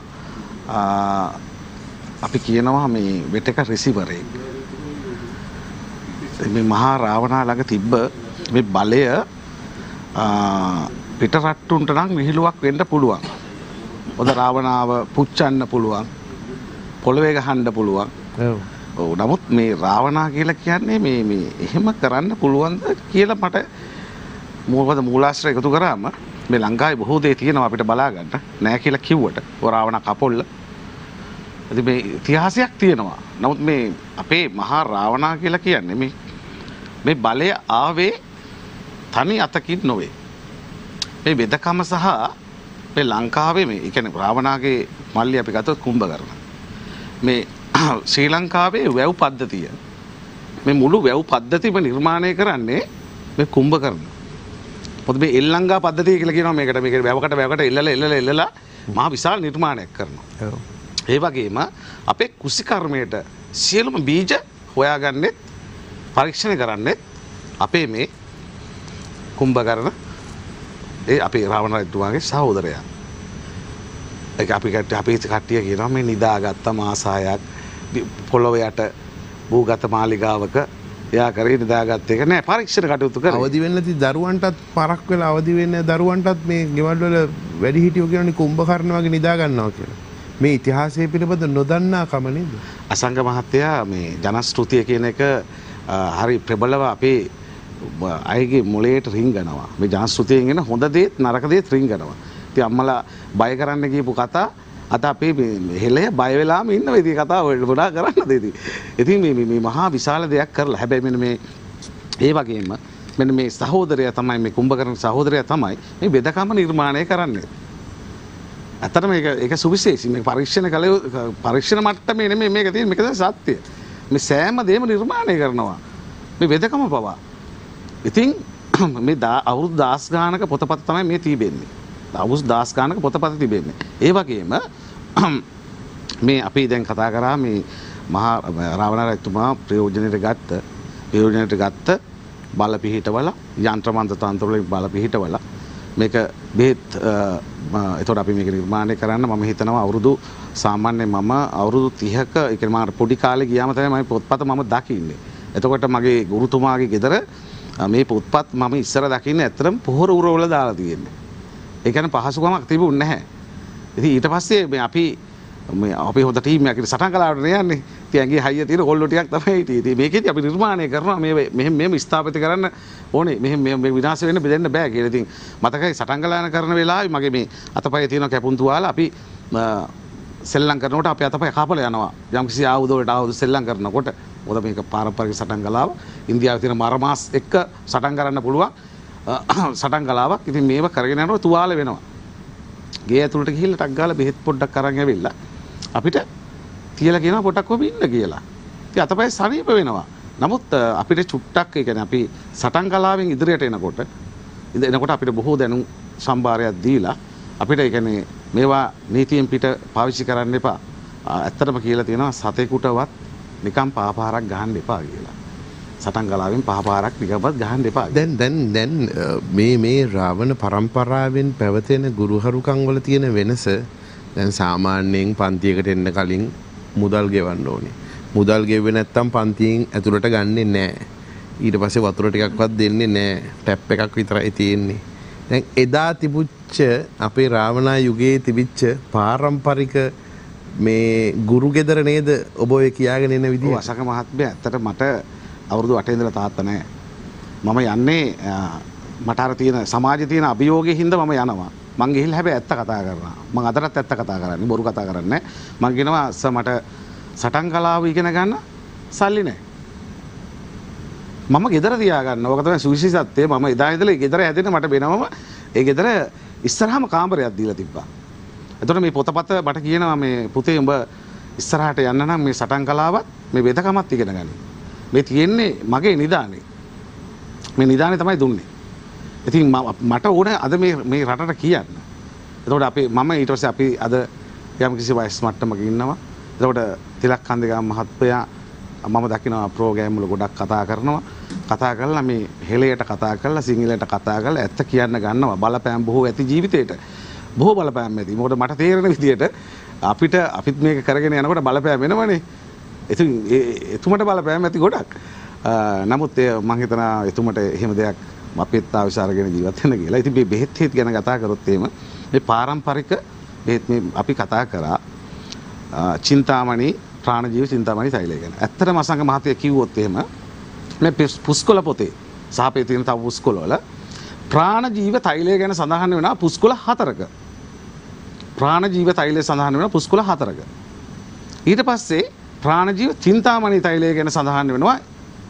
අපි කියනවා මේ වෙටක රිසීවරේ. මේ මහා රාවණා ළඟ තිබ්බ මේ බලය පිටරට්ටුන්ට නම් විහිළුවක් වෙන්න පුළුවන්. පොද රාවණාව පුච්චන්න පුළුවන්. පොළවේ ගහන්න පුළුවන්. ඔව් නමුත් මේ රාවණා කියලා කියන්නේ මේ එහෙම කරන්න පුළුවන්ද කියලා මට මොකද මූලාශ්‍රය එකතු කරාම මේ ලංකාවේ බොහෝ දේ තියෙනවා අපිට බලා ගන්න. නෑ කියලා කිව්වට රාවණා කපොල්ල. ඉතින් මේ ඉතිහාසයක් තියෙනවා. නමුත් මේ අපේ මහා රාවණා කියලා කියන්නේ මේ බලය ආවේ තනි අතකින් නොවේ. මේ වෙදකම සහ මේ ලංකාවේ මේ කියන්නේ රාවණාගේ මල්ලි අපි ගත්තොත් කුම්භකර්ණ. මේ ශ්‍රී ලංකාවේ වැව් පද්ධතිය මේ මුළු වැව් පද්ධතියම නිර්මාණය කරන්නේ මේ කුම්භකර්ණ. මොකද මේ එල්ලංගා පද්ධතිය කියලා කියනවා මේකට වැවකට එල්ලලා මහා විශාල නිර්මාණයක් කරනවා. ඒ වගේම අපේ කුසිකර්මයට සියලුම බීජ හොයාගන්නෙත් පරීක්ෂණ කරන්නෙත් අපේ මේ කුම්භකර්ණ ඒ අපේ රාවණ රජතුමාගේ සහෝදරයා. ඒක අපි කට්ටිය කියනවා මේ නිදාගත්ත මාස 6ක් පොළොව යට භූගත මාලිගාවක එයා කරේ නිදාගත්ත එක නෑ පරීක්ෂණ කටයුතු කරා. අවදි වෙන්න ති දරුවන්ටත් පරක් වෙලා අවදි වෙන්න දරුවන්ටත් මේ ගෙවල් වල වැඩි හිටියෝ කියනනේ කුම්භකර්ණ වගේ නිදා ගන්නවා කියලා. මේ ඉතිහාසය පිළිබඳ නොදන්නා කම නේද? අසංග මහත්තයා මේ ජනශ්‍රුතිය කියන එක හරි ප්‍රබලව අපේ අයගේ මොලේට රිංගනවා. මේ ජනශ්‍රුතියෙන් එන හොඳ දේත් නරක දේත් රිංගනවා. ඉතින් අම්මලා බය කරන්න කියපු කතා අද අපේ හෙළය බය වෙලාම ඉන්න මේ කතා වලට වඩා කරන්නද ඉතින්. ඉතින් මේ මහා විශාල දෙයක් කරලා හැබැයි මෙන්න මේ ඒ වගේම මෙන්න මේ සහෝදරයා තමයි මේ කුම්භකර්ණ සහෝදරයා තමයි මේ වෙදකම නිර්මාණය කරන්නේ. ඇත්තටම ඒක සුවිශේෂී. මේ පරීක්ෂණ මට්ටමේ නෙමෙයි මේක තියෙන්නේ. මේක තමයි සත්‍ය. මේ සෑම දෙයක්ම නිර්මාණය කරනවා. මේ වෙදකම පවා. ඉතින් මේ අවුරුදු 10 ගානක පොතපත තමයි මේ තිබෙන්නේ. අවුරුදු 10 ගානක පොතපත තිබෙන්නේ. ඒ වගේම මේ අපි දැන් කතා කරා මේ මහා රාවණ රජතුමා ප්‍රයෝජනෙට ගත්ත බල පිහිටවල යන්ත්‍ර මන්ත්‍ර තන්ත්‍ර වලින් බල පිහිටවල මේක බෙහෙත් එතකොට අපි මේක නිර්මාණය කරන්න මම හිතනවා අවුරුදු සාමාන්‍යයෙන් මම අවුරුදු 30ක ඒ කියන්නේ මම පොඩි කාලේ ගියාම තමයි මම පොත්පත මම දකින්නේ. එතකොට මගේ ගුරුතුමාගේ ගෙදර මේ පොත්පත් මම ඉස්සර දකින්නේ ඇත්තටම පොහොර උරවල දාලා තියෙන්නේ. ඒ කියන්නේ පහසුකමක් තිබුණේ නැහැ. ඉතින් ඊට පස්සේ අපි මේ අපේ හොඳ ටීම් එකකට සටන් කලාවට යන්නේ. ඉතින් ඇඟේ හයිය තියෙන කොල්ලෝ ටිකක් තමයි හිටියේ. ඉතින් මේකෙදි අපි නිර්මාණය කරනවා මෙහෙම ස්ථාපිත කරන්න ඕනේ. මෙහෙම විනාශ වෙන්න බෙදෙන්න බෑ කියලා. ඉතින් මතකයි සටන් කලාන කරන වෙලාවේ මගේ මේ අතපය තියෙන කැපුම් තුවාල අපි සෙල්ලම් කරනකොට අපේ අතපය කපලා යනවා. යම්කිසි ආයුධ වලට ආයුධ සෙල්ලම් කරනකොට මොකද මේක පාරම්පරික සටන් කලාව. ඉන්දියාවේ තියෙන මරමාස් එක්ක සටන් කරන්න පුළුවන් සටන් කලාවක්. ඉතින් මේව කරගෙන යනකොට තුවාල වෙනවා. ගේ ඇතුළට ගිහිල්ලා ටක් ගාලා බෙහෙත් පොඩ්ඩක් අරන් ඇවිල්ලා අපිට තියලා කියනවා පොඩ්ඩක් ඔබ ඉන්න කියලා. ඉතින් අතපය සනීප වෙනවා. නමුත් අපිට චුට්ටක් ඒ කියන්නේ අපි සටන් කලාවෙන් ඉදිරියට එනකොට අපිට බොහෝ දැනුම් සම්භාරයක් දීලා අපිට ඒ කියන්නේ මේවා නීතියෙන් පිට පාවිච්චි කරන්න එපා. ඇත්තටම කියලා තියෙනවා සතෙකුටවත් නිකම් පාපාරක් ගහන්න එපා කියලා. සටන් කලාවෙන් පාපාරක් නිකම්වත් ගහන්න එපා. දැන් මේ රාවණ පරම්පරාවෙන් පැවතෙන ගුරුහරුකම් වල තියෙන වෙනස දැන් සාමාන්‍යයෙන් පන්තියකට එන්න කලින් මුදල් ගෙවන්න ඕනේ. මුදල් ගෙවුවේ නැත්තම් පන්තියෙන් ඇතුළට ගන්නෙ නැහැ. ඊට පස්සේ වතුර ටිකක්වත් දෙන්නේ නැහැ. ටැප් එකක් විතරයි තියෙන්නේ. දැන් එදා තිබුච්ච අපේ රාවණා යුගයේ තිබිච්ච පාරම්පරික මේ ගුරු ගෙදර නේද ඔබ ඔය කියාගෙන එන විදිහ? අසක මහත්මයා ඇත්තට මට අවුරුදු 8 ඉඳලා තාත්තා නැහැ. මම යන්නේ මට අර තියෙන සමාජයේ තියෙන අභියෝගයේ හින්දා මම යනවා. මං ගිහිල්ලා හැබැයි ඇත්ත කතා කරනවා. මං අදටත් ඇත්ත කතා කරන්නේ බොරු කතා කරන්නේ නැහැ. මං කියනවා මට සටන් කලාව ඉගෙන ගන්න සල්ලි නැහැ. මම ගෙදර තියාගන්න. ඕක තමයි සුවිශේෂත්වය. මම එදා ඉඳලා ගෙදර හැදෙන්න මට වෙනවම ඒ ගෙදර ඉස්සරහම කාමරයක් දීලා තිබ්බා. එතකොට මේ පොතපත මට කියනවා මේ පුතේ උඹ ඉස්සරහට යන්න නම් මේ සටන් කලාවත් මේ වෙදකමත් ඉගෙන ගන්න. මේ තියෙන්නේ මගේ නිදානේ. මේ නිදානේ තමයි දුන්නේ. ඉතින් මට ඕනේ අද මේ රටට කියන්න. එතකොට මම ඊට පස්සේ අපි අද යම් කිසි වයස් මට්ටමක ඉන්නවා. එතකොට තිලක් කන්දේගම මහත්මයා මම දකිනවා ප්‍රෝග්‍රෑම් වල ගොඩක් කතා කරනවා. කතා කරලා මේ හෙළයට කතා කරලා සිංහලයට කතා කරලා ඇත්ත කියන්න ගන්නවා. බලපෑම් බොහෝ ඇති ජීවිතේට. බොහෝ බලපෑම් ඇති. මොකද මට තේරෙන විදියට අපිත් මේක කරගෙන යනකොට බලපෑම් වෙනවනේ. ඉතින් එතුමට බලපෑම් ඇති ගොඩක්. නමුත් මම හිතනවා එතුමට එහෙම දෙයක් අපිත් ආවිසාරගෙන ජීවත් වෙන්න කියලා. ඉතින් මේ බෙහෙත් හේත් ගැන කතා කරොත් එහෙම මේ පාරම්පරික බෙහෙත් මේ අපි කතා කරා චින්තාමණි ප්‍රාණජීව චින්තාමණි තෛලය ගැන. ඇත්තටම අසංග මහත්තයා කිව්වොත් එහෙම මේ පුස්කොළ පොතේ සාපේ තියෙන තව පුස්කොළ වල ප්‍රාණජීව තෛලය ගැන සඳහන් වෙනවා පුස්කොළ 4ක. ප්‍රාණජීව තෛලය සඳහන් වෙනවා පුස්කොළ 4ක. ඊට පස්සේ ප්‍රාණජීව චින්තාමණි තෛලය ගැන සඳහන් වෙනවා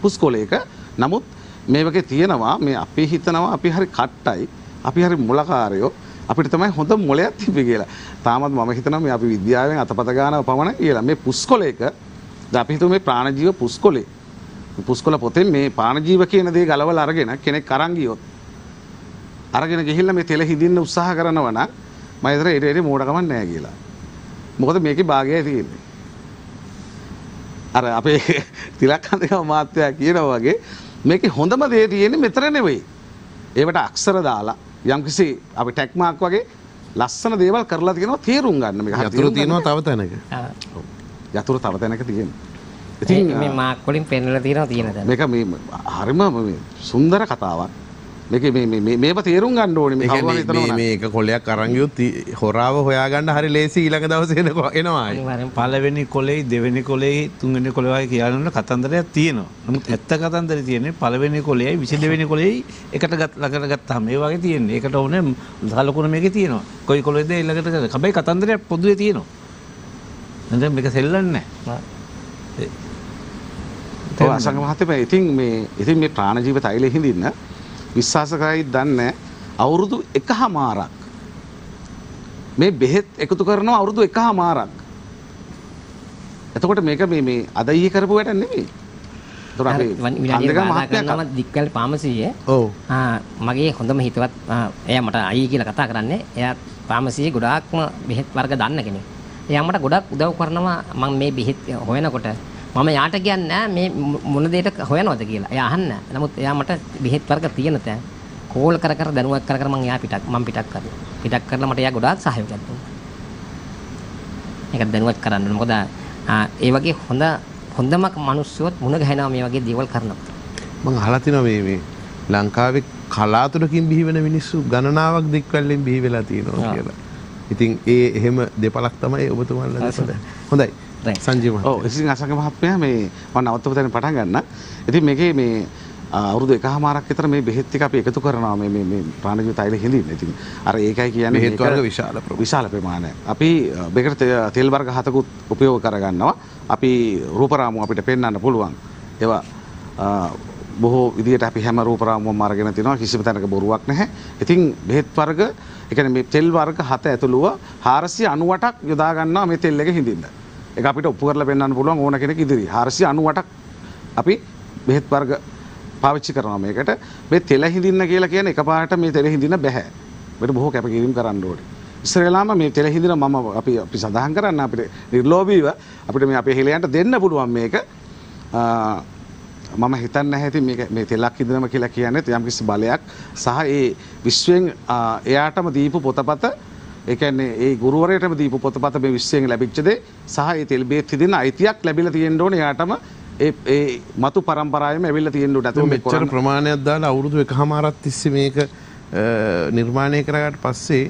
පුස්කොළයක. නමුත් මේ වගේ තියෙනවා මේ අපි හිතනවා අපි හරි කට්ටයි අපි හරි මුලකාරයෝ අපිට තමයි හොඳ මොලයක් තිබ්බේ කියලා. තාමත් මම හිතනවා මේ අපි විද්‍යාවෙන් අතපත ගන්නවා පමණයි කියලා. මේ පුස්කොළයක අපි හිතුව මේ ප්‍රාණජීව පුස්කොළේ. පුස්කොළ පොතෙන් මේ ප්‍රාණජීව කියන දේ ගලවලා අරගෙන කෙනෙක් අරන් ගියොත් අරගෙන ගිහිල්ලා මේ තෙල හිදින්න උත්සාහ කරනවා නම් මම හිතර ඊට මෝඩකමක් නැහැ කියලා. මොකද මේකේ භාගයයි තියෙන්නේ. අර අපේ තිලක් කන්දේගම මහත්තයා කියනවා වගේ මේකේ හොඳම දේ තියෙන්නේ මෙතන නෙවෙයි. ඒවට අක්ෂර දාලා යම්කිසි අපි ටැග් මාක් වගේ ලස්සන දේවල් කරලා තියෙනවා තේරුම් ගන්න. මේක යතුරු තියෙනවා තව තැනක. යතුරු තව තැනක තියෙනවා. ඉතින් මේ මාක් වලින් පෙන්නලා තියෙනවා තියෙන තැන. මේක මේ හරිම සුන්දර කතාවක්. මේක තේරුම් ගන්න ඕනේ. මේ කවුරුහරි හිතනවා මේක කොලයක් අරන් ගියොත් හොරාව හොයාගන්න හරි ලේසි ඊළඟ දවසේ එනවා. පළවෙනි කොලේ දෙවෙනි කොලේ තුන්වෙනි කොලේ කියන කතන්දරයක් තියෙනවා. නමුත් ඇත්ත කතන්දරේ තියෙන්නේ පළවෙනි කොලේයි 22 වෙනි කොලේයි එකට ළඟට ගත්තාම මේ වගේ තියෙන්නේ. ඒකට ඕනේ සලකුණ මේකේ තියෙනවා. කොයි කොලේද ඊළඟට ගන්න. හැබැයි කතන්දරයක් පොදුවේ තියෙනවා. දැන් මේක සෙල්ලන්නේ නැහැ. අසංග මහත්තයා ඉතින් මේ ප්‍රාණජීව තෛලෙ හිඳින්න විශ්වාස කරයි දන්නේ අවුරුදු 1මාරක් මේ බෙහෙත් එකතු කරනවා අවුරුදු 1මාරක්. එතකොට මේක මේ අද ඊයේ කරපු වැඩක් නෙමෙයි. ඒතර අපි කන්දේගම මහත්තයා දික්කල් පාමසියේ මගේ හොඳම හිතවත් එයා මට අයියේ කියලා කතා කරන්නේ. එයා පාමසියේ ගොඩාක්ම බෙහෙත් වර්ග දන්න කෙනෙක්. එයා මට ගොඩක් උදව් කරනවා මම මේ බෙහෙත් හොයනකොට. මම යාට කියන්නේ මේ මොන දෙයකට හොයනවද කියලා. එයා අහන්න. නමුත් එයා මට බෙහෙත් වර්ග තියෙන තැන කෝල් කර දැනුවත් කර මම එයා පිටක් කරනවා. පිටක් කරලා මට එයා ගොඩාක් සහයෝගයක් දුන්නා. ඒක දැනුවත් කරන්න. මොකද ඒ වගේ හොඳම මිනිස්සුත් මුණ ගැහෙනවා මේ වගේ දේවල් කරනකොට. මම අහලා තිනවා මේ ලංකාවේ කලාතුරකින් බිහි වෙන මිනිස්සු ගණනාවක් දික්වැල්ලෙන් බිහි වෙලා තියෙනවා කියලා. ඉතින් ඒ එහෙම දෙපළක් තමයි ඔබතුමාලා දෙපළ. හොඳයි. සංජීව මහත්තයා. ඔව් ඉතින් අසංග මහත්මයා මේ මම නවත්තපු තැන පටන් ගන්න. ඉතින් මේකේ මේ අවුරුදු 1කමාරක් විතර මේ බෙහෙත් ටික අපි එකතු කරනවා මේ ප්‍රාණජීව තෛල හිඳින්න. ඉතින් අර ඒකයි කියන්නේ බෙහෙත් වර්ග විශාල ප්‍රමාණයක්. අපි මේකට තෙල් වර්ග 7කුත් උපයෝග කරගන්නවා. අපි රූපරාමු අපිට පෙන්වන්න පුළුවන්. ඒවා බොහෝ විදියට අපි හැම රූපරාමුවක්ම අරගෙන තිනවා කිසිම තැනක බොරුවක් නැහැ. ඉතින් බෙහෙත් වර්ග ඒ කියන්නේ මේ තෙල් වර්ග 7 ඇතුළුව 498ක් යොදා ගන්නවා මේ තෙල් එක හිඳින්න. ඒක අපිට ඔප්පු කරලා පෙන්වන්න පුළුවන් ඕන කෙනෙක් ඉදිරියේ. 498ක් අපි බෙහෙත් වර්ග පාවිච්චි කරනවා මේකට. මේ තෙල හිඳින්න කියලා කියන්නේ එකපාරට මේ තෙල හිඳින්න බෑ. මේකට බොහෝ කැපකිරීම කරන්න ඕනේ. ඉස්සරලාම මේ තෙල හිඳින අපි සඳහන් කරන්න අපිට නිර්ලෝභීව අපිට මේ අපේ හෙලයන්ට දෙන්න පුළුවන් මේක. මම හිතන්නේ නැහැ ඉතින් මේ තෙලක් හිඳිනම කියලා කියන්නේ යම්කිසි බලයක් සහ ඒ විශ්වයෙන් එයාටම දීපු පොතපත ඒ කියන්නේ ඒ ගුරුවරයාටම දීපු පොතපත මේ විශ්වයෙන් ලැබිච්ච දේ සහ ඒ තෙල් බේත් හිඳින අයිතියක් ලැබිලා තියෙන්න ඕනේ එයාටම ඒ මතු පරම්පරාවෙම ඇවිල්ලා තියෙන්න උඩ අතෝ මෙච්චර ප්‍රමාණයක් දාලා අවුරුදු 1කමාරක් තිස්සේ මේක නිර්මාණය කරාට පස්සේ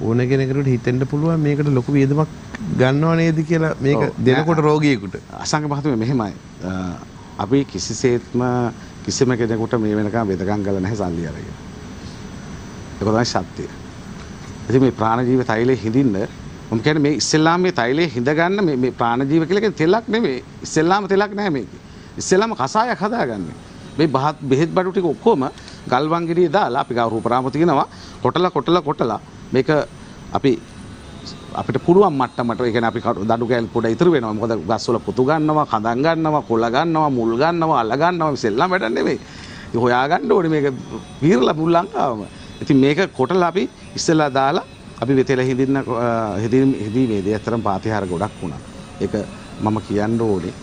ඕන කෙනෙකුට හිතෙන්න පුළුවන් මේකට ලොකු වියදමක් ගන්නව නේද කියලා මේක දෙනකොට රෝගියෙකුට. අසංග මහත්මයා මෙහෙමයි. අපි කිසිසේත්ම කිසිම කෙනෙකුට මේ වෙනකම් වෙදකම් කළා නැහැ සල්ලි අරගෙන. ඒක තමයි සත්‍යය. ඉතින් මේ ප්‍රාණජීව තෛලයේ හිඳින්න මම කියන්නේ මේ ඉස්සෙල්ලාම මේ තෛලයේ හිඳ ගන්න මේ ප්‍රාණජීව කියලා කියන්නේ තෙලක් නෙමෙයි. ඉස්සෙල්ලාම තෙලක් නැහැ මේකේ. ඉස්සෙල්ලාම කසායක් හදාගන්නේ. මේ බෙහෙත් බඩු ටික ඔක්කොම ගල් වංගිරියේ දාලා අපි ගාව රූපරාම තියෙනවා. කොටලා මේක අපිට පුළුවන් මට්ටමට ඒ කියන්නේ අපි දඩු කෑල් පොඩ ඉතුරු වෙනවා. මොකද ගස්වල පුතු ගන්නවා, කඳන් ගන්නවා, කොළ ගන්නවා, මුල් ගන්නවා, අල ගන්නවා. ඉස්සෙල්ලාම වැඩක් නෙමෙයි. ඒක හොයා ගන්න ඕනේ මේක පීරලා මුල් ලංකාවම. ඉතින් මේක කොටලා අපි ඉස්සෙල්ලා දාලා අපි වෙතෙල හිදීමේදී අතරම පාතිහාර ගොඩක් වුණා. ඒක මම කියන්න ඕනේ.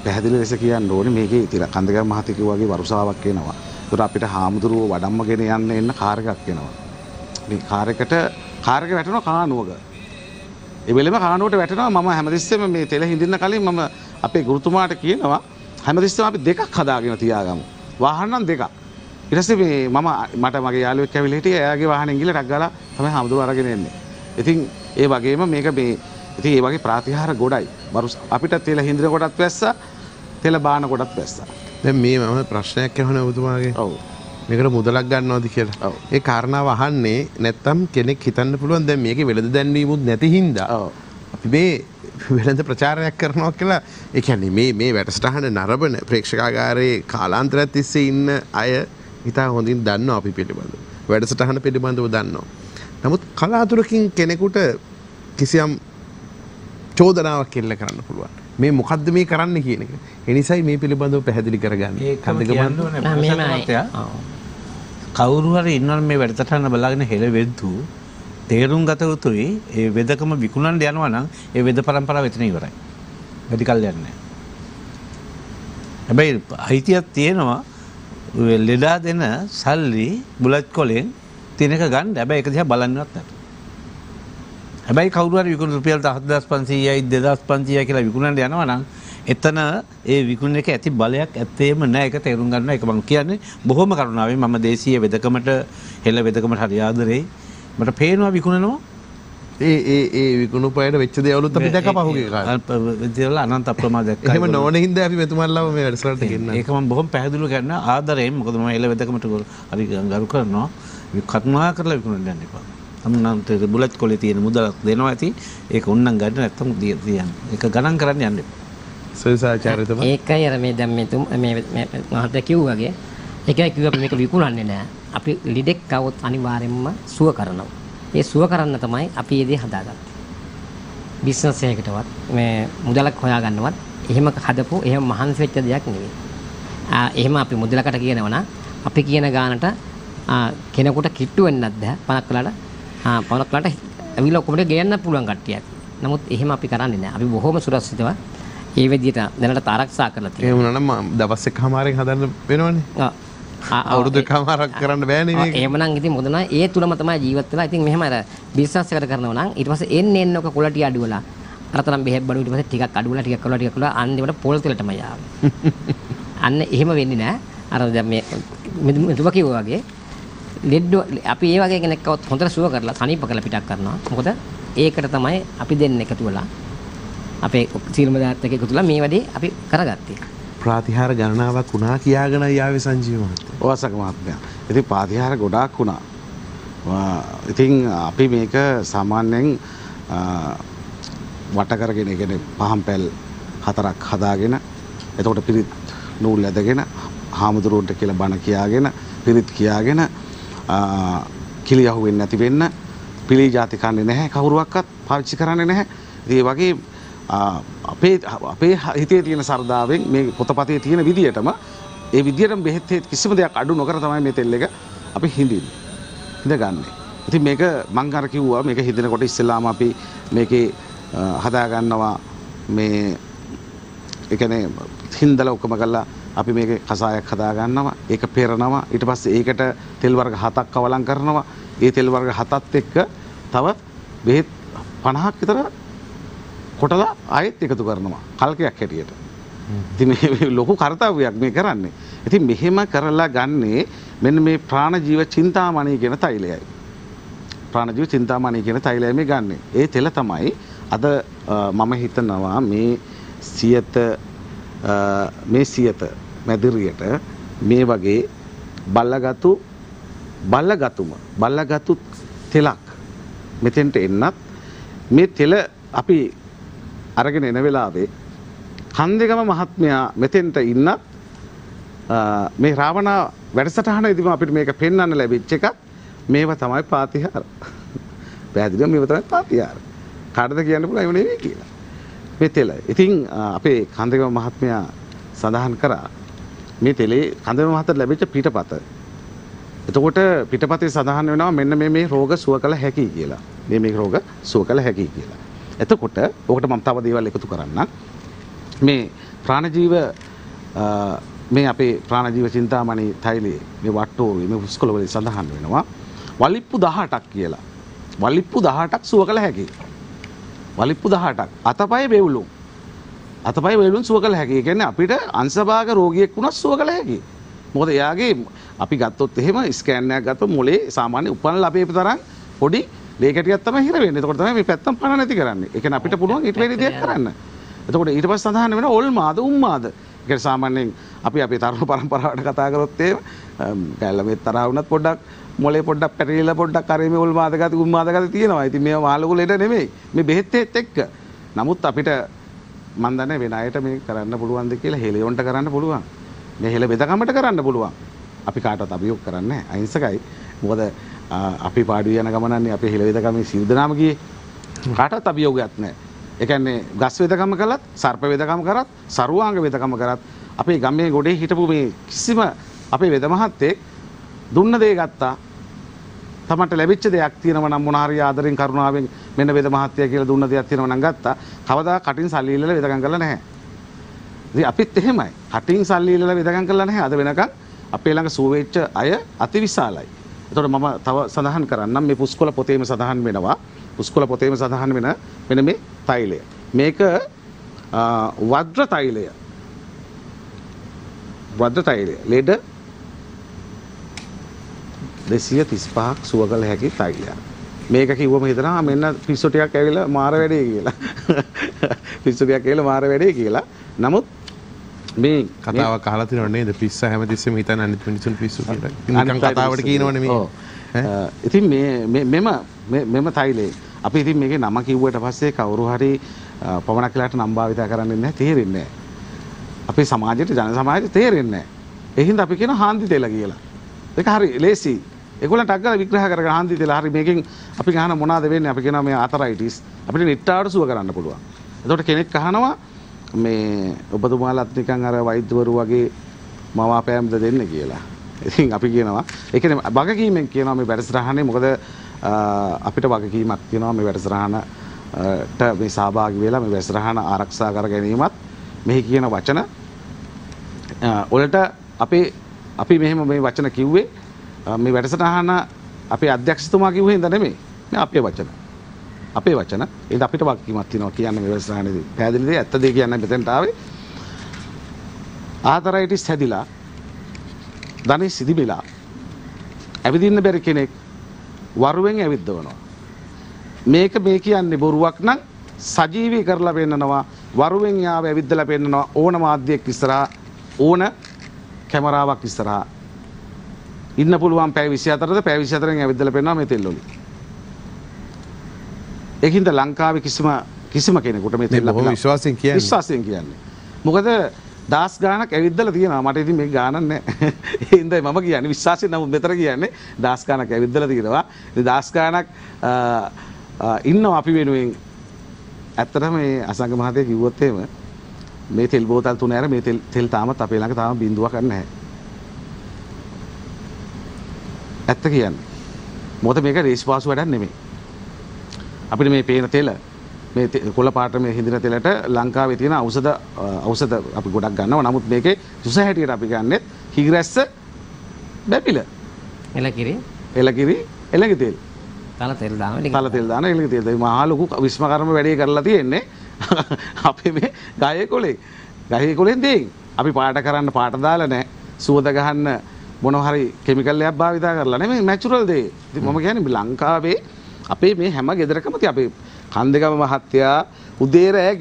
පැහැදිලි ලෙස කියන්න ඕනේ මේකේ ඉතින් කන්දගම මහත්තයා කිව්වාගේ වරුසාවක් එනවා. ඒකට අපිට හාමුදුරුවෝ වඩම්මගෙන එන්න කාර් එකක් එනවා. මේ කාර් එක වැටෙනවා කානුවක. ඒ වෙලෙම කානුවට වැටෙනවා. මම හැමතිස්සෙම මේ තෙල හිඳින්න කලින් මම අපේ ගුරුතුමාට කියනවා හැමතිස්සෙම අපි දෙකක් හදාගෙන තියාගමු. වාහන නම් දෙකක්. ඊට පස්සේ මට මගේ යාළුවෙක් ඇවිල්ලා හිටියේ. එයාගේ වාහනෙන් ගිහලා ටක් ගාලා තමයි හාමුදුරුවෝ අරගෙන එන්නේ. ඉතින් ඒ වගේම මේක ඉතින් ඒ වගේ ප්‍රාතිහාර ගොඩයි. අපිට තෙල හිඳින කොටත් වැස්සා, තෙල බාන කොටත් වැස්සා. දැන් මේ මම ප්‍රශ්නයක් අහනවා ඔබතුමාගේ. ඔව්. මේකට මුදලක් ගන්නවද කියලා. ඒ කාරණාව අහන්නේ නැත්තම් කෙනෙක් හිතන්න පුළුවන් දැන් මේකේ වෙළඳ දැන්වීමුත් නැති හින්දා අපි මේ වෙළඳ ප්‍රචාරයක් කරනවා කියලා. ඒ කියන්නේ මේ වැඩසටහන නරඹන ප්‍රේක්ෂකාගාරයේ කාලාන්තරයක් තිස්සේ ඉන්න අය ඉතා හොඳින් දන්නවා අපි පිළිබඳව. වැඩසටහන පිළිබඳව දන්නවා. නමුත් කලාතුරකින් කෙනෙකුට කිසියම් චෝදනාවක් කෙල්ල කරන්න පුළුවන්. මේ මොකද්ද මේ කරන්න කියන එක. ඒ නිසායි මේ පිළිබඳව පැහැදිලි කරගන්න. කවුරු හරි ඉන්නවනම් මේ වැඩසටහන බලාගෙන හෙළවෙද්දු තේරුම් ගත යුතුයි. ඒ වෙදකම විකුණන්න යනවා නම් ඒ වෙද પરම්පරාව එතන ඉවරයි. වැඩි කල් යන්නේ නැහැ. හැබැයි අයිතියක් තියෙනවා ලෙඩා දෙන සල්ලි බුලත් කොලෙන් තිනක ගන්න. හැබැයි ඒක දිහා බලන්නවත් නැහැ. හැබැයි කවුරු හරි විකුණන රුපියල් 7500යි 2500යි කියලා විකුණන්න යනවා නම් එතන ඒ විකුණන එක ඇති බලයක් ඇත්තේම නැහැ. ඒක තේරුම් ගන්න එක මම කියන්නේ බොහොම කරුණාවෙන්. මම දේශීය වෙදකමට හෙළ වෙදකමට හරි ආදරෙයි. මට පේනවා විකුණනවා. ඒ විකුණුපයට වෙච්ච දේවලුත් අපි දැක්ක පහුගිය කාලේ. දේවල් අනන්ත අප්‍රමාද දැක්කා. එහෙම නොවන හින්දා අපි මෙතුමන්ලාව මේ වැඩසටහනට ගෙන්නන්නේ. ඒක මම බොහොම පැහැදිලිව කරන ආදරයෙන්. මොකද මම හෙළ වෙදකමට හරි ගරු කරනවා. කරුණා කරලා විකුණන්න යන්න එපා. අම්නන්ට බුලත් කොලේ තියෙන මුදලක් දෙනවා ඇති. ඒක උන්නම් ගන්න නැත්තම් තියන්න. ඒක ගණන් කරන්න යන්න එපා. සවිසාචාර්යතුමා ඒකයි අර මේ දැන් මේ මහත්තයා කිව්වාගේ ඒකයි කිව්වා අපි මේක විකුණන්නේ නැහැ. අපි ලිඩෙක් આવොත් අනිවාර්යෙන්ම සුව කරනවා. ඒ සුව කරන්න තමයි අපි මේ දේ හදාගන්නේ. බිස්නස් එකකටවත් මේ මුදලක් හොයාගන්නවත් එහෙම හදපු එහෙම මහන්සි වෙච්ච දෙයක් නෙවෙයි. එහෙම අපි මුදලකට කියනවා නම් අපි කියන ගානට කෙනෙකුට කිට්ටු වෙන්නත් බෑ. පණක් වලට ඇවිල්ලා ඔක්කොම ගෙයන්න පුළුවන් කට්ටියක්. නමුත් එහෙම අපි කරන්නේ නැහැ. අපි බොහොම සුරක්ෂිතව ඒ විදිහට දැනට ආරක්ෂා කරලා තියෙනවා. ඒ වුණා නම් දවස් එකමාරක් හදන්න වෙනවනේ. අවුරුදු එකමාරක් කරන්න බෑනේ මේක. එහෙමනම් ඉතින් මොදනා ඒ තුලම තමයි ජීවත් වෙලා. ඉතින් මෙහෙම අර බිස්නස් එකට කරනවා නම් ඊට පස්සේ එන්න ඔක ක්වොලිටි අඩු වෙලා අර තරම් බෙහෙත් බඩු ඊට පස්සේ ටිකක් අඩු වෙලා ටිකක් කළා අන්තිමට පොල් තෙලටමයි ආවේ. අන්න එහෙම වෙන්නේ නැහැ. අර දැන් මේ මෙතුමා කිව්වා වගේ ලෙඩ අපි ඒ වගේ කෙනෙක්ව හොඳට සුව කරලා සනීප කරලා පිටක් කරනවා. මොකද ඒකට තමයි අපි දෙන්න එකතු වෙලා අපේ සීලම දාත් එක්ක එකතු වෙලා මේ වැඩේ අපි කරගත්තේ. ප්‍රාතිහාර ගණනාවක් වුණා කියාගෙන යාවේ සංජීව මහත්තයා. ඔවසක මහත්මයා. ඉතින් ප්‍රාතිහාර ගොඩාක් වුණා. ඉතින් අපි මේක සාමාන්‍යයෙන් වට කරගෙන කියන්නේ පහන් පැල් 4ක් හදාගෙන එතකොට පිරිත් නූල් ඇදගෙන හාමුදුරුවන්ට කියලා බණ කියාගෙන පිරිත් කියාගෙන කිලියහුව වෙන්නේ නැති වෙන්න පිළි ಜಾති කන්නේ නැහැ කවුරුවක්වත් පාවිච්චි කරන්නේ නැහැ. ඉතින් ඒ වගේ අපේ හිතේ තියෙන සරදාවෙන් මේ පොතපතේ තියෙන විදියටම ඒ විදියටම බෙහෙත් කිසිම දෙයක් අඩු නොකර තමයි මේ තෙල් එක අපි හිඳගන්නේ. ඉතින් මේක මං අර කිව්වා මේක හිඳනකොට ඉස්සෙල්ලාම අපි මේකේ හදා ගන්නවා මේ ඒ කියන්නේ හිඳලා ඔක්කොම කරලා අපි මේකේ කසායක් හදා ගන්නවා ඒක පෙරනවා ඊට පස්සේ ඒකට තෙල් වර්ග 7ක් අවලං කරනවා ඒ තෙල් වර්ග 7ත් එක්ක තව බෙහෙත් 50ක් විතර කොටලා ආයෙත් එකතු කරනවා කල්කයක් හැටියට. ඉතින් මේ ලොකු කාර්යයක් මේ කරන්නේ. ඉතින් මෙහෙම කරලා ගන්නේ මෙන්න මේ ප්‍රාණජීව චින්තාමණී කියන තෛලයයි. ප්‍රාණජීව චින්තාමණී කියන තෛලයයි මේ ගන්නෙ. ඒ තෙල තමයි අද මම හිතනවා මේ සියත මැදිරියට මේ වගේ බල්ලගතු තෙලක් මෙතෙන්ට එන්නත් මේ තෙල අපි අරගෙන එන වෙලාවේ කන්දේගම මහත්මයා මෙතෙන්ට ඉන්නත් මේ රාවණ වැඩසටහනේදීම අපිට මේක පෙන්වන්න ලැබිච්ච එකක් මේවා තමයි පාතිහාර. පැහැදිලිවම මේවා තමයි පාතිහාර. කාටද කියන්න පුළුවන් ඒව නෙවෙයි කියලා. මේ තෙල. ඉතින් අපේ කන්දේගම මහත්මයා සඳහන් කරා මේ තෙලේ කන්දේගම මහත්තයාට ලැබිච්ච පිටපත. එතකොට පිටපතේ සඳහන් වෙනවා මෙන්න මේ රෝග සුව කළ හැකියි කියලා. මේ රෝග සුව කළ හැකියි කියලා. එතකොට ඔකට මම තව දේවල් එකතු කරන්නම්. මේ ප්‍රාණජීව මේ අපේ ප්‍රාණජීව චින්තාමණී තෛලයේ මේ වට්ටෝරුවේ මේ පුස්කොළ වල සඳහන් වෙනවා වලිප්පු 18ක් කියලා. වලිප්පු 18ක් සුව කළ හැකියි. වලිප්පු 18ක් අතපය වේලුම් සුව කළ හැකියි. ඒ කියන්නේ අපිට අංශභාග රෝගියෙක් වුණත් සුව කළ හැකියි. මොකද එයාගේ අපි ගත්තොත් එහෙම ස්කෑන් එකක් ගත්තොත් මොලේ සාමාන්‍ය උපන් ලපේප තරම් පොඩි ලේ කැටියක් තමයි හිර වෙන්නේ. එතකොට තමයි මේ පැත්තම පණ නැති කරන්නේ. ඒ කියන්නේ අපිට පුළුවන් ඊට වැඩි දෙයක් කරන්න. එතකොට ඊට පස්සේ සඳහන් වෙනවා ඔල්මාද උම්මාද. ඒ කියන්නේ සාමාන්‍යයෙන් අපි අපේ තරුණ පරම්පරාවට කතා කරොත් එහෙම කැලමේ තරහ වුණත් පොඩ්ඩක් මොලේ පොඩ්ඩක් පැටලිලා පොඩ්ඩක් අර මේ ඔල්මාද ගති උම්මාද ගති තියෙනවා. ඉතින් මේවා මාළුකු ලෙඩ නෙමෙයි. මේ බෙහෙත් එක්ක. නමුත් අපිට මන් දන්නේ වෙන අයට මේ කරන්න පුළුවන්ද කියලා හෙලියොන්ට කරන්න පුළුවන්. මේ හෙල බෙදකමට කරන්න පුළුවන්. අපි කාටවත් අභියෝග කරන්නේ නැහැ. අහිංසකයි. මොකද අපි පාඩුවේ යන ගමනන්නේ අපේ හෙල වේදකමේ සිව්දනාම ගියේ කාටවත් අභියෝගයක් නැහැ. ඒ කියන්නේ ගස් වේදකම කළත්, සර්ප වේදකම කරත්, සරුවාංග වේදකම කරත් අපේ ගමේ ගොඩේ හිටපු මේ කිසිම අපේ වේද මහත්තයෙක් දුන්න දේ ගත්තා. තමන්ට ලැබිච්ච දෙයක් තියෙනවා නම් මොන හරි ආදරෙන් කරුණාවෙන් මෙන්න වේද මහත්තයා කියලා දුන්න දෙයක් තියෙනවා නම් ගත්තා. කවදා කටින් සල්ලි ඉල්ලලා වේදකම් කරලා නැහැ. ඉතින් අපිත් එහෙමයි. කටින් සල්ලි ඉල්ලලා වේදකම් කරලා නැහැ. අද වෙනකන් අපේ ළඟ සුව වෙච්ච අය අතිවිශාලයි. එතකොට මම තව සඳහන් කරන්නම් මේ පුස්කොළ පොතේම සඳහන් වෙනවා. පුස්කොළ පොතේම සඳහන් වෙන මෙන්න මේ තෛලය. මේක වද්‍ර තෛලය. වද්‍ර තෛලය. ලෙඩ 235ක් සුව කළ හැකි තෛලයක්. මේක කිව්වම හිතනවා මෙන්න පිස්සු ටිකක් ඇවිල්ලා මාර වැඩේ කියලා. පිස්සු ටිකක් ඇවිල්ලා මාර වැඩේ කියලා. නමුත් මේ කතාවක් අහලා තියෙනව නේද? පිස්ස හැමතිස්සෙම හිතන අනිත් මිනිසුන් පිස්සු කියලා. නිකන් කතාවට කියනවනේ මේ. ඉතින් මෙම තෛලේ අපි ඉතින් මේකේ නම කිව්වට පස්සේ කවුරු හරි පවණ කියලාට නම් භාවිතා කරන්නේ නැහැ, තේරෙන්නේ නැහැ. අපේ සමාජයට ජන සමාජයට තේරෙන්නේ නැහැ. ඒ හින්දා අපි කියන හාන්දි තෙල කියලා. ඒක හරි ලේසි. ඒගොල්ලන්ට අග්ගල විග්‍රහ කරගෙන හාන්දි තෙල හරි මේකෙන් අපි ගහන මොනවද වෙන්නේ? අපි කියනවා මේ ආතරයිටිස් අපිට නිට්ටාවට සුව කරන්න පුළුවන්. එතකොට කෙනෙක් අහනවා මේ ඔබතුමාලත් නිකන් අර වෛද්‍යවරු වගේ මවාපෑම්ද දෙන්න කියලා. ඉතින් අපි කියනවා ඒ කියන්නේ වගකීමෙන් කියනවා මේ වැඩසටහනේ මොකද අපිට වගකීමක් තියෙනවා මේ වැඩසටහනට මේ සහභාගී වෙලා මේ වැඩසටහන ආරක්ෂා කර ගැනීමත් මෙහි කියන වචන වලට අපි මෙහෙම මේ වචන කිව්වේ මේ වැඩසටහන අපේ අධ්‍යක්ෂතුමා කිව්වේ හින්දා නෙමෙයි. මේ අපේ වචන. අපේ වචන. ඒක අපිට වගකීමක් තියෙනවා කියන්නේ මේ වැඩසටහනේදී. පැහැදිලිද? ඇත්ත දේ කියන්නේ මෙතෙන්ට ආවේ. ආතරයිටිස් හැදිලා ධනෙ සිදිබිලා ඇවිදින්න බැරි කෙනෙක් වරුවෙන් ඇවිද්දවනවා. මේක මේ කියන්නේ බොරුවක් නම් සජීවී කරලා පෙන්නනවා. වරුවෙන් යාව ඇවිද්දලා පෙන්නනවා ඕන මාධ්‍යයක් ඉස්සරහා ඕන කැමරාවක් ඉස්සරහා ඉන්න පුළුවන් පැය 24ද පැය 24න් ඇවිද්දලා පෙන්නනවා මේ තෙල්ලොලි. ඒකින්ද ලංකාවේ කිසිම කෙනෙකුට මේ තෙල්ල බොහොම විශ්වාසයෙන් කියන්නේ. මොකද දාස් ගානක් ඇවිද්දලා තියෙනවා. මට ඉතින් මේක ගානක් නැහැ. ඒ හින්දා මම කියන්නේ විශ්වාසයෙන් නමුත් මෙතන කියන්නේ දාස් ගානක් ඇවිද්දලා තියෙනවා. ඉතින් දාස් ගානක් ඉන්නවා අපි වෙනුවෙන්. ඇත්තටම මේ අසංග මහත්තයා කිව්වොත් එහෙම මේ තෙල් බෝතල් තුන ඇර මේ තෙල් තාමත් අපේ ළඟ තාම බින්දුවක් නැහැ. ඇත්ත කියන්නේ. මොකද මේක රේස් පාසු වැඩක් නෙමෙයි. අපිට මේ පේන තෙල මේ කොළ පාට මේ හිඳින තෙලට ලංකාවේ තියෙන ඖෂධ අපි ගොඩක් ගන්නවා. නමුත් මේකේ සුස හැටියට අපි ගන්නෙත් හිග්‍රැස්ස බැපිල. එලකිරි එළඟි තෙල්. තල තෙල් දාන එළඟි තෙල්. ඒ මහා ලොකු විශ්මකර්ම වැඩේ කරලා තියෙන්නේ අපේ මේ ගහේ කොලේ. ගහේ කොලෙන් දෙයින්. අපි පාට කරන්න පාට දාලා නැහැ. සුවඳ ගහන්න මොන හරි කෙමිකල් එකක් භාවිතා කරලා නෙමෙයි නැචරල් දේ. ඉතින් මම කියන්නේ ලංකාවේ අපේ මේ හැම ගෙදරකම තිය අපේ කන්දේගම මහත්තයා උදේ රෑ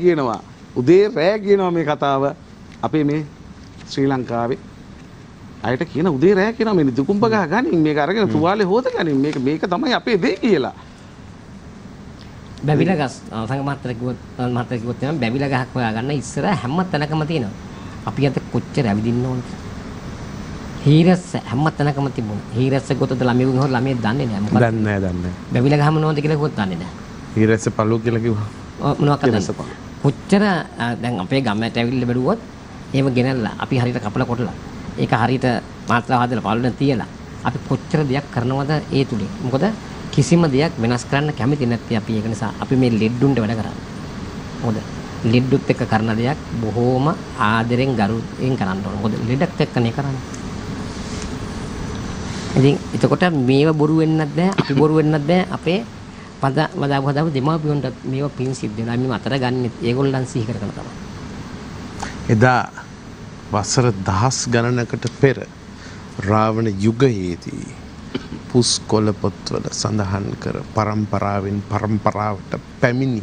කියනවා මේ කතාව. අපේ මේ ශ්‍රී ලංකාවේ අයට කියන උදේ රෑ කියනවා මේ දුකුම්බ ගහ ගනින් මේක අරගෙන තුවාලේ හොද ගනින් මේක තමයි අපේ දේ කියලා. බැවිල ගස් සංග මහත්තයා කිව්වොත් එහෙනම් බැවිල ගහක් හොයාගන්න ඉස්සර හැම තැනකම තියෙනවා. අපි අද කොච්චර ඇවිදින්න ඕනද? හීරස් හැම තැනකම තිබුණා. හීරස් ගොතද ළමයෙකුන් හොර ළමයෙක් දන්නේ නැහැ. මොකද දන්නේ නැහැ. බැවිල ගහ මොනවද කියලා කිව්වොත් දන්නේ නැහැ. හීරස් පළු කියලා කිව්වා. මොනවද කරන්නේ? කොච්චර දැන් අපේ ගමට ඇවිල්ලා බැලුවොත් එහෙම ගෙනල්ලා අපි හරියට කපලා කොටලා ඒක හරියට මාත්‍රා හදලා පළුවෙන් තියලා අපි කොච්චර දෙයක් කරනවද ඒ තුලින්. මොකද කිසිම දෙයක් වෙනස් කරන්න කැමති නැත්තේ අපි. ඒක නිසා අපි මේ ලෙඩ්ඩුන්ට වැඩ කරන්නේ. මොකද ලෙඩ්ඩුත් එක්ක කරන දෙයක් බොහෝම ආදරෙන් ගරුවෙන් කරන්න ඕන. මොකද ලෙඩක් එක්කනේ කරන්නේ. ඉතින් එතකොට මේව බොරු වෙන්නත් බෑ, අපි බොරු වෙන්නත් බෑ. අපේ වදාව දෙමාපියන්ට මේව පින් සිද්ධ වෙනවා. මේ අතර ගන්න ඒගොල්ලන් සිහි කරගෙන තමයි. එදා වසර දහස් ගණනකට පෙර රාවණ යුගයේදී පුස්කොළ පොත්වල සඳහන් කර පරම්පරාවෙන් පරම්පරාවට පැමිණි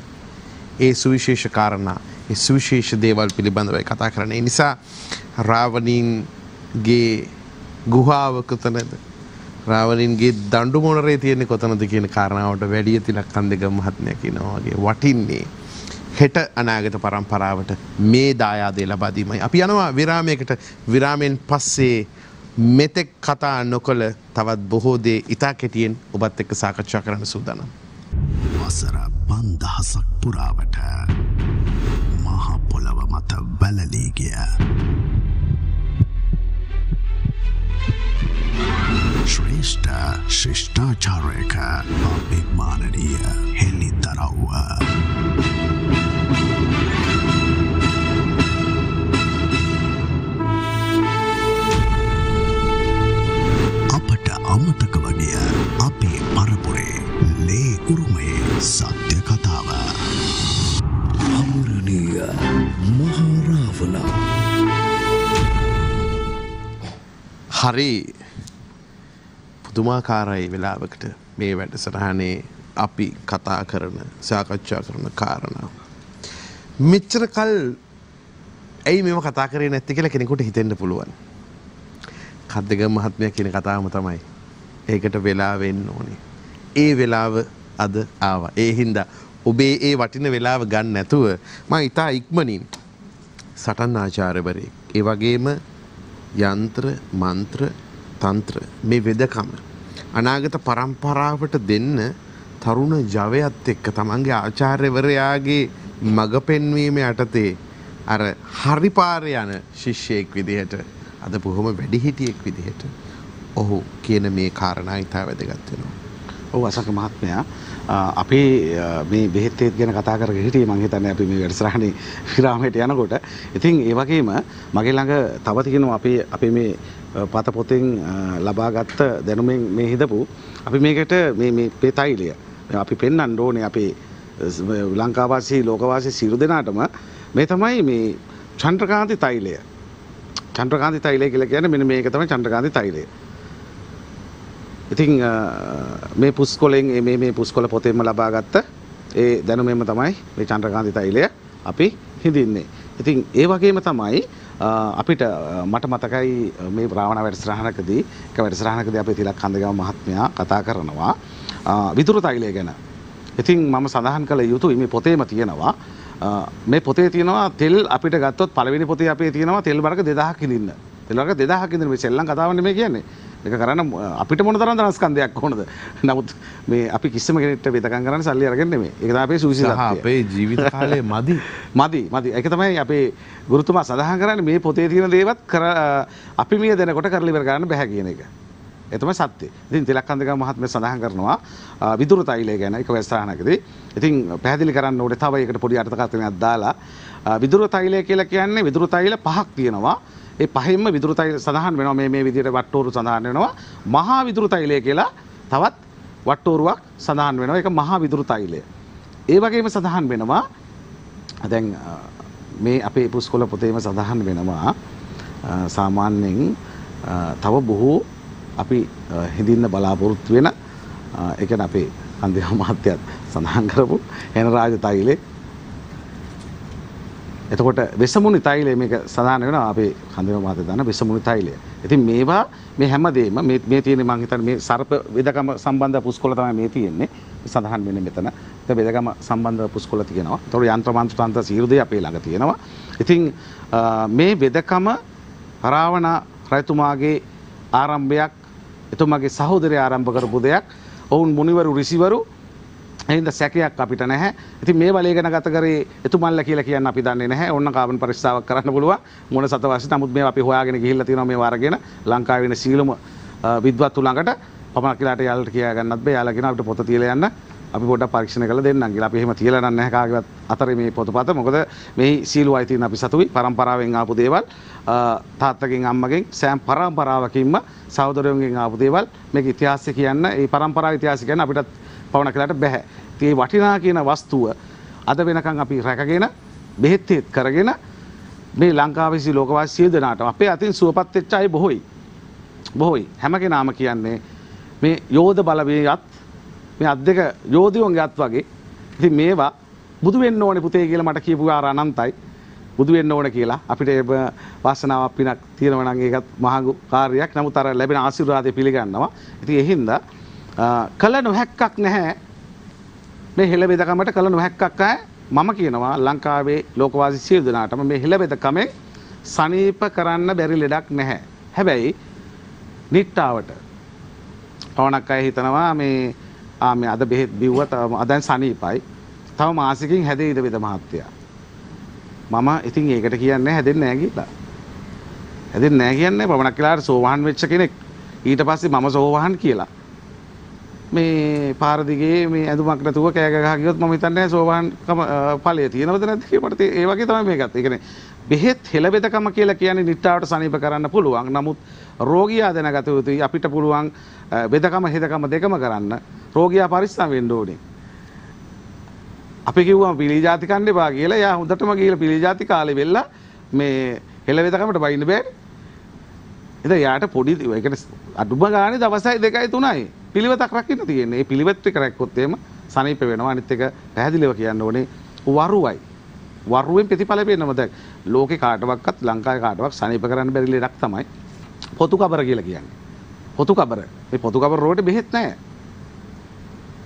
ඒ සුවිශේෂ කාරණා, ඒ සුවිශේෂ දේවල් පිළිබඳවයි කතා කරන්නේ. ඒ නිසා රාවණින්ගේ ගුහාව කොතනද? රාවණින්ගේ දඬු මොනරේ තියෙන්නේ කොතනද කියන කාරණාවට වැඩි තිලක් කන්දේගම මහත්මයා කියනවා වගේ වටින්නේ හෙට අනාගත පරම්පරාවට මේ දායාදේ ලබා දීමයි. අපි යනවා විරාමයකට. විරාමයෙන් පස්සේ මෙතෙක් කතා නොකළ තවත් බොහෝ දේ ඉතා කෙටියෙන් ඔබත් එක්ක සාකච්ඡා කරන්න සූදානම්. වසර 5000ක් පුරාවට මහ පොළව මත වැළලී ගිය ශ්‍රේෂ්ඨ ශිෂ්ටාචාරයක අභිමානනීය හෙළිදරව්ව අපට අමතක වගිය අපේ පරපුරේ ලේ උරුමයේ සත්‍ය කතාව අමරණීය මහරාවණ. හරි පුදුමාකාරයි වෙලාවකට මේ වැඩසටහනේ අපි කතා කරන සාකච්ඡා කරන කාරණා. මෙච්චර කල් ඇයි මේව කතා කරේ නැත්තේ කියලා කෙනෙකුට හිතෙන්න පුළුවන්. කද්දගම මහත්මයා කියන කතාවම තමයි. ඒකට වෙලා වෙන්න ඕනේ. ඒ වෙලාව අද ආවා. ඒ හින්දා ඔබේ ඒ වටින වෙලාව ගන්න නැතුව මම ඉතා ඉක්මනින් සටන් ආචාර්යවරයෙක්, ඒ වගේම යන්ත්‍ර මන්ත්‍ර තන්ත්‍ර මේ වෙදකම අනාගත පරම්පරාවට දෙන්න තරුණ ජවයත් එක්ක තමන්ගේ ආචාර්යවරයාගේ මඟ පෙන්වීම යටතේ අර හරි පාරේ යන ශිෂ්‍යයෙක් විදිහට අද බොහොම වැඩිහිටියෙක් විදිහට ඔහු කියන මේ කාරණා ඉතා වැදගත් වෙනවා. ඔව් අසංක මහත්මයා අපේ මේ බෙහෙත් ගැන කතා කරගෙන හිටියේ මම හිතන්නේ අපි මේ වැඩසටහනේ විරාමයට යනකොට. ඉතින් ඒ වගේම මගේ ළඟ තව තියෙනවා අපේ මේ පත පොතෙන් ලබාගත් දැනුමෙන් මේ හිදපු අපි මේකට මේ තෛලය අපි පෙන්වන්න ඕනේ අපේ ලංකාවාසී ලෝකවාසී සියලු දෙනාටම. මේ තමයි මේ චන්ද්‍රකාන්ති තෛලය. චන්ද්‍රකාන්ති තෛලය කියලා කියන්නේ මෙන්න මේක තමයි චන්ද්‍රකාන්ති තෛලය. ඉතින් මේ පුස්කොලෙන් මේ පුස්කොල පොතේම ලබාගත්ත ඒ දැනුමෙන්ම තමයි මේ චන්ද්‍රකාන්ති තෛලය අපි හිඳින්නේ. ඉතින් ඒ වගේම තමයි අපිට මට මතකයි මේ රාවණ වැඩසටහනකදී එක වැඩසටහනකදී අපේ තිලක් කන්දගම මහත්මයා කතා කරනවා විදුරු තෛලය ගැන. ඉතින් මම සඳහන් කළ යුතුයි මේ පොතේම තියෙනවා මේ පොතේ තියෙනවා තෙල් අපිට ගත්තොත් පළවෙනි පොතේ අපේ තියෙනවා තෙල් වර්ග 2000ක් ඉඳින්න. තෙල් වර්ග 2000ක් ඉඳින්න මේ සෙල්ලම් කතාවක් නෙමෙයි කියන්නේ. මේක කරන්න අපිට මොන තරම් ධනස්කන්ධයක් ඕනද? නමුත් මේ අපි කිසිම කෙනෙක්ට වෙදකම් කරන්න සල්ලි අරගෙන නෙමෙයි. ඒක තමයි අපේ සුවිසිලත්වය. අපේ ජීවිත කාලේ මදි. ඒක තමයි අපේ ගුරුතුමා සඳහන් කරන්නේ මේ පොතේ තියෙන දේවත් අපි මිය දෙනකොට කරලා ඉවර කරන්න බෑ කියන එක. ඒ තමයි සත්‍යය. ඉතින් තිලක්කන්දගම මහත්මයා සඳහන් කරනවා විදුරු තෛලය ගැන එක වැඩසටහනකදී. ඉතින් පැහැදිලි කරන්න ඕනේ තව ඒකට පොඩි අර්ථකථනයක් දාලා විදුරු තෛලය කියලා කියන්නේ විදුරු තෛල පහක් තියෙනවා. ඒ පහෙන්ම විදුරු තෛල සඳහන් වෙනවා මේ විදිහට වට්ටෝරු සඳහන් වෙනවා. මහා විදුරු තෛලය කියලා තවත් වට්ටෝරුවක් සඳහන් වෙනවා. ඒක මහා විදුරු තෛලය. ඒ වගේම සඳහන් වෙනවා දැන් මේ අපේ පුස්කොළ පොතේම සඳහන් වෙනවා සාමාන්‍යයෙන් තව බොහෝ අපි හිඳින්න බලාපොරොත්තු වෙන ඒ කියන්නේ අපේ කන්දේව මහත්තයත් සඳහන් කරපු එන රාජ තෛලේ. එතකොට වෙසමුණි තෛලය මේක සඳහන් වෙනවා අපේ කන්දේව මහත්තයා දාන වෙසමුණි තෛලය. ඉතින් මේවා මේ හැමදේම මේ තියෙන්නේ මම හිතන්නේ මේ සර්ප වෙදකම සම්බන්ධ පුස්කොළ තමයි මේ තියෙන්නේ. සඳහන් වෙන්නේ මෙතන. ඒ වෙදකම සම්බන්ධ පුස්කොළ තියෙනවා. ඒතකොට යන්ත්‍ර මන්ත්‍ර තන්ත්‍ර සියලු දේ අපේ ළඟ තියෙනවා. ඉතින් මේ වෙදකම රාවණ රජතුමාගේ ආරම්භයක් එතුමාගේ සහෝදරය ආරම්භ කරපු දෙයක්. ඔවුන් මුනිවරු ඍෂිවරු එහෙනම් සැකයක් අපිට නැහැ. ඉතින් මේ බලය ගැන ගත කරේ එතුමන්ලා කියලා කියන්න අපි දන්නේ නැහැ. ඕන්න කාබන් පරීක්ෂාවක් කරන්න පුළුවන්. මොන සතවාසි නමුත් මේවා අපි හොයාගෙන ගිහිල්ලා තියෙනවා මේවා අරගෙන ලංකාවේ ඉන්න සීලම විද්වත්තු ළඟට පමණක් කියලාට යාළුවට කියා ගන්නත් බෑ. යාළුවා කියන අපිට පොත තියලා යන්න. අපි පොඩ්ඩක් පරීක්ෂණ කරලා දෙන්නම් කියලා. අපි එහෙම තියලා නැහැ කාගේවත් අතරේ මේ පොතපත. මොකද මේ සීලු අයි තියෙන අපි සතුයි පරම්පරාවෙන් ආපු දේවල්. තාත්තගෙන් අම්මගෙන් සෑම පරම්පරාවකින්ම සහෝදරයන්ගෙන් ආපු දේවල්. මේක ඉතිහාසය කියන්න ඒ පරම්පරාවේ ඉතිහාසය කියන්න අපිට පවණ කියලාට බෑ. ඒ වටිනා කියන වස්තුව අද වෙනකන් අපි රැකගෙන බෙහෙත් කරගෙන මේ ලංකාවේ ලෝකවාසී සියලු දෙනාට අපේ අතින් සුවපත් වෙච්ච අය බොහෝයි. හැම කෙනාම කියන්නේ මේ යෝධ බලවේගයත් මේ අත් දෙක යෝධයෝන්ගේ අත් වගේ. ඉතින් මේවා බුදු වෙන්න ඕනේ පුතේ කියලා මට කියපු ආර අනන්තයි. බුදු වෙන්න ඕනේ කියලා අපිට වාසනාවක් පිනක් තියෙනවා නම් ඒකත් මහඟු කාර්යයක්. නමුත් අර ලැබෙන ආශිර්වාදය පිළිගන්නවා. ඉතින් ඒ හින්දා කල නොහැක්කක් නැහැ. මේ හෙළ වෙදකමට කල නොහැක්කක් නැහැ. මම කියනවා ලංකාවේ ලෝකවාසී සියලු දෙනාටම මේ හෙළ වෙදකමෙන් සනීප කරන්න බැරි ලෙඩක් නැහැ. හැබැයි නිට්ටාවට පවණක් අය හිතනවා මේ අද බෙහෙත් බිව්වා අදන් සනීපයි. තව මාසෙකින් හැදෙයිද වෙද මහත්තයා. මම ඉතින් ඒකට කියන්නේ හැදෙන්නේ නැහැ කියලා. හැදෙන්නේ නැහැ කියන්නේ පවණක් කියලාට සෝවාන් වෙච්ච කෙනෙක් ඊට පස්සේ මම සෝවාන් කියලා මේ පාර දිගේ මේ ඇඳුමක් නැතුව කෑ ගහ ගියොත් මම හිතන්නේ සෝවාන්කම ඵලය තියෙනවද නැද්ද කියලා මට ඒ වගේ තමයි මේකත්. ඒ කියන්නේ බෙහෙත් හෙළබෙදකම කියලා කියන්නේ නිට්ටාවට සනීප කරන්න පුළුවන්. නමුත් රෝගියා දැනගත යුතුයි අපිට පුළුවන් බෙදකම හෙදකම දෙකම කරන්න. රෝගියා පරිස්සම් වෙන්න ඕනේ. අපි කිව්වම පිළි ಜಾති කන්න එපා කියලා. යා හොඳටම ගිහලා පිළි ಜಾති කාලේ වෙලා මේ හෙළබෙදකමට බයින්න බෑ. ඉතින් යාට පොඩි ඒ කියන්නේ අඩුම ගානේ දවසයි 2යි 3යි පිළිවෙතක් රකින්න තියෙන්නේ. මේ පිළිවෙත් එක රැක්කොත් එහෙම සනීප වෙනවා. අනිත් එක පැහැදිලිව කියන්න ඕනේ වරුවයි. වරුවෙන් ප්‍රතිඵල වෙනවද? ලෝකේ කාටවත් ලංකාවේ කාටවත් සනීප කරන්න බැරි ලෙඩක් තමයි පොතු කබර කියලා කියන්නේ. පොතු කබර. මේ පොතු කබර රෝට බෙහෙත් නැහැ.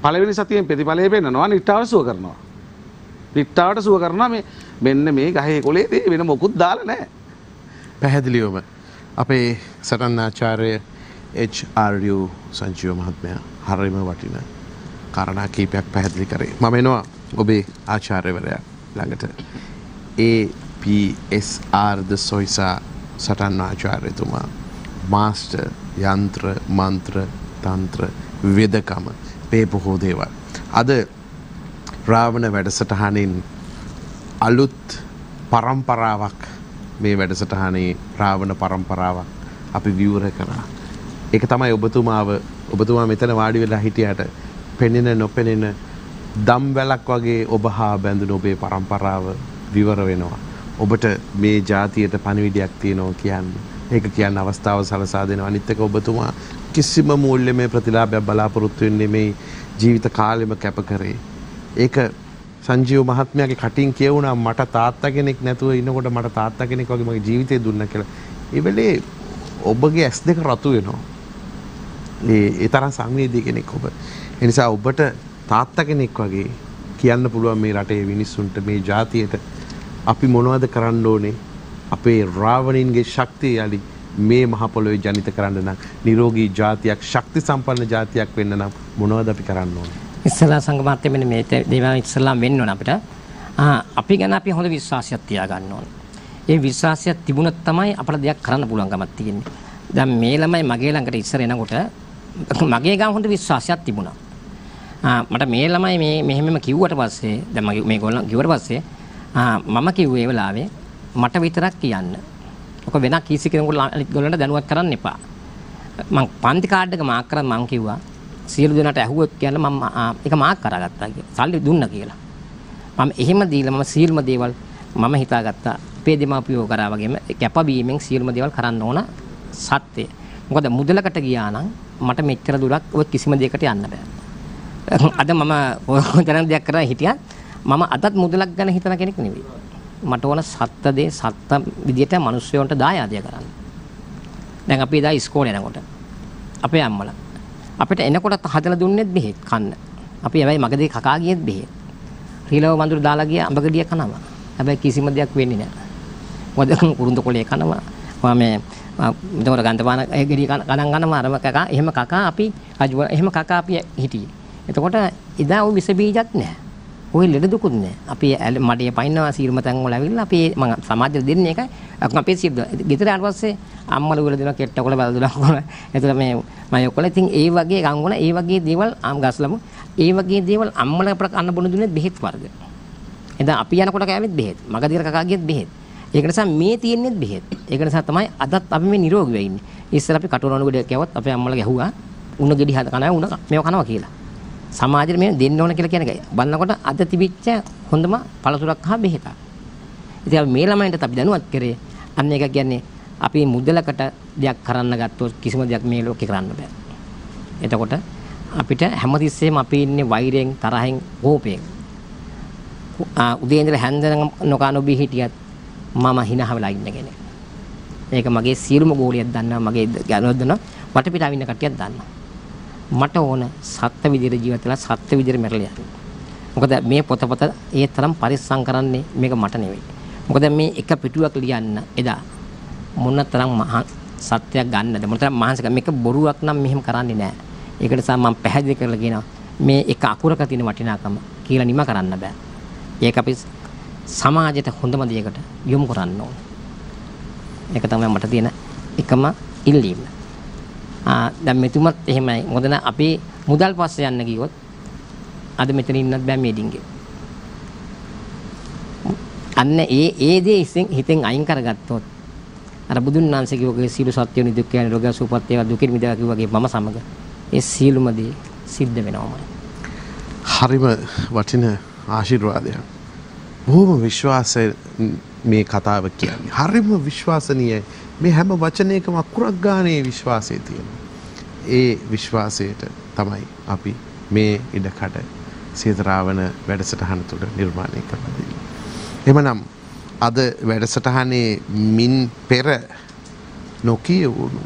පළවෙනි සතියෙන් ප්‍රතිඵලය වෙන්නනවා නිට්ටාවට සුව කරනවා. නිට්ටාවට සුව කරනවා මෙන්න මේ ගහේ කොලේ වෙන මොකුත් දාලා නැහැ. පැහැදිලිවම අපේ සටන්නාචාර්ය HRU සංජීව මහත්මයා හරිම වටින කාරණා කීපයක් පැහැදිලි කරේ. මම එනවා ඔබේ ආචාර්යවරයා ළඟට. APSR ද සොයිසා සටන්නාචාර්යතුමා මාස්ටර් යන්ත්‍ර මන්ත්‍ර තන්ත්‍ර වෙදකම මේ බොහෝ දේවල්. අද රාවණ වැඩසටහනින් අලුත් පරම්පරාවක් මේ වැඩසටහනේ රාවණ පරම්පරාවක් අපි විවර කරා. ඒක තමයි ඔබතුමා මෙතන වාඩි වෙලා හිටියට පෙනෙන නොපෙනෙන දම්වැලක් වගේ ඔබ හා බැඳුණු ඔබේ පරම්පරාව විවර වෙනවා. ඔබට මේ ජාතියට පණිවිඩයක් තියෙනවා කියන්නේ. ඒක කියන්න අවස්ථාව සලසා දෙනවා. අනිත් එක ඔබතුමා කිසිම මූල්‍යමය ප්‍රතිලාභයක් බලාපොරොත්තු වෙන්නේ මේ ජීවිත කාලෙම කැප කරේ. ඒක සංජීව මහත්මයාගේ කටින් කියවුණා මට තාත්තා කෙනෙක් නැතුව ඉන්නකොට මට තාත්තා කෙනෙක් වගේ මගේ ජීවිතේ දුන්නා කියලා. ඒ වෙලේ ඔබගේ ඇස් දෙක රතු වෙනවා. ඒ තරම් සංවේදී කෙනෙක් ඔබ. ඒ නිසා ඔබට තාත්තා කෙනෙක් වගේ කියන්න පුළුවන් මේ රටේ මිනිස්සුන්ට මේ ජාතියට අපි මොනවද කරන්න ඕනේ? අපේ රාවණින්ගේ ශක්තිය යලි මේ මහ පොළොවේ ජනිත කරන්න නම් නිරෝගී ජාතියක් ශක්ති සම්පන්න ජාතියක් වෙන්න නම් මොනවද අපි කරන්න ඕනේ? ඉස්සලා සංගමාත්‍ය මෙන්න මේ දේවල් ඉස්සලාම් වෙන්න ඕන අපිට. අපි ගැන අපි හොඳ විශ්වාසයක් තියාගන්න ඕන. ඒ විශ්වාසයක් තිබුණොත් තමයි අපිට දෙයක් කරන්න පුළුවන්කමක් තියෙන්නේ. දැන් මේ ළමයි මගේ ළඟට ඉස්සර එනකොට මගේ ගාම හොඳ විශ්වාසයක් තිබුණා. මට මේ ළමයි මේ මෙහෙමම කිව්වට පස්සේ දැන් මගේ මේගොල්ලෝ කිව්වට පස්සේ මම කිව්වේ ඒ වෙලාවේ මට විතරක් කියන්න. ඔක වෙන කිසි කෙනෙකුට ගොල්ලන්ට දැනුවත් කරන්න එපා. මං පන්ති කාඩ් එක මාක් කරන් මං කිව්වා සියලු දෙනාට ඇහුවොත් කියන්න මම ඒක මාක් කරගත්තා කියලා. සල්ලි දුන්නා කියලා. මම එහෙම දීලා මම සියලුම දේවල් මම හිතාගත්තා. අපේ දෙමාපියෝ කරා වගේම කැපවීමෙන් සියලුම දේවල් කරන්න ඕන සත්‍යය. මොකද මුදලකට ගියා නම් මට මෙච්චර දුරක් ඔය කිසිම දෙයකට යන්න බෑ. අද මම කොතරම් දෙයක් කරලා හිටියත් මම අදත් මුදලක් ගැන හිතන කෙනෙක් නෙවෙයි. මට ඕන සත්‍ය දේ සත්‍ය විදියට මිනිස්සුන්ට දායාදය කරන්න. දැන් අපි එදා ඉස්කෝලේ යනකොට අපේ අම්මලා අපිට එනකොටත් හදලා දුන්නෙත් බෙහෙත් කන්න. අපි හැබැයි මගදී කකා ගියෙත් බෙහෙත්. රීලව වඳුරු දාලා ගියා අඹ ගෙඩිය කනවා. හැබැයි කිසිම දෙයක් වෙන්නේ නැහැ. මොකද කුරුඳු කොලේ කනවා. මේ දොර ගන්ධපාන ගෙඩිය කනන් ගන්නවා අරම කකා. එහෙම කකා අපි රජුව එහෙම කකා අපි හිටියේ. එතකොට එදා ওই විස බීජත් නැහැ. ওই ලෙඩ දුකුත් නැහැ. අපි මඩේ පයින්නවා සීරුම තැන් වල ඇවිල්ලා අපි මම සමාජයට දෙන්නේ ඒකයි. අපේ සිද්ද ගෙදර ආවට පස්සේ අම්මල උගල දෙනවා කෙට්ටකොල බැලදුලා කොල. එතකොට මේ මම ඔක්කොල ඉතින් ඒ වගේ ගංගුණ ඒ වගේ දේවල් ගස්ලමු. ඒ වගේ දේවල් අම්මල අපට කන්න බොන දුන්නේ බෙහෙත් වර්ග. එදා අපි යනකොට කෑවෙත් බෙහෙත්. මගදීර කකා ගියත් බෙහෙත්. ඒක නිසා මේ තියෙන්නේත් බෙහෙත්. ඒක නිසා තමයි අදත් අපි මේ නිරෝගීව ඉන්නේ. ඉස්සර අපි කටුරණු ගෙඩියක් කෑවොත් අපේ අම්මලා ගැහුවා උණ ගෙඩි හද කනවා උණ මේව කනවා කියලා. සමාජෙට මේ දෙන්න ඕන කියලා කියන එකයි. බලනකොට අද තිබිච්ච හොඳම පළතුරක් හා බෙහෙතක්. ඉතින් අපි මේ ළමයින්ට අපි දැනුවත් කරේ අන්න ඒක කියන්නේ අපි මුදලකට දෙයක් කරන්න ගත්තොත් කිසිම දෙයක් මේ ලෝකේ කරන්න බෑ. එතකොට අපිට හැමතිස්සෙම අපි ඉන්නේ වෛරයෙන්, තරහෙන්, කෝපයෙන්. උදේ ඉඳලා හැන්ද නොකා නොබී හිටියත් මම hina වෙලා ඉන්න කෙනෙක්. ඒක මගේ සියලුම ගෝලියක් දන්නවා, මගේ ගණනක් දන්නවා, වටපිටාව ඉන්න කට්ටියක් දන්නවා. මට ඕන සත්‍ය විදිහට ජීවත් වෙලා සත්‍ය විදිහට මැරලා යන්න. මොකද මේ පොත ඒ තරම් පරිස්සම් කරන්නේ මේක මට නෙවෙයි. මොකද මේ එක පිටුවක් ලියන්න එදා මොන තරම් සත්‍යයක් ගන්නද මොන තරම් මහන්සියක් මේක බොරුවක් නම් මෙහෙම කරන්නේ නැහැ. ඒක නිසා මම පැහැදිලි කරලා කියනවා මේ එක අකුරක තියෙන වටිනාකම කියලා නිම කරන්න බෑ. ඒක අපි සමාජයට හොඳම දෙයකට යොමු කරන්න ඕන. ඒක තමයි මට තියෙන එකම ඉල්ලීම. දැන් මෙතුමත් එහෙමයි. මොකද අපි මුදල් පස්සේ යන්න ගියොත් අද මෙතන ඉන්නත් බෑ මේ ඩිංගේ. අන්න ඒ දේ හිතෙන් අයින් කරගත්තොත් අර බුදුන් වහන්සේ කිව්වගේ සීල සත්‍ය නිදුක් කියන රෝග සුවපත් ඒවා දුකින් මිදලා කිව්වගේ මම සමග ඒ සීලුම දේ සිද්ධ වෙනවමයි. හරිම වටින ආශිර්වාදයක්. බොහොම විශ්වාසය මේ කතාව කියන්නේ. හරිම විශ්වාසනීයයි. මේ හැම වචනයකම අකුරක් ගානේ විශ්වාසය තියෙනවා. ඒ විශ්වාසයට තමයි අපි මේ ඉඩකඩ සීතරාවන වැඩසටහන තුළ නිර්මාණය කරන්නේ. එමනම් අද වැඩසටහනේ මින් පෙර නොකියවුණු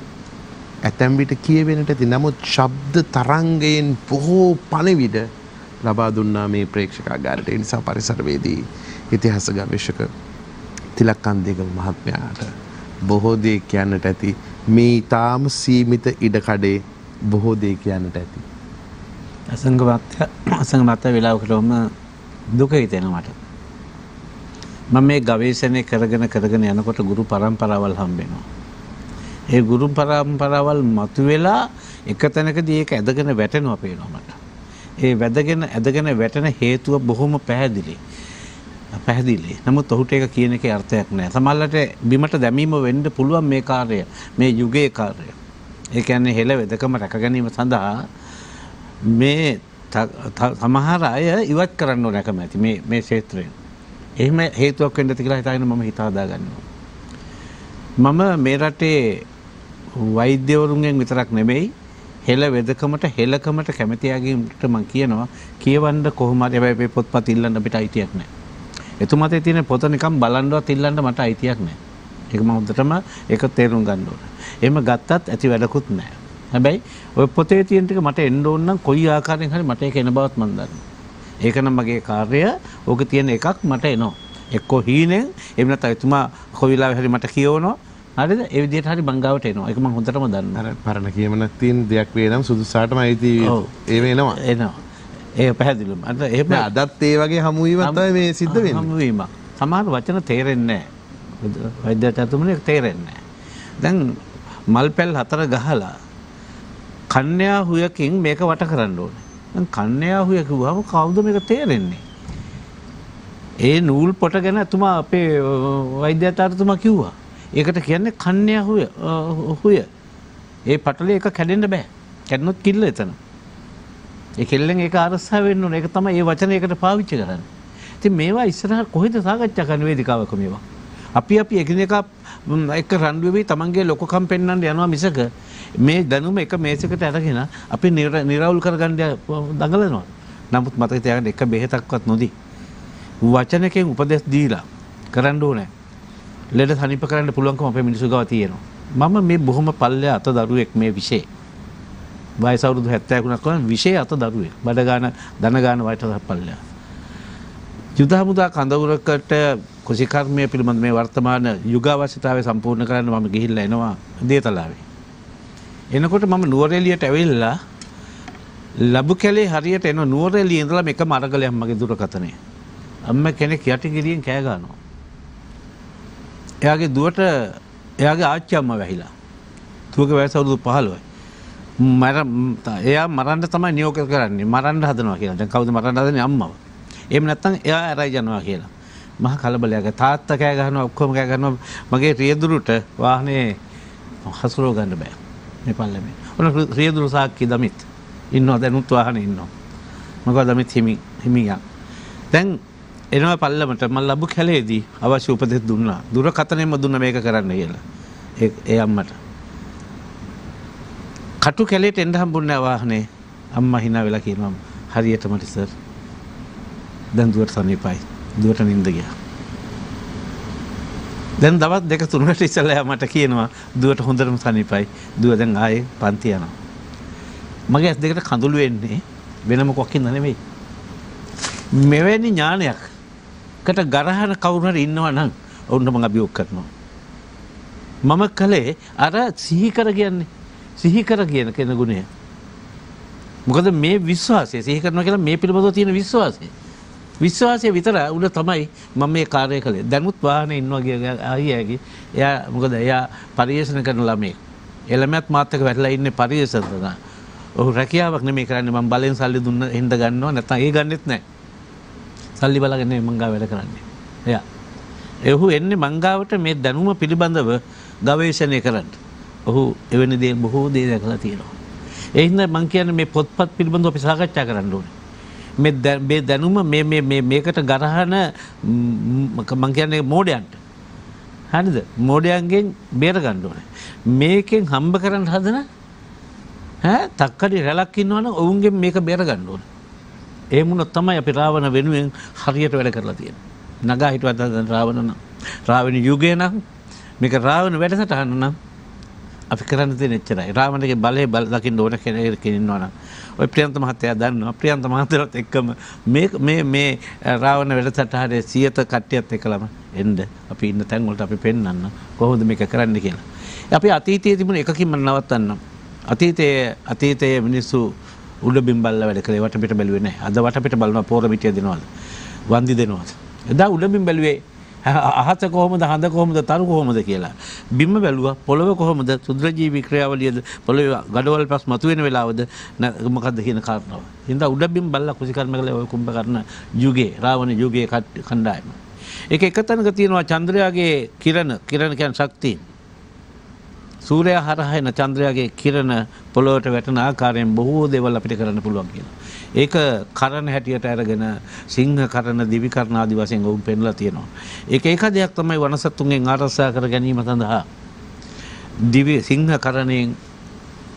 ඇතැම් විට කියවෙනට ඇති නමුත් ශබ්ද තරංගයෙන් බොහෝ පණිවිඩ ලබා දුන්නා මේ ප්‍රේක්ෂකාගාරයට. ඒ නිසා පරිසරවේදී ඉතිහාස ගවේෂක තිලක් කන්දේගම මහත්මයාට බොහෝ දේ කියන්නට ඇති. මේ ඊටාම සීමිත ඉඩකඩේ බොහෝ දේ කියන්නට ඇති. අසංගමත්ය වෙලාවකටම දුක හිතෙනවා මට. මම මේ ගවේෂණය කරගෙන යනකොට ගුරු පරම්පරාවල් හම්බ වෙනවා. ඒ ගුරු පරම්පරාවල් මතුවෙලා එක තැනකදී ඒක ඇදගෙන වැටෙනවා පේනවා මට. ඒ ඇදගෙන වැටෙන හේතුව බොහොම පැහැදිලි. නමුත් ඔහුට ඒක කියන එකේ අර්ථයක් නැහැ. සමහරවිට බිමට දැමීම වෙන්න පුළුවන් මේ කාර්යය, මේ යුගයේ කාර්යය. ඒ කියන්නේ හෙළ වෙදකම රැක ගැනීම සඳහා මේ සමහර අය ඉවත් කරන්න ඕන කැමැති මේ ක්ෂේත්‍රයෙන්. එහෙම හේතුවක් වෙන්න ඇති කියලා හිතාගෙන මම හිත හදා ගන්නවා. මම මේ රටේ වෛද්‍යවරුන්ගෙන් විතරක් නෙමෙයි හෙළ වෙදකමට හෙළකමට කැමැතියාගේට මම කියනවා කියවන්න කොහොම හරි හැබැයි මේ පොත්පත් ඉල්ලන්න අපිට අයිතියක් නැහැ. එතුමාතේ තියෙන පොත නිකන් බලන්නවත් ඉල්ලන්න මට අයිතියක් නැහැ. ඒක මම හොඳටම ඒක තේරුම් ගන්න ඕන. එහෙම ගත්තත් ඇති වැඩකුත් නැහැ. හැබැයි ওই පොතේ තියෙන ටික මට එන්න ඕන නම් කොයි ආකාරයෙන් හරි මට ඒක එන බවත් මම දන්නවා. ඒක නම් මගේ කාර්යය. ඕක තියෙන එකක් මට එනවා. එක්කෝ හීනෙන් එහෙම නැත්නම් එතුමා කොයි වෙලාවෙ හරි මට කියවනවා. හරිද? ඒ විදිහට හරි මංගාවට එනවා. ඒක මම හොඳටම දන්නවා. අර පරණ කියමනක් තියෙන දෙයක් වේ නම් සුදුසාටම අයිති ඒ වෙනවා. එනවා. ඒක පැහැදිලිවම. අද එහෙම අදත් ඒ වගේ හමු වීමක් තමයි මේ සිද්ධ වෙන්නේ. හමු වීමක්. සමහර වචන තේරෙන්නේ නැහැ. වෛද්‍යවරුන්ට තේරෙන්නේ නැහැ. දැන් මල් පැල් 4 ගහලා කන්‍යා හුයකින් මේක වට කරන්න ඕනේ. දැන් කන්‍යා හුය කිව්වම කවුද මේක තේරෙන්නේ? ඒ නූල් පොට ගැන එතුමා අපේ වෛද්‍යවරුන්තුමා කිව්වා. ඒකට කියන්නේ කන්‍යා හුය. ඒ පටලේ එක කැඩෙන්න බෑ. කැඩුණොත් කිල්ල එතන. ඒ කෙල්ලෙන් ඒක අරසා වෙන්න ඕනේ. ඒක තමයි මේ වචනයකට පාවිච්චි කරන්නේ. ඉතින් මේවා ඉස්සරහ කොහෙද සාකච්ඡා කරන වේදිකාවක මේවා. අපි එකිනෙකා එක රණ්ඩු වෙවි තමන්ගේ ලොකුකම් පෙන්වන්න යනවා මිසක මේ දැනුම එක මේසයකට අරගෙන අපි නිරවුල් කරගන්න දඟලනවා. නමුත් මතක තියාගන්න එක බෙහෙතක්වත් නොදී වචනකෙන් උපදෙස් දීලා කරන්න ඕනේ. ලෙඩ සනීප කරන්න පුළුවන්කම අපේ මිනිස්සු ගාව තියෙනවා. මම මේ බොහොම පල්ලෙය අත දරුවෙක් මේ විෂේ. වයස අවුරුදු 70ක් වුණා විෂේ අත දරුවෙක්. බඩ ගන්න දන ගන්න වයස පල්ලෙය. යුද හමුදා කඳවුරකට කුසිකර්මය පිළිබඳ මේ වර්තමාන යුගාවශ්‍යතාවය සම්පූර්ණ කරන්න මම ගිහිල්ලා එනවා දේතලාවේ. එනකොට මම නුවරඑළියට ඇවිල්ලා ලබු කැලේ හරියට එන නුවරඑළියේ ඉඳලා මේකම අරගලයක් මගේ දුරකථනය. අම්මා කෙනෙක් යටිගිරියෙන් කෑ ගන්නවා. එයාගේ දුවට එයාගේ ආච්චි අම්මා වැහිලා. දුවගේ වයස අවුරුදු 15යි. එයා මරන්න තමයි නියෝග කරන්නේ. මරන්න හදනවා කියලා. දැන් කවුද මරන්න හදන්නේ? අම්මව. එහෙම නැත්නම් එයා ඇරයි යනවා කියලා. මහා කලබලයක්. තාත්තා කෑ ගහනවා, ඔක්කොම කෑ ගහනවා. මගේ රියදුරුට වාහනේ හසුරව ගන්න බෑ. මේ පල්ලමේ. ඔන්න රියදුරු සාක්කි දමිත් ඉන්නවා දැනුත් වාහනේ ඉන්නවා. මොකද දමිත් හිමියා. දැන් එනවා පල්ලමට මම ලබු කැලේදී අවශ්‍ය උපදෙස් දුන්නා. දුරකථනයෙන්ම දුන්නා මේක කරන්න කියලා. ඒ අම්මට. කටු කැලේට එන්න හම්බුන්නේ වාහනේ. අම්මා hina වෙලා කියනවා හරියටම සර්. දැන් දුවට සනීපයි. දුවට නිින්ද ගියා. දැන් දවස් 2-3කට ඉස්සෙල්ලා මට කියනවා දුවට හොඳටම සනීපයි. දුව දැන් ආයේ පන්ති යනවා. මගේ ඇස් දෙකට කඳුළු වෙන්නේ වෙන මොකක්ද නෙමෙයි. මෙවැනි ඥානයක්කට ගරහන කවුරු හරි ඉන්නවා නම් ඔවුන්ට මම අභියෝග කරනවා. මම කලේ අර සිහි කර කියන කෙන ගුණය. මොකද මේ විශ්වාසය සිහි කරනවා කියලා මේ පිළිබඳව තියෙන විශ්වාසය විතර උඩ තමයි මම මේ කාර්යය කළේ. දැනුත් වාහනේ ඉන්නවා අයියාගේ. එයා මොකද එයා පරිශන කරන ළමෙක්. ඒ ළමයාත් මාත් එක්ක වැටලා ඉන්නේ පරිශන. ඔහු රැකියාවක් නෙමෙයි කරන්නේ. මම බලෙන් සල්ලි දුන්න හින්දා ගන්නවා නැත්නම් ඒ ගන්නෙත් නැහැ. සල්ලි බලගෙන මංගා වැඩ කරන්නේ. එයා. ඔහු එන්නේ මංගාවට මේ දැනුම පිළිබඳව ගවේෂණය කරන්න. ඔහු එවැනි දේ බොහෝ දේ දැකලා තියෙනවා. ඒ හින්දා මම කියන්නේ මේ පොත්පත් පිළිබඳව අපි සාකච්ඡා කරන්න ඕනේ. මේ දැනුම මේකට ගරහන මම කියන්නේ මෝඩයන්ට. හරිද? මෝඩයන්ගෙන් බේර ගන්න ඕනේ. මේකෙන් හම්බ කරන්න හදන තක්කඩි රැලක් ඉන්නවනම් ඔවුන්ගෙන් මේක බේර ගන්න ඕනේ. ඒ මුණොත් තමයි අපි රාවණ වෙනුවෙන් හරියට වැඩ කරලා තියෙන්නේ. නගා හිටවත් රාවණ නම් රාවණ යුගය නම් මේක රාවණ වැඩසටහන නම් අපි කරන්න තියෙන එච්චරයි. රාවණගේ බලය දකින්න ඕන කෙනෙක් ඉන්නවා නම් ඔය ප්‍රියන්ත මහත්තයා දන්නවා. ප්‍රියන්ත මහත්තයාත් එක්කම මේ රාවණ වැඩසටහනේ 100ත කට්ටියත් එක්කලම එන්න අපි ඉන්න තැන් වලට අපි පෙන්වන්න කොහොමද මේක කරන්න කියලා. අපි අතීතයේ තිබුණ එකකින්ම නවත්තන්න. අතීතයේ මිනිස්සු උඩ බිම්බල්ලා වැඩ කළේ වටපිට බැලුවේ නැහැ. අද වටපිට බලනවා පෝර මිටිය දෙනවද? වන්දි දෙනවද? එදා උඩ බිම් බැලුවේ අහස කොහොමද, හඳ කොහොමද, තරු කොහොමද කියලා. බිම්ම බැලුවා පොළව කොහොමද, සුද්‍රජීවී ක්‍රියාවලියද, පොළවේ ගඩවල් පස් මතුවෙන වෙලාවද මොකද්ද කියන කාරණාව. හින්දා උඩ බිම් බල්ලා කුසිකර්ම කළේ ඔය කුම්භකර්ණ යුගයේ, රාවණ යුගයේ කණ්ඩායම. ඒක එක තැනක තියෙනවා චන්ද්‍රයාගේ කිරණ කියන්නේ ශක්තිය. සූර්යයා හරහා එන චන්ද්‍රයාගේ කිරණ පොළොවට වැටෙන ආකාරයෙන් බොහෝ දේවල් අපිට කරන්න පුළුවන් කියලා. ඒක කරන හැටියට අරගෙන සිංහ කරන, දිවි කරන ආදි වශයෙන් උන් පෙන්ලා තියෙනවා. ඒක දෙයක් තමයි වනසතුන්ගෙන් ආරක්ෂා කර ගැනීම සඳහා දිවි සිංහ කරණයෙන්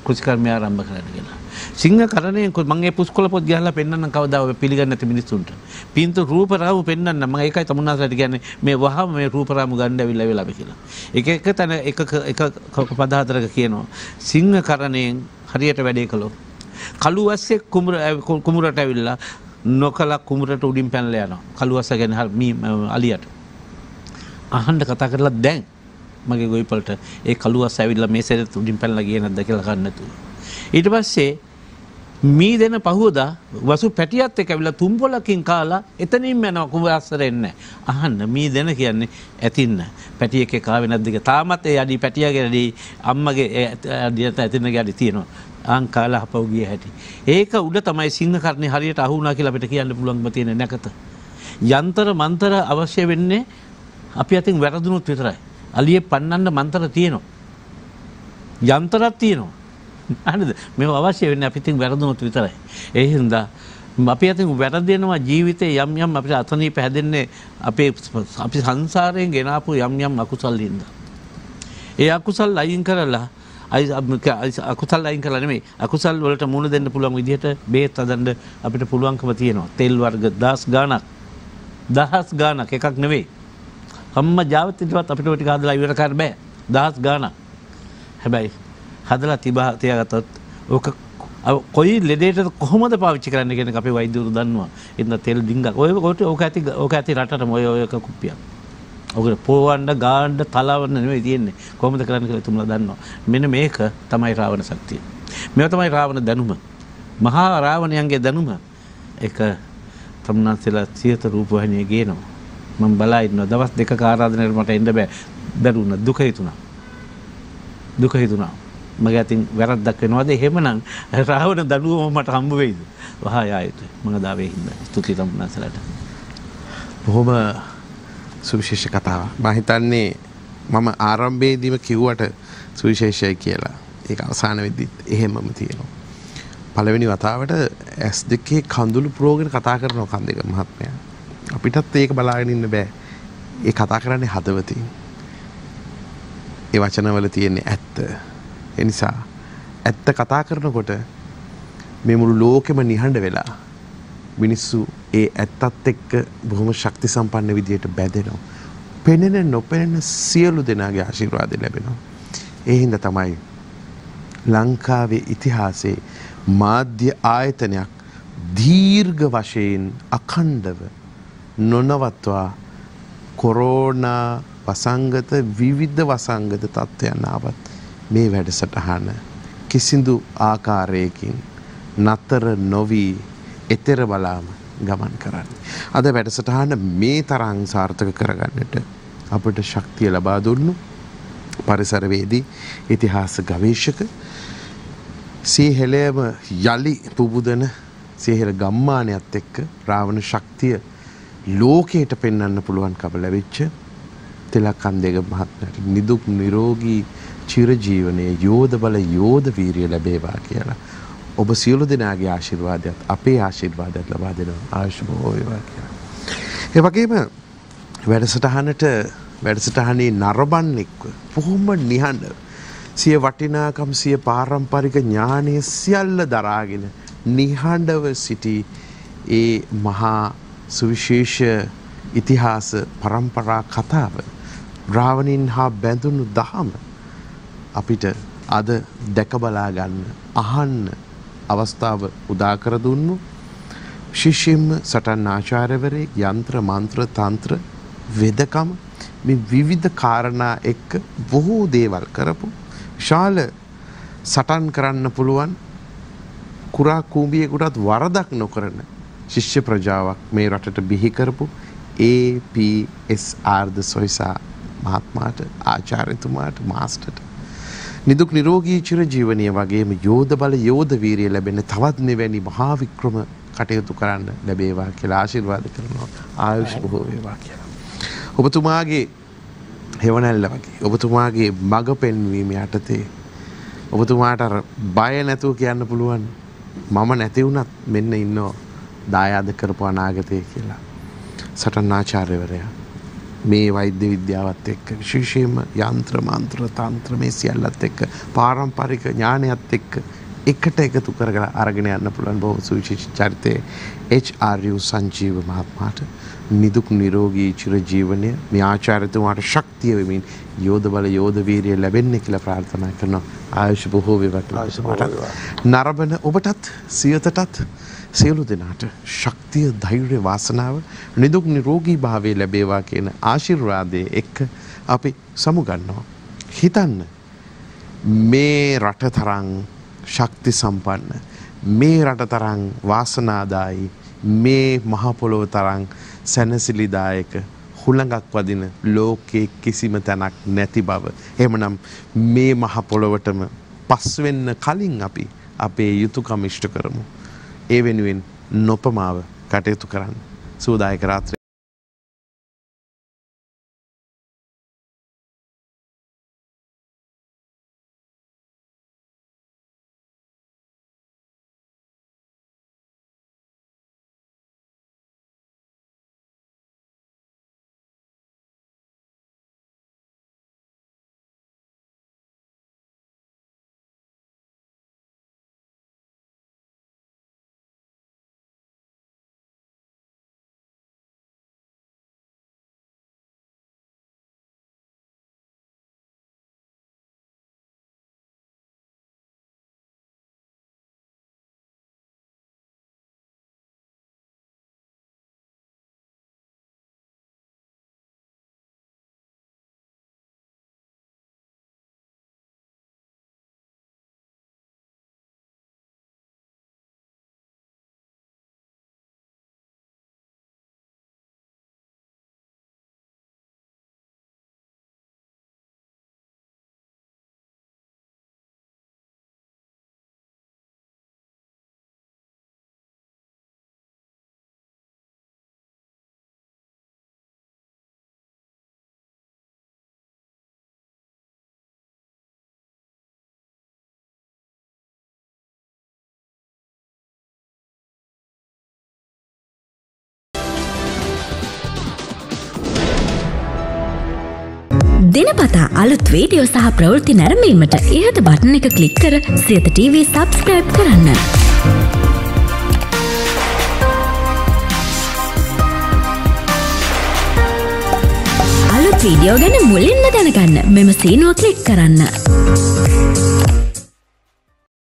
කෘෂිකර්මය ආරම්භ කරන්න කියලා. සිංහ කරණේ මම ඒ පුස්කොළ පොත් ගහලා පෙන්නන්න කවදා ඔය පිළිගන්නේ නැති මිනිස්සුන්ට. පින්තු රූපරාමු පෙන්නන්න මම ඒකයි තමුන්නාසලට කියන්නේ මේ වහම මේ රූපරාමු ගන්න ඇවිල්ලා වෙලා අපි කියලා. එක තැන එක පද හතරක කියනවා. සිංහ කරණයෙන් හරියට වැඩේ කළොත් කළු වැස්සේ කුඹරට ඇවිල්ලා නොකල කුඹරට උඩින් පැනලා යනවා. කළු වැස්ස ගැන අලියට. අහන්න කතා කරලා දැන් මගේ ගොවිපළට ඒ කළු වැස්ස ඇවිල්ලා මේ සැරේත් උඩින් පැනලා ගියේ නැද්ද කියලා ගන්න නැතුව. ඊට පස්සේ මී දෙන පහුවදා වසු පැටියත් එක්ක ඇවිල්ලා තුම්පලකින් කාලා එතනින්ම යනවා කුඹරස්සර එන්නේ. අහන්න මී දෙන කියන්නේ ඇතින්න. පැටියෙක් කාවේ නැද්ද කියලා. තාමත් ඒ අඩි පැටියාගේ අඩි අම්මගේ අඩියට ඇතින්නගේ අඩි තියෙනවා. කාලා හපව ගිය හැටි. ඒක උඩ තමයි සිංහ කර්ණේ හරියට අහු වුණා කියලා අපිට කියන්න පුළුවන්ම තියෙන නැකත. යන්ත්‍ර මන්ත්‍ර අවශ්‍ය වෙන්නේ අපි අතින් වැරදුනොත් විතරයි. අලියේ පන්නන්න මන්ත්‍ර තියෙනවා. යන්ත්‍රයක් තියෙනවා. හරිද? මේව අවශ්‍ය වෙන්නේ අපි අතින් වැරදුනොත් විතරයි. ඒ හින්දා අපි අතින් වැරදෙනවා ජීවිතේ යම් අපිට අතනීප හැදෙන්නේ අපි සංසාරයෙන් ගෙනාපු යම් අකුසල් හින්දා. ඒ අකුසල් අයින් කරලා අකුසල් අයින් කරලා නෙමෙයි අකුසල් වලට මුහුණ දෙන්න පුළුවන් විදිහට බේත් හදන්න අපිට පුළුවන්කම තියෙනවා. තෙල් වර්ග 10 ගාණක් එකක් නෙවෙයි. අම්ම ජාවතින්වත් අපිට ඔය ටික හදලා ඉවර කරන්න බෑ. 10 ගාණක්. හැබැයි හදලා තියාගත්තොත් ඕක කොයි ලෙඩේට කොහොමද පාවිච්චි කරන්න කියන එක අපේ වෛද්‍යවරු දන්නවා. ඉතින් තෙල් ඩිංගක් ඕක ඇති රටටම ඔය කුප්පියක්. ඔකට පොවන්න ගාන්න තලවන්න නෙවෙයි තියෙන්නේ. කොහොමද කරන්න කියලා තුමලා දන්නවා. මෙන්න මේක තමයි රාවණ ශක්තිය. මේක තමයි රාවණ දැනුම. මහා රාවණයන්ගේ දැනුම. ඒක තමුන්නාන්සලා සියත රූපවාහිනියේ ගේනවා. මම බලා ඉන්නවා දවස් දෙකක ආරාධනෙට මට එන්න බැරුණා. දුක හිතුණා. මගේ අතින් වැරද්දක් වෙනවද? එහෙමනම් රාවණ දඩුවම මට හම්බ වෙයිද? වහා යායුතුයි. මම දාවේ හින්දා. ස්තුති තමුන්නාන්සලාට. බොහොම සුවිශේෂ කතාවක්. මම හිතන්නේ මම ආරම්භයේදීම කිව්වට සුවිශේෂයි කියලා. ඒක අවසාන වෙද්දිත් එහෙමම තියෙනවා. පළවෙනි වතාවට S2 කඳුළු පුරෝගෙන කතා කරනවා කන්දේක මහත්මයා. අපිටත් ඒක බලාගෙන ඉන්න බෑ. ඒ කතා කරන්නේ හදවතින්. ඒ වචනවල තියෙන ඇත්ත. ඒ නිසා ඇත්ත කතා කරනකොට මේ මුළු ලෝකෙම නිහඬ වෙලා මිනිස්සු ඒ ඇත්තත් එක්ක බොහොම ශක්ති සම්පන්න විදියට බැඳෙනවා. පෙනෙන නොපෙනෙන සියලු දෙනාගේ ආශිර්වාද ලැබෙනවා. ඒ හින්දා තමයි ලංකාවේ ඉතිහාසයේ මාධ්‍ය ආයතනයක් දීර්ඝ වශයෙන් අඛණ්ඩව නොනවත්වා කොරෝනා වසංගත විවිධ වසංගත තත්ත්වයන් ආවත් මේ වැඩසටහන කිසිදු ආකාරයකින් නතර නොවි එතර බලාම ගමන් කරන්නේ. අද වැඩසටහන මේ තරම් සාර්ථක කරගන්නට අපට ශක්තිය ලබා දුන්නු පරිසරවේදී ඉතිහාස ගවේෂක සීහෙලේම යලි පුබුදන සීහෙල ගම්මානයත් එක්ක රාවණ ශක්තිය ලෝකයට පෙන්වන්න පුළුවන්කම ලැබිච්ච තිලකන්දේක මහත්මයාට නිදුක් නිරෝගී චිරජීවනයේ යෝධ බල යෝධ වීරිය ලැබේවා කියලා ඔබ සියලු දෙනාගේ ආශිර්වාදයත් අපේ ආශිර්වාදයත් ලබා දෙනවා. ආයුෂ බොහෝ වේවා කියලා. ඒ වගේම වැඩසටහනේ නරඹන්නෙක්ව බොහොම නිහඬ සිය වටිනාකම් සිය පාරම්පරික ඥානය සියල්ල දරාගෙන නිහඬව සිටි ඒ මහා සුවිශේෂ ඉතිහාස පරම්පරා කතාව රාවණින් හා බැඳුණු දහම අපිට අද දැක බලා ගන්න අහන්න අවස්ථාව උදා කර දුන්නු ශිෂ්‍යම් සටන් ආචාර්යවරේ යන්ත්‍ර මන්ත්‍ර තන්ත්‍ර වෙදකම මේ විවිධ කාරණා එක්ක බොහෝ දේවල් කරපු විශාල සටන් කරන්න පුළුවන් කුරා කූඹියෙකුටත් වරදක් නොකරන ශිෂ්‍ය ප්‍රජාවක් මේ රටට බිහි කරපු APSR ද සොයිසා මහත්මයාට ආචාර්යතුමාට මාස්ටර්ට නිදුක් නිරෝගී චිරජීවනය වගේම යෝධ බල යෝධ වීරිය ලැබෙන තවත් මෙවැනි මහා වික්‍රම කටයුතු කරන්න ලැබේවා කියලා ආශිර්වාද කරනවා. ආයුෂ බොහෝ වේවා කියලා. ඔබතුමාගේ හෙවණැල්ල වගේ ඔබතුමාගේ මඟ පෙන්වීම යටතේ ඔබතුමාට බය නැතුව කියන්න පුළුවන් මම නැති වුණත් මෙන්න ඉන්නවා දායාද කරපු අනාගතය කියලා. සටන් ආචාර්යවරයා මේ වෛද්‍ය විද්‍යාවත් එක්ක විශේෂයෙන්ම යන්ත්‍ර මන්ත්‍ර තන්ත්‍ර මේ සියල්ලත් එක්ක පාරම්පරික ඥානයත් එක්ක එකට එකතු කරගෙන අරගෙන යන්න පුළුවන් බොහොම සුවිශේෂී චරිතයේ HRU සංජීව මහත්මයාට නිදුක් නිරෝගී චිර ජීවනය මේ ආචාර්යතුමාට ශක්තිය වෙමින් යෝධ බල යෝධ වීරිය ලැබෙන්නේ කියලා ප්‍රාර්ථනා කරනවා. ආයුෂ බොහෝ වේවා. නරඹන ඔබටත් සියතටත් සියලු දෙනාට ශක්තිය ධෛර්ය වාසනාව නිදුක් නිරෝගී භාවය ලැබේවා කියන ආශිර්වාදයේ එක්ක අපි සමුගන්නවා. හිතන්න මේ රට තරම් ශක්ති සම්පන්න මේ රට තරම් වාසනාදායි මේ මහ පොළොව තරම් සැනසිලිදායක හුළඟක් වදින ලෝකයේ කිසිම තැනක් නැති බව. එහෙමනම් මේ මහ පොළොවටම පස් වෙන්න කලින් අපි අපේ යුතුයකම ඉෂ්ට කරමු. ඒ වෙනුවෙන් නොපමාව කටයුතු කරන්න. සුවදායක රාත්‍රියක්. දිනපතා අලුත් වීඩියෝ සහ ප්‍රවෘත්ති නැරඹීමට ඉහත බටන් එක ක්ලික් කර සියත TV සබ්ස්ක්‍රයිබ් කරන්න. අලුත් වීඩියෝ ගැන මුලින්ම දැනගන්න මෙම සීනුව ක්ලික් කරන්න.